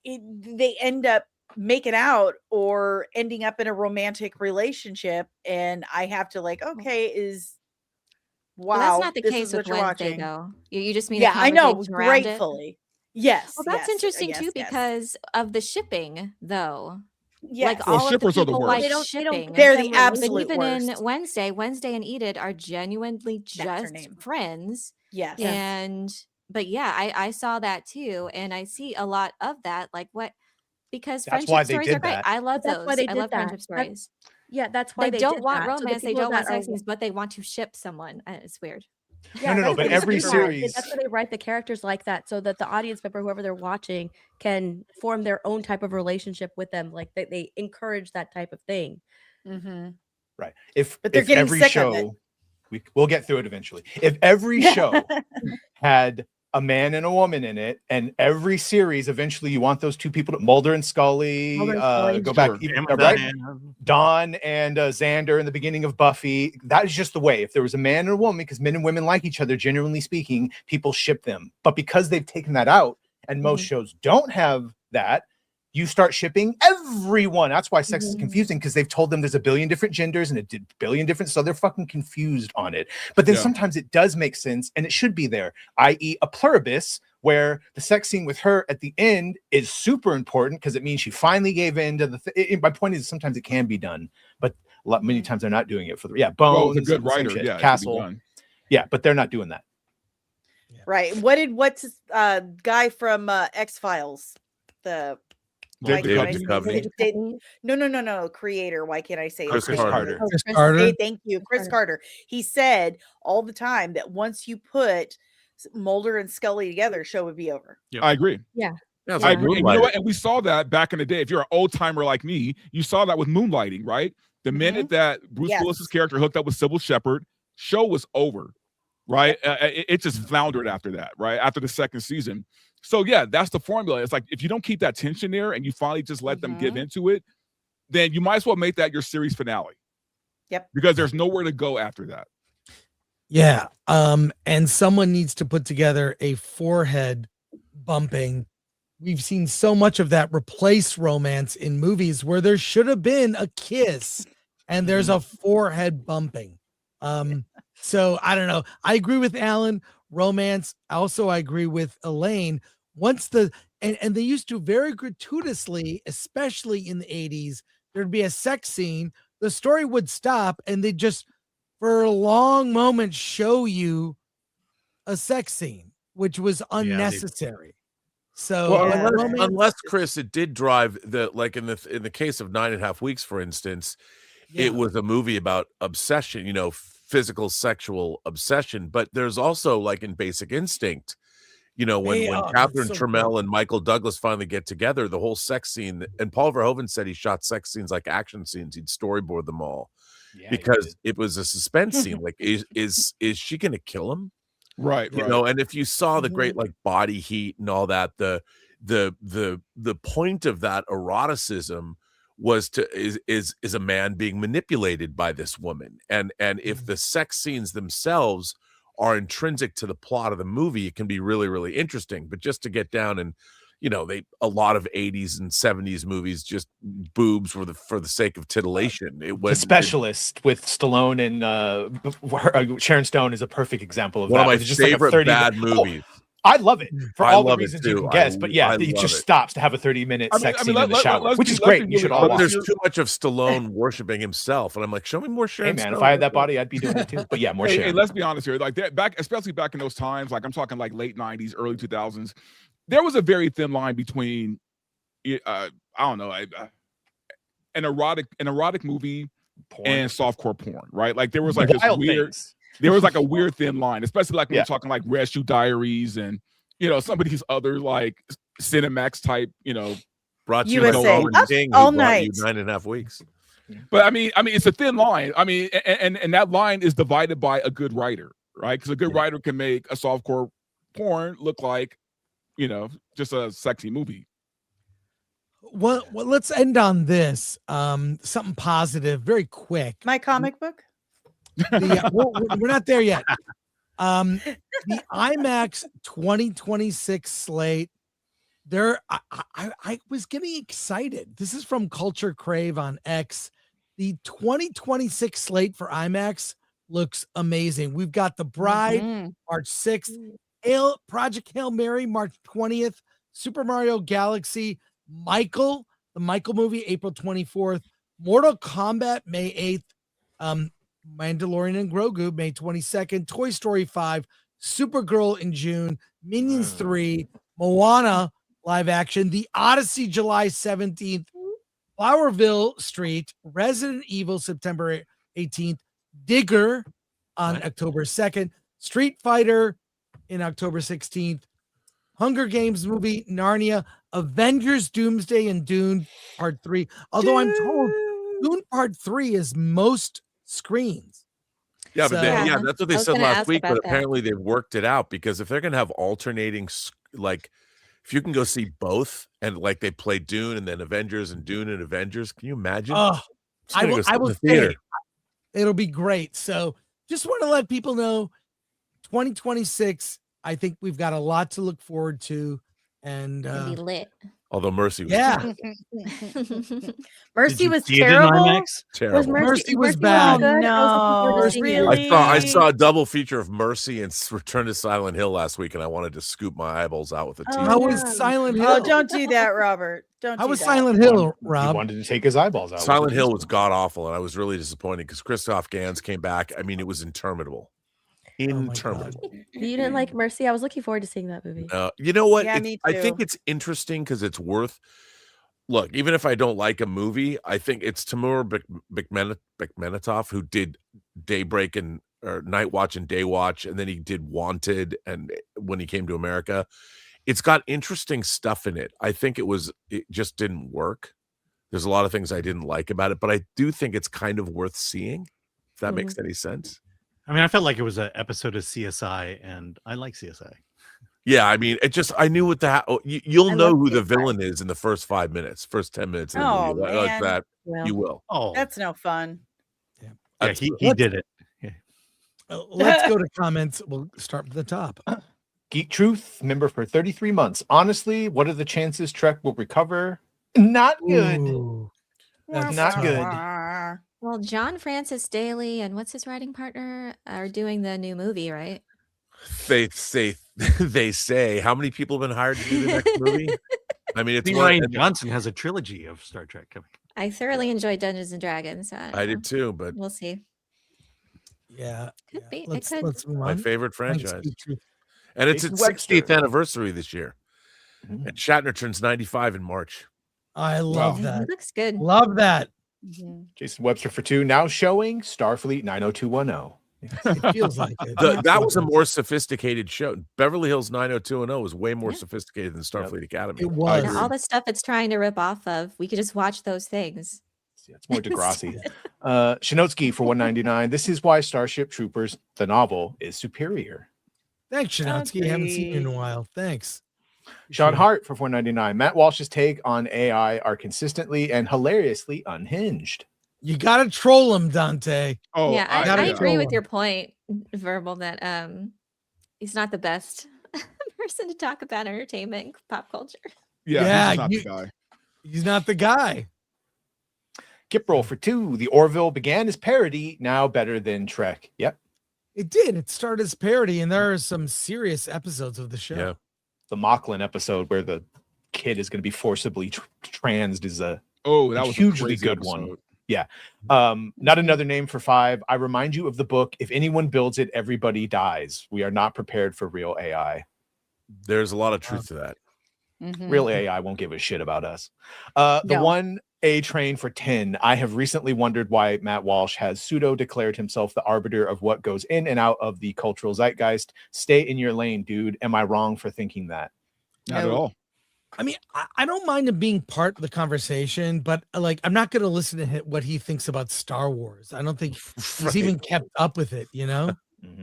Speaker 16: they end up making out or ending up in a romantic relationship? And I have to wow,
Speaker 4: well, that's not the case with Wednesday, though. You just mean
Speaker 16: I know, gratefully. Yes.
Speaker 4: Well, that's interesting too, because of the shipping, though.
Speaker 16: Yes.
Speaker 4: Like all of the people like shipping.
Speaker 16: They're the absolute
Speaker 4: even
Speaker 16: worst.
Speaker 4: In Wednesday and Enid are genuinely just friends.
Speaker 16: Yes.
Speaker 4: But yeah, I saw that too, and I see a lot of that. Like what? Because
Speaker 5: that's
Speaker 4: friendship stories are great. I love those. I love friendship stories.
Speaker 6: That's why
Speaker 4: they don't want romance. They don't want sex scenes, but they want to ship someone. It's weird.
Speaker 6: Yeah,
Speaker 5: no. But every series,
Speaker 6: that's why they write the characters like that, so that the audience member, whoever they're watching, can form their own type of relationship with them. Like they encourage that type of thing.
Speaker 16: Mm-hmm.
Speaker 5: Right. But they're getting every sick show, of it. We'll get through it eventually. If every show had a man and a woman in it, and every series eventually you want those two people to Mulder and Scully, go back even, right? Dawn and Xander in the beginning of Buffy. That is just the way. If there was a man and a woman, because men and women like each other, genuinely speaking, people ship them. But because they've taken that out, and most shows don't have that, you start shipping everyone. That's why sex is confusing, because they've told them there's a billion different genders and a billion different, so they're fucking confused on it. But then sometimes it does make sense, and it should be there, i.e. a pluribus, where the sex scene with her at the end is super important because it means she finally gave in to the my point is sometimes it can be done, but many times they're not doing it for the Bones,
Speaker 7: a good writer,
Speaker 5: Castle, but they're not doing that.
Speaker 16: Right. What's guy from X-Files? The
Speaker 15: David Duchovny.
Speaker 16: No. Creator. Why can't I say
Speaker 15: Chris Carter?
Speaker 1: Chris Carter.
Speaker 16: Thank you, Chris Carter. He said all the time that once you put Mulder and Scully together, show would be over.
Speaker 7: Yep. I agree.
Speaker 4: Yeah.
Speaker 7: I agree. And you know what? And we saw that back in the day. If you're an old timer like me, you saw that with Moonlighting, right? The minute that Bruce Willis's character hooked up with Sybil Shepherd, show was over, right? It just floundered after that, right? After the second season. So yeah, that's the formula. It's like if you don't keep that tension there and you finally just let them give into it, then you might as well make that your series finale.
Speaker 16: Yep.
Speaker 7: Because there's nowhere to go after that.
Speaker 1: Yeah. And someone needs to put together a forehead bumping. We've seen so much of that replace romance in movies where there should have been a kiss and there's a forehead bumping. So I don't know. I agree with Alan. Romance. Also, I agree with Elaine. Once and they used to very gratuitously, especially in the 80s, there'd be a sex scene, the story would stop, and they just for a long moment show you a sex scene, which was unnecessary. So
Speaker 15: unless Chris, it did drive the, like in the case of 9.5 Weeks, for instance, it was a movie about obsession, physical sexual obsession. But there's also, like in Basic Instinct, when Catherine Trammell and Michael Douglas finally get together, the whole sex scene, and Paul Verhoeven said he shot sex scenes like action scenes. He'd storyboard them all because it was a suspense scene. Like, is she gonna kill him?
Speaker 7: Right.
Speaker 15: And if you saw the great like body heat and all that, the point of that eroticism was is a man being manipulated by this woman, and if the sex scenes themselves are intrinsic to the plot of the movie, it can be really, really interesting. But just to get down and a lot of 80s and 70s movies, just boobs for the sake of titillation. It was
Speaker 5: The Specialist with Stallone and Sharon Stone is a perfect example of
Speaker 15: one
Speaker 5: that.
Speaker 15: of my favorite bad movies.
Speaker 5: I love it for
Speaker 15: I
Speaker 5: all the
Speaker 15: love it
Speaker 5: reasons
Speaker 15: too.
Speaker 5: you can guess, but it just stops to have a 30-minute sex scene in the shower, which is great. You should all watch.
Speaker 15: There's too much of Stallone worshiping himself, and I'm like, show me more Sharon.
Speaker 5: Hey man,
Speaker 15: Stone.
Speaker 5: if I had that body, I'd be doing it too. But yeah, more Sharon.
Speaker 7: Hey, let's be honest here. Like that, especially back in those times, like I'm talking like late 90s, early 2000s, there was a very thin line between, I don't know, an erotic movie and softcore porn, right? Like there was like this weird, there was like a weird thin line, especially like when we're talking like Red Shoe Diaries and some of these other like Cinemax type,
Speaker 15: brought you
Speaker 16: USA
Speaker 15: all night, 9.5 Weeks.
Speaker 7: But I mean, it's a thin line. I mean, and that line is divided by a good writer, right? Because a good writer can make a softcore porn look like, just a sexy movie.
Speaker 1: Well, let's end on this. Something positive, very quick.
Speaker 16: My comic book.
Speaker 1: We're not there yet. The IMAX 2026 slate. I was getting excited. This is from Culture Crave on X. The 2026 slate for IMAX looks amazing. We've got The Bride, March 6th, Project Hail Mary, March 20th, Super Mario Galaxy, the Michael movie, April 24th, Mortal Kombat, May 8th, Mandalorian and Grogu, May 22nd, Toy Story 5, Supergirl in June, Minions 3, Moana live action, The Odyssey, July 17th, Flowerville Street, Resident Evil, September 18th, Digger on October 2nd, Street Fighter in October 16th, Hunger Games movie, Narnia, Avengers, Doomsday, and Dune Part 3. Although I'm told Dune Part 3 is most screens.
Speaker 15: Yeah, but that's what they said last week. But
Speaker 4: that.
Speaker 15: apparently they've worked it out, because if they're gonna have alternating, like, if you can go see both, and like they play Dune and then Avengers and Dune and Avengers, can you imagine?
Speaker 1: Oh, I will
Speaker 15: theater.
Speaker 1: say it'll be great. So just want to let people know 2026, I think we've got a lot to look forward to. And
Speaker 4: be lit.
Speaker 15: Although Mercy was
Speaker 16: Mercy was terrible.
Speaker 15: Terrible.
Speaker 1: Mercy was bad.
Speaker 16: Oh, no, really?
Speaker 15: I saw a double feature of Mercy and Return to Silent Hill last week, and I wanted to scoop my eyeballs out with a teeth.
Speaker 1: How was Silent Hill?
Speaker 16: Oh, don't do that, Robert. Don't.
Speaker 1: How was Silent Hill, Rob?
Speaker 5: He wanted to take his eyeballs out.
Speaker 15: Silent Hill was god awful, and I was really disappointed because Christoph Gans came back. I mean, it was interminable. Interminable.
Speaker 6: You didn't like Mercy? I was looking forward to seeing that movie.
Speaker 15: You know what?
Speaker 16: Yeah, me
Speaker 15: I
Speaker 16: too.
Speaker 15: think it's interesting because it's worth. Look, even if I don't like a movie, I think it's Timur Bekmenetov who did Daybreak and or Night Watch and Day Watch, and then he did Wanted, and when he came to America, it's got interesting stuff in it. I think it just didn't work. There's a lot of things I didn't like about it, but I do think it's kind of worth seeing. If that makes any sense.
Speaker 2: I mean, I felt like it was an episode of CSI, and I like CSI.
Speaker 15: Yeah, I mean, I knew what you'll know who the villain is in the first 5 minutes, first 10 minutes of the movie. Like that, you will.
Speaker 2: Oh,
Speaker 16: that's no fun.
Speaker 2: Yeah, he did it. Yeah.
Speaker 1: Let's go to comments. We'll start with the top.
Speaker 5: Geek Truth, member for 33 months. Honestly, what are the chances Trek will recover? Not good.
Speaker 1: Ooh,
Speaker 5: not good.
Speaker 4: Well, John Francis Daly and what's his writing partner are doing the new movie, right?
Speaker 15: They say how many people have been hired to do the next movie? I mean, it's
Speaker 2: Ryan Johnson has a trilogy of Star Trek coming.
Speaker 4: I thoroughly enjoyed Dungeons and Dragons. So
Speaker 15: I did too, but
Speaker 4: we'll see.
Speaker 1: Yeah,
Speaker 4: could be.
Speaker 1: Let's
Speaker 4: move
Speaker 15: my
Speaker 1: on.
Speaker 15: favorite franchise, and it's
Speaker 5: Jason
Speaker 15: its
Speaker 5: Webster.
Speaker 15: 60th anniversary this year. And Shatner turns 95 in March.
Speaker 1: I love that.
Speaker 4: It looks good.
Speaker 1: Love that.
Speaker 5: Jason Webster for 2, now showing Starfleet 90210.
Speaker 1: It feels like it.
Speaker 15: That was a more sophisticated show. Beverly Hills 90210 was way more sophisticated than Starfleet Academy.
Speaker 1: It was.
Speaker 4: All the stuff it's trying to rip off of, we could just watch those things.
Speaker 5: Yeah, it's more Degrassi. Shinotsky for 199. This is why Starship Troopers, the novel, is superior.
Speaker 1: Thanks, Shinotsky. Haven't seen you in a while. Thanks.
Speaker 5: Sean Hart for 499. Matt Walsh's take on AI are consistently and hilariously unhinged.
Speaker 1: You gotta troll him, Dante.
Speaker 7: Oh,
Speaker 4: yeah, I agree
Speaker 1: troll
Speaker 4: with
Speaker 1: him.
Speaker 4: your point, Verbal, that he's not the best person to talk about entertainment and pop culture.
Speaker 7: Yeah, he's not the guy.
Speaker 1: He's not the guy.
Speaker 5: Kiprol for 2. The Orville began as parody, now better than Trek. Yep.
Speaker 1: It did. It started as parody, and there are some serious episodes of the show.
Speaker 15: Yeah.
Speaker 5: The Mocklin episode where the kid is going to be forcibly transed is a
Speaker 7: that was
Speaker 5: hugely
Speaker 7: a crazy
Speaker 5: good
Speaker 7: episode.
Speaker 5: one. Yeah. Not another name for 5. I remind you of the book. If anyone builds it, everybody dies. We are not prepared for real AI.
Speaker 15: There's a lot of truth to that.
Speaker 5: Real AI won't give a shit about us. The one A train for 10. I have recently wondered why Matt Walsh has pseudo declared himself the arbiter of what goes in and out of the cultural zeitgeist. Stay in your lane, dude. Am I wrong for thinking that?
Speaker 7: Not at all.
Speaker 1: I mean, I don't mind him being part of the conversation, but like, I'm not going to listen to what he thinks about Star Wars. I don't think he's even kept up with it, you know?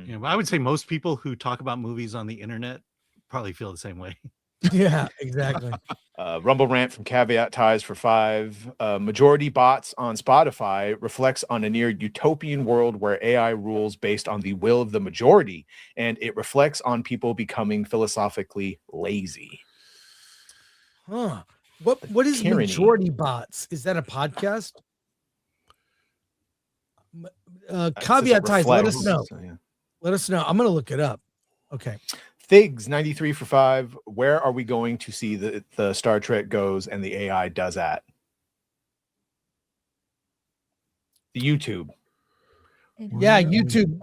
Speaker 2: Yeah, but I would say most people who talk about movies on the internet probably feel the same way.
Speaker 1: Yeah, exactly.
Speaker 5: Rumble Rant from Caveat Ties for 5. Majority bots on Spotify reflects on a near utopian world where AI rules based on the will of the majority, and it reflects on people becoming philosophically lazy.
Speaker 1: Huh. What is
Speaker 5: Tyranny.
Speaker 1: Majority Bots? Is that a podcast? Caveat Ties, let us know.
Speaker 5: So, yeah.
Speaker 1: Let us know. I'm going to look it up. Okay.
Speaker 5: Figs 93 for 5. Where are we going to see the Star Trek goes and the AI does at? The YouTube.
Speaker 1: Yeah, YouTube.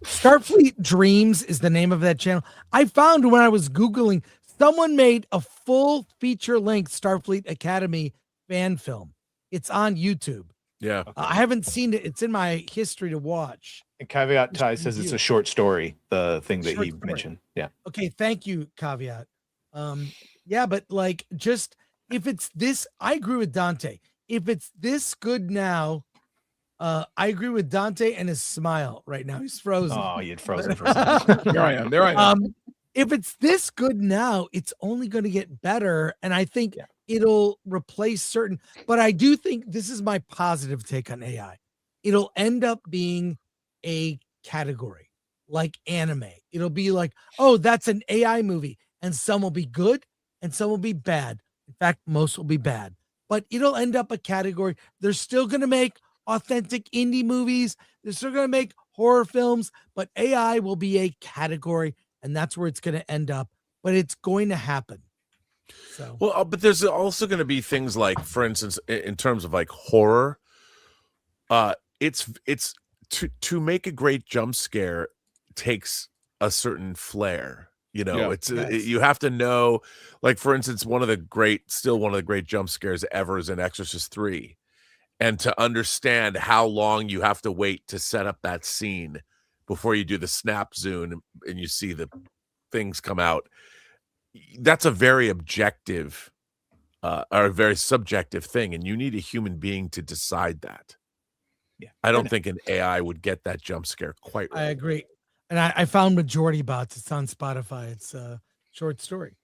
Speaker 1: Starfleet Dreams is the name of that channel. I found when I was Googling, someone made a full feature-length Starfleet Academy fan film. It's on YouTube.
Speaker 15: Yeah.
Speaker 1: I haven't seen it. It's in my history to watch.
Speaker 5: And Caveat Tie says it's a short story, the thing that he mentioned. Yeah.
Speaker 1: Okay, thank you, Caveat. Yeah, but like, just if it's this, I agree with Dante. If it's this good now, I agree with Dante and his smile right now. He's frozen.
Speaker 5: Oh, you had frozen for a second.
Speaker 7: There I am. There I am.
Speaker 1: If it's this good now, it's only going to get better. And I think it'll replace certain, but I do think this is my positive take on AI. It'll end up being a category like anime. It'll be like, oh, that's an AI movie. And some will be good and some will be bad. In fact, most will be bad. But it'll end up a category. They're still going to make authentic indie movies. They're still going to make horror films. But AI will be a category. And that's where it's going to end up. But it's going to happen. So
Speaker 15: well, but there's also going to be things like, for instance, in terms of like horror, it's to make a great jump scare takes a certain flair. You know, you have to know, like, for instance, one of the great jump scares ever is in Exorcist 3. And to understand how long you have to wait to set up that scene before you do the snap zoom and you see the things come out, that's a very objective or a very subjective thing. And you need a human being to decide that.
Speaker 5: Yeah,
Speaker 15: I don't think an AI would get that jump scare quite right.
Speaker 1: I agree. And I found Majority Bots. It's on Spotify. It's a short story.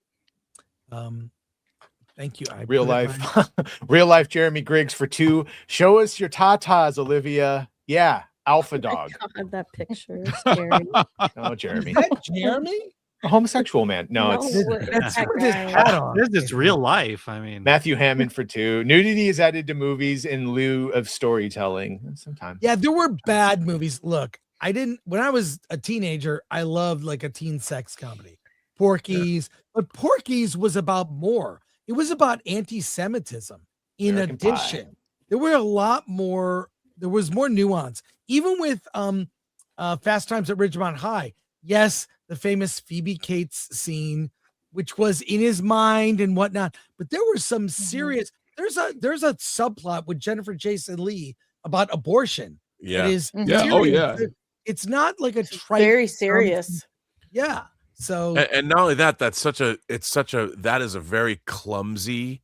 Speaker 1: Thank you.
Speaker 5: Real life Jeremy Griggs for 2. Show us your tatas, Olivia. Yeah, Alpha Dog.
Speaker 6: God, that picture is scary.
Speaker 5: Oh, Jeremy.
Speaker 1: Is that Jeremy?
Speaker 5: A homosexual man. No,
Speaker 2: it's real life. I mean,
Speaker 5: Matthew Hammond for 2. Nudity is added to movies in lieu of storytelling. Sometimes.
Speaker 1: Yeah, there were bad movies. Look, when I was a teenager, I loved like a teen sex comedy, Porky's, but Porky's was about more. It was about anti-Semitism. In addition, there were a lot more. There was more nuance, even with Fast Times at Ridgemont High. Yes, the famous Phoebe Cates scene, which was in his mind and whatnot. But there were some serious. There's a subplot with Jennifer Jason Leigh about abortion.
Speaker 15: Yeah.
Speaker 1: It is.
Speaker 7: Yeah. Oh yeah.
Speaker 1: It's not like a
Speaker 16: very serious.
Speaker 1: Yeah. So
Speaker 15: and not only that, that is a very clumsy,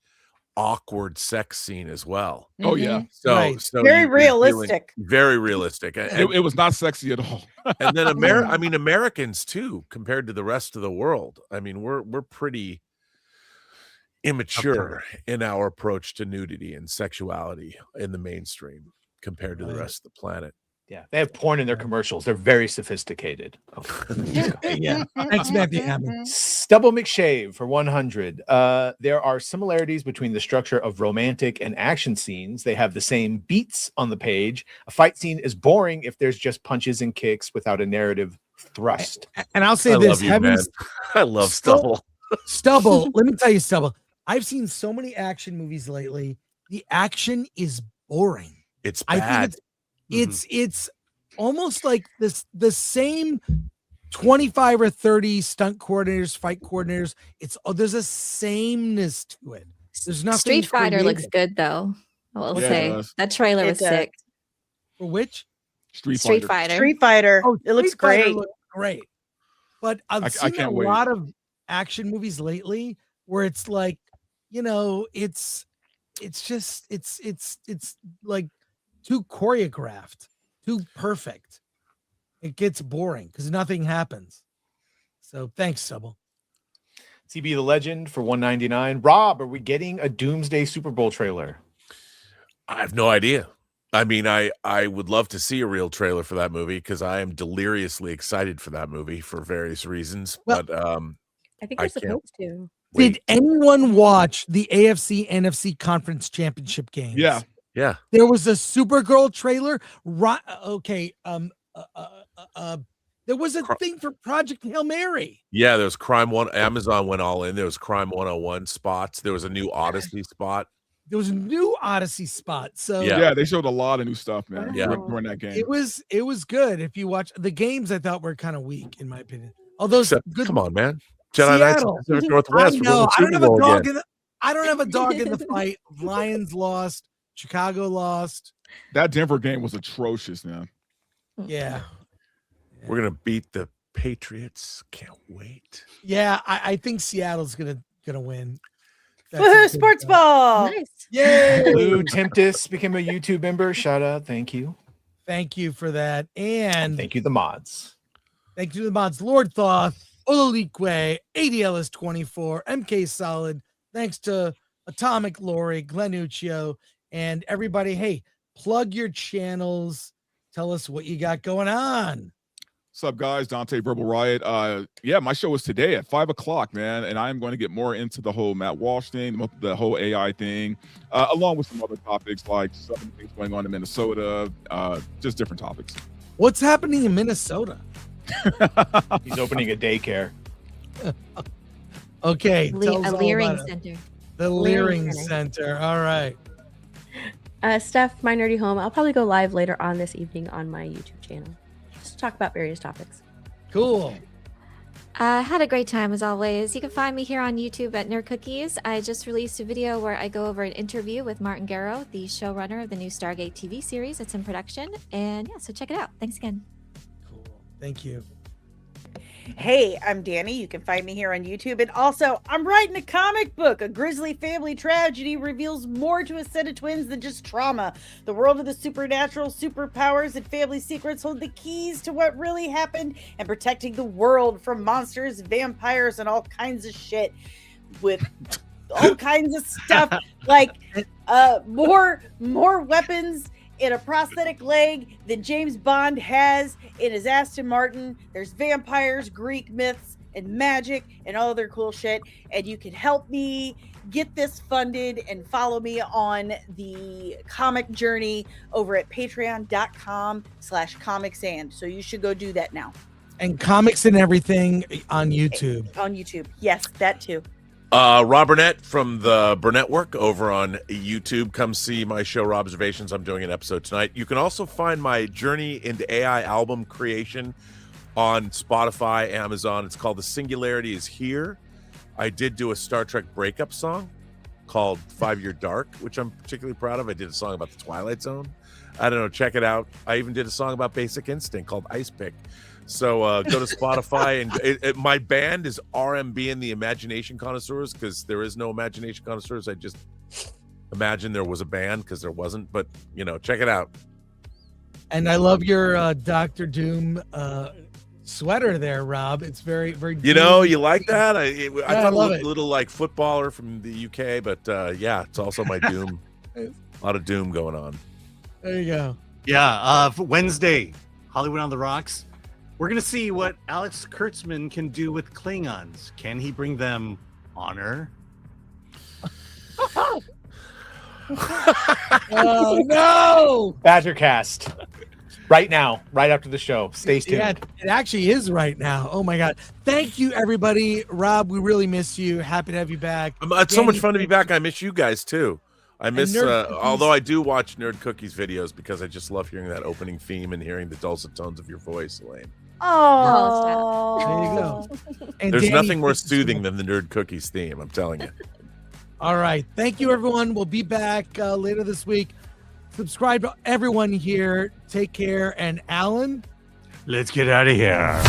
Speaker 15: awkward sex scene as well.
Speaker 7: Oh yeah.
Speaker 15: So
Speaker 16: very realistic.
Speaker 15: Very realistic.
Speaker 7: It was not sexy at all.
Speaker 15: And then Americans too, compared to the rest of the world. I mean, we're pretty immature in our approach to nudity and sexuality in the mainstream compared to the rest of the planet.
Speaker 5: Yeah, they have porn in their commercials. They're very sophisticated.
Speaker 1: Yeah. Thanks, Matthew Hammond.
Speaker 5: Stubble McShave for 100. There are similarities between the structure of romantic and action scenes. They have the same beats on the page. A fight scene is boring if there's just punches and kicks without a narrative thrust.
Speaker 1: And I'll say this:
Speaker 15: I love Stubble.
Speaker 1: Stubble. Let me tell you, Stubble. I've seen so many action movies lately. The action is boring.
Speaker 15: It's bad.
Speaker 1: It's almost like the same 25 or 30 stunt coordinators, fight coordinators. There's a sameness to it. There's nothing.
Speaker 4: Street Fighter looks good though. I will say that trailer was sick.
Speaker 1: For which?
Speaker 16: Street Fighter. Street Fighter. Oh, it looks great.
Speaker 1: Great. But I've seen a lot of action movies lately where it's like, it's like too choreographed, too perfect. It gets boring because nothing happens. So thanks, Stubble.
Speaker 5: TB the Legend for 199. Rob, are we getting a Doomsday Super Bowl trailer?
Speaker 15: I have no idea. I mean, I would love to see a real trailer for that movie because I am deliriously excited for that movie for various reasons.
Speaker 1: Well,
Speaker 15: but
Speaker 6: I think we're supposed to.
Speaker 1: Did anyone watch the AFC NFC Conference Championship games?
Speaker 7: Yeah.
Speaker 15: Yeah.
Speaker 1: There was a Supergirl trailer. Okay. There was a thing for Project Hail Mary.
Speaker 15: Yeah, there was Crime One. Amazon went all in. There was Crime 101 spots. There was a new Odyssey spot.
Speaker 1: There was a new Odyssey spot. So
Speaker 7: yeah, they showed a lot of new stuff, man.
Speaker 15: Yeah,
Speaker 7: during that game.
Speaker 1: It was good. If you watch the games, I thought were kind of weak, in my opinion. Although
Speaker 15: come on, man. Jedi Knights of the Pacific Northwest.
Speaker 1: I don't have a dog in the fight. Lions lost. Chicago lost.
Speaker 7: That Denver game was atrocious, man.
Speaker 1: Yeah.
Speaker 15: We're gonna beat the Patriots. Can't wait.
Speaker 1: Yeah, I think Seattle's gonna win.
Speaker 16: Woohoo! Sports ball.
Speaker 4: Nice.
Speaker 1: Yay!
Speaker 5: Blue Tempest became a YouTube member. Shout out. Thank you.
Speaker 1: Thank you for that. And
Speaker 5: thank you, the mods.
Speaker 1: Thank you to the mods. Lord Thoth, Ololique, ADLS24, MK Solid. Thanks to Atomic Lori, Glenuccio, and everybody. Hey, plug your channels. Tell us what you got going on.
Speaker 7: What's up, guys? Dante, Verbal Riot. Yeah, my show is today at 5 o'clock, man, and I'm going to get more into the whole Matt Walsh thing, the whole AI thing, along with some other topics like some things going on in Minnesota, just different topics.
Speaker 1: What's happening in Minnesota?
Speaker 5: He's opening a daycare.
Speaker 1: Okay.
Speaker 4: A Leering Center.
Speaker 1: The Leering Center. All right.
Speaker 6: Steph, my nerdy home. I'll probably go live later on this evening on my YouTube channel. Just talk about various topics.
Speaker 1: Cool.
Speaker 4: Had a great time as always. You can find me here on YouTube at Nerd Cookies. I just released a video where I go over an interview with Martin Garrow, the showrunner of the new Stargate TV series. It's in production. And yeah, so check it out. Thanks again.
Speaker 1: Cool. Thank you.
Speaker 16: Hey, I'm Danny. You can find me here on YouTube. And also, I'm writing a comic book. A grisly family tragedy reveals more to a set of twins than just trauma. The world of the supernatural, superpowers, and family secrets hold the keys to what really happened and protecting the world from monsters, vampires, and all kinds of shit. With all kinds of stuff like more weapons in a prosthetic leg than James Bond has in his Aston Martin. There's vampires, Greek myths, and magic, and all other cool shit. And you can help me get this funded and follow me on the comic journey over at patreon.com/comicsand. So you should go do that now.
Speaker 1: And comics and everything on YouTube.
Speaker 16: On YouTube. Yes, that too.
Speaker 15: Rob Burnett from the Burnett Work over on YouTube. Come see my show, Robservations. I'm doing an episode tonight. You can also find my Journey into AI album creation on Spotify, Amazon. It's called The Singularity Is Here. I did do a Star Trek breakup song called 5 Year Dark, which I'm particularly proud of. I did a song about the Twilight Zone. I don't know, check it out. I even did a song about Basic Instinct called Ice Pick. So go to Spotify, and my band is RMB and the Imagination Connoisseurs, because there is no Imagination Connoisseurs. I just imagined there was a band because there wasn't, but check it out.
Speaker 1: And I love your Dr. Doom sweater there, Rob. It's very, very.
Speaker 15: You like that? I thought
Speaker 1: love
Speaker 15: a little like footballer from the UK, but yeah, it's also my Doom. A lot of Doom going on.
Speaker 1: There you go.
Speaker 2: Yeah, for Wednesday, Hollywood on the Rocks. We're going to see what Alex Kurtzman can do with Klingons. Can he bring them honor?
Speaker 1: Oh, no!
Speaker 5: Badgercast. Right now, right after the show. Stay tuned.
Speaker 1: Yeah, it actually is right now. Oh, my God. Thank you, everybody. Rob, we really miss you. Happy to have you back.
Speaker 15: It's so much fun to be back. I miss you guys, too. I miss, although I do watch Nerd Cookies videos because I just love hearing that opening theme and hearing the dulcet tones of your voice, Elaine.
Speaker 16: Oh,
Speaker 1: there you go. And
Speaker 15: There's
Speaker 1: Danny,
Speaker 15: nothing more soothing than the Nerd Cookies theme, I'm telling you.
Speaker 1: All right. Thank you, everyone. We'll be back later this week. Subscribe to everyone here. Take care. And Alan?
Speaker 2: Let's get out of here.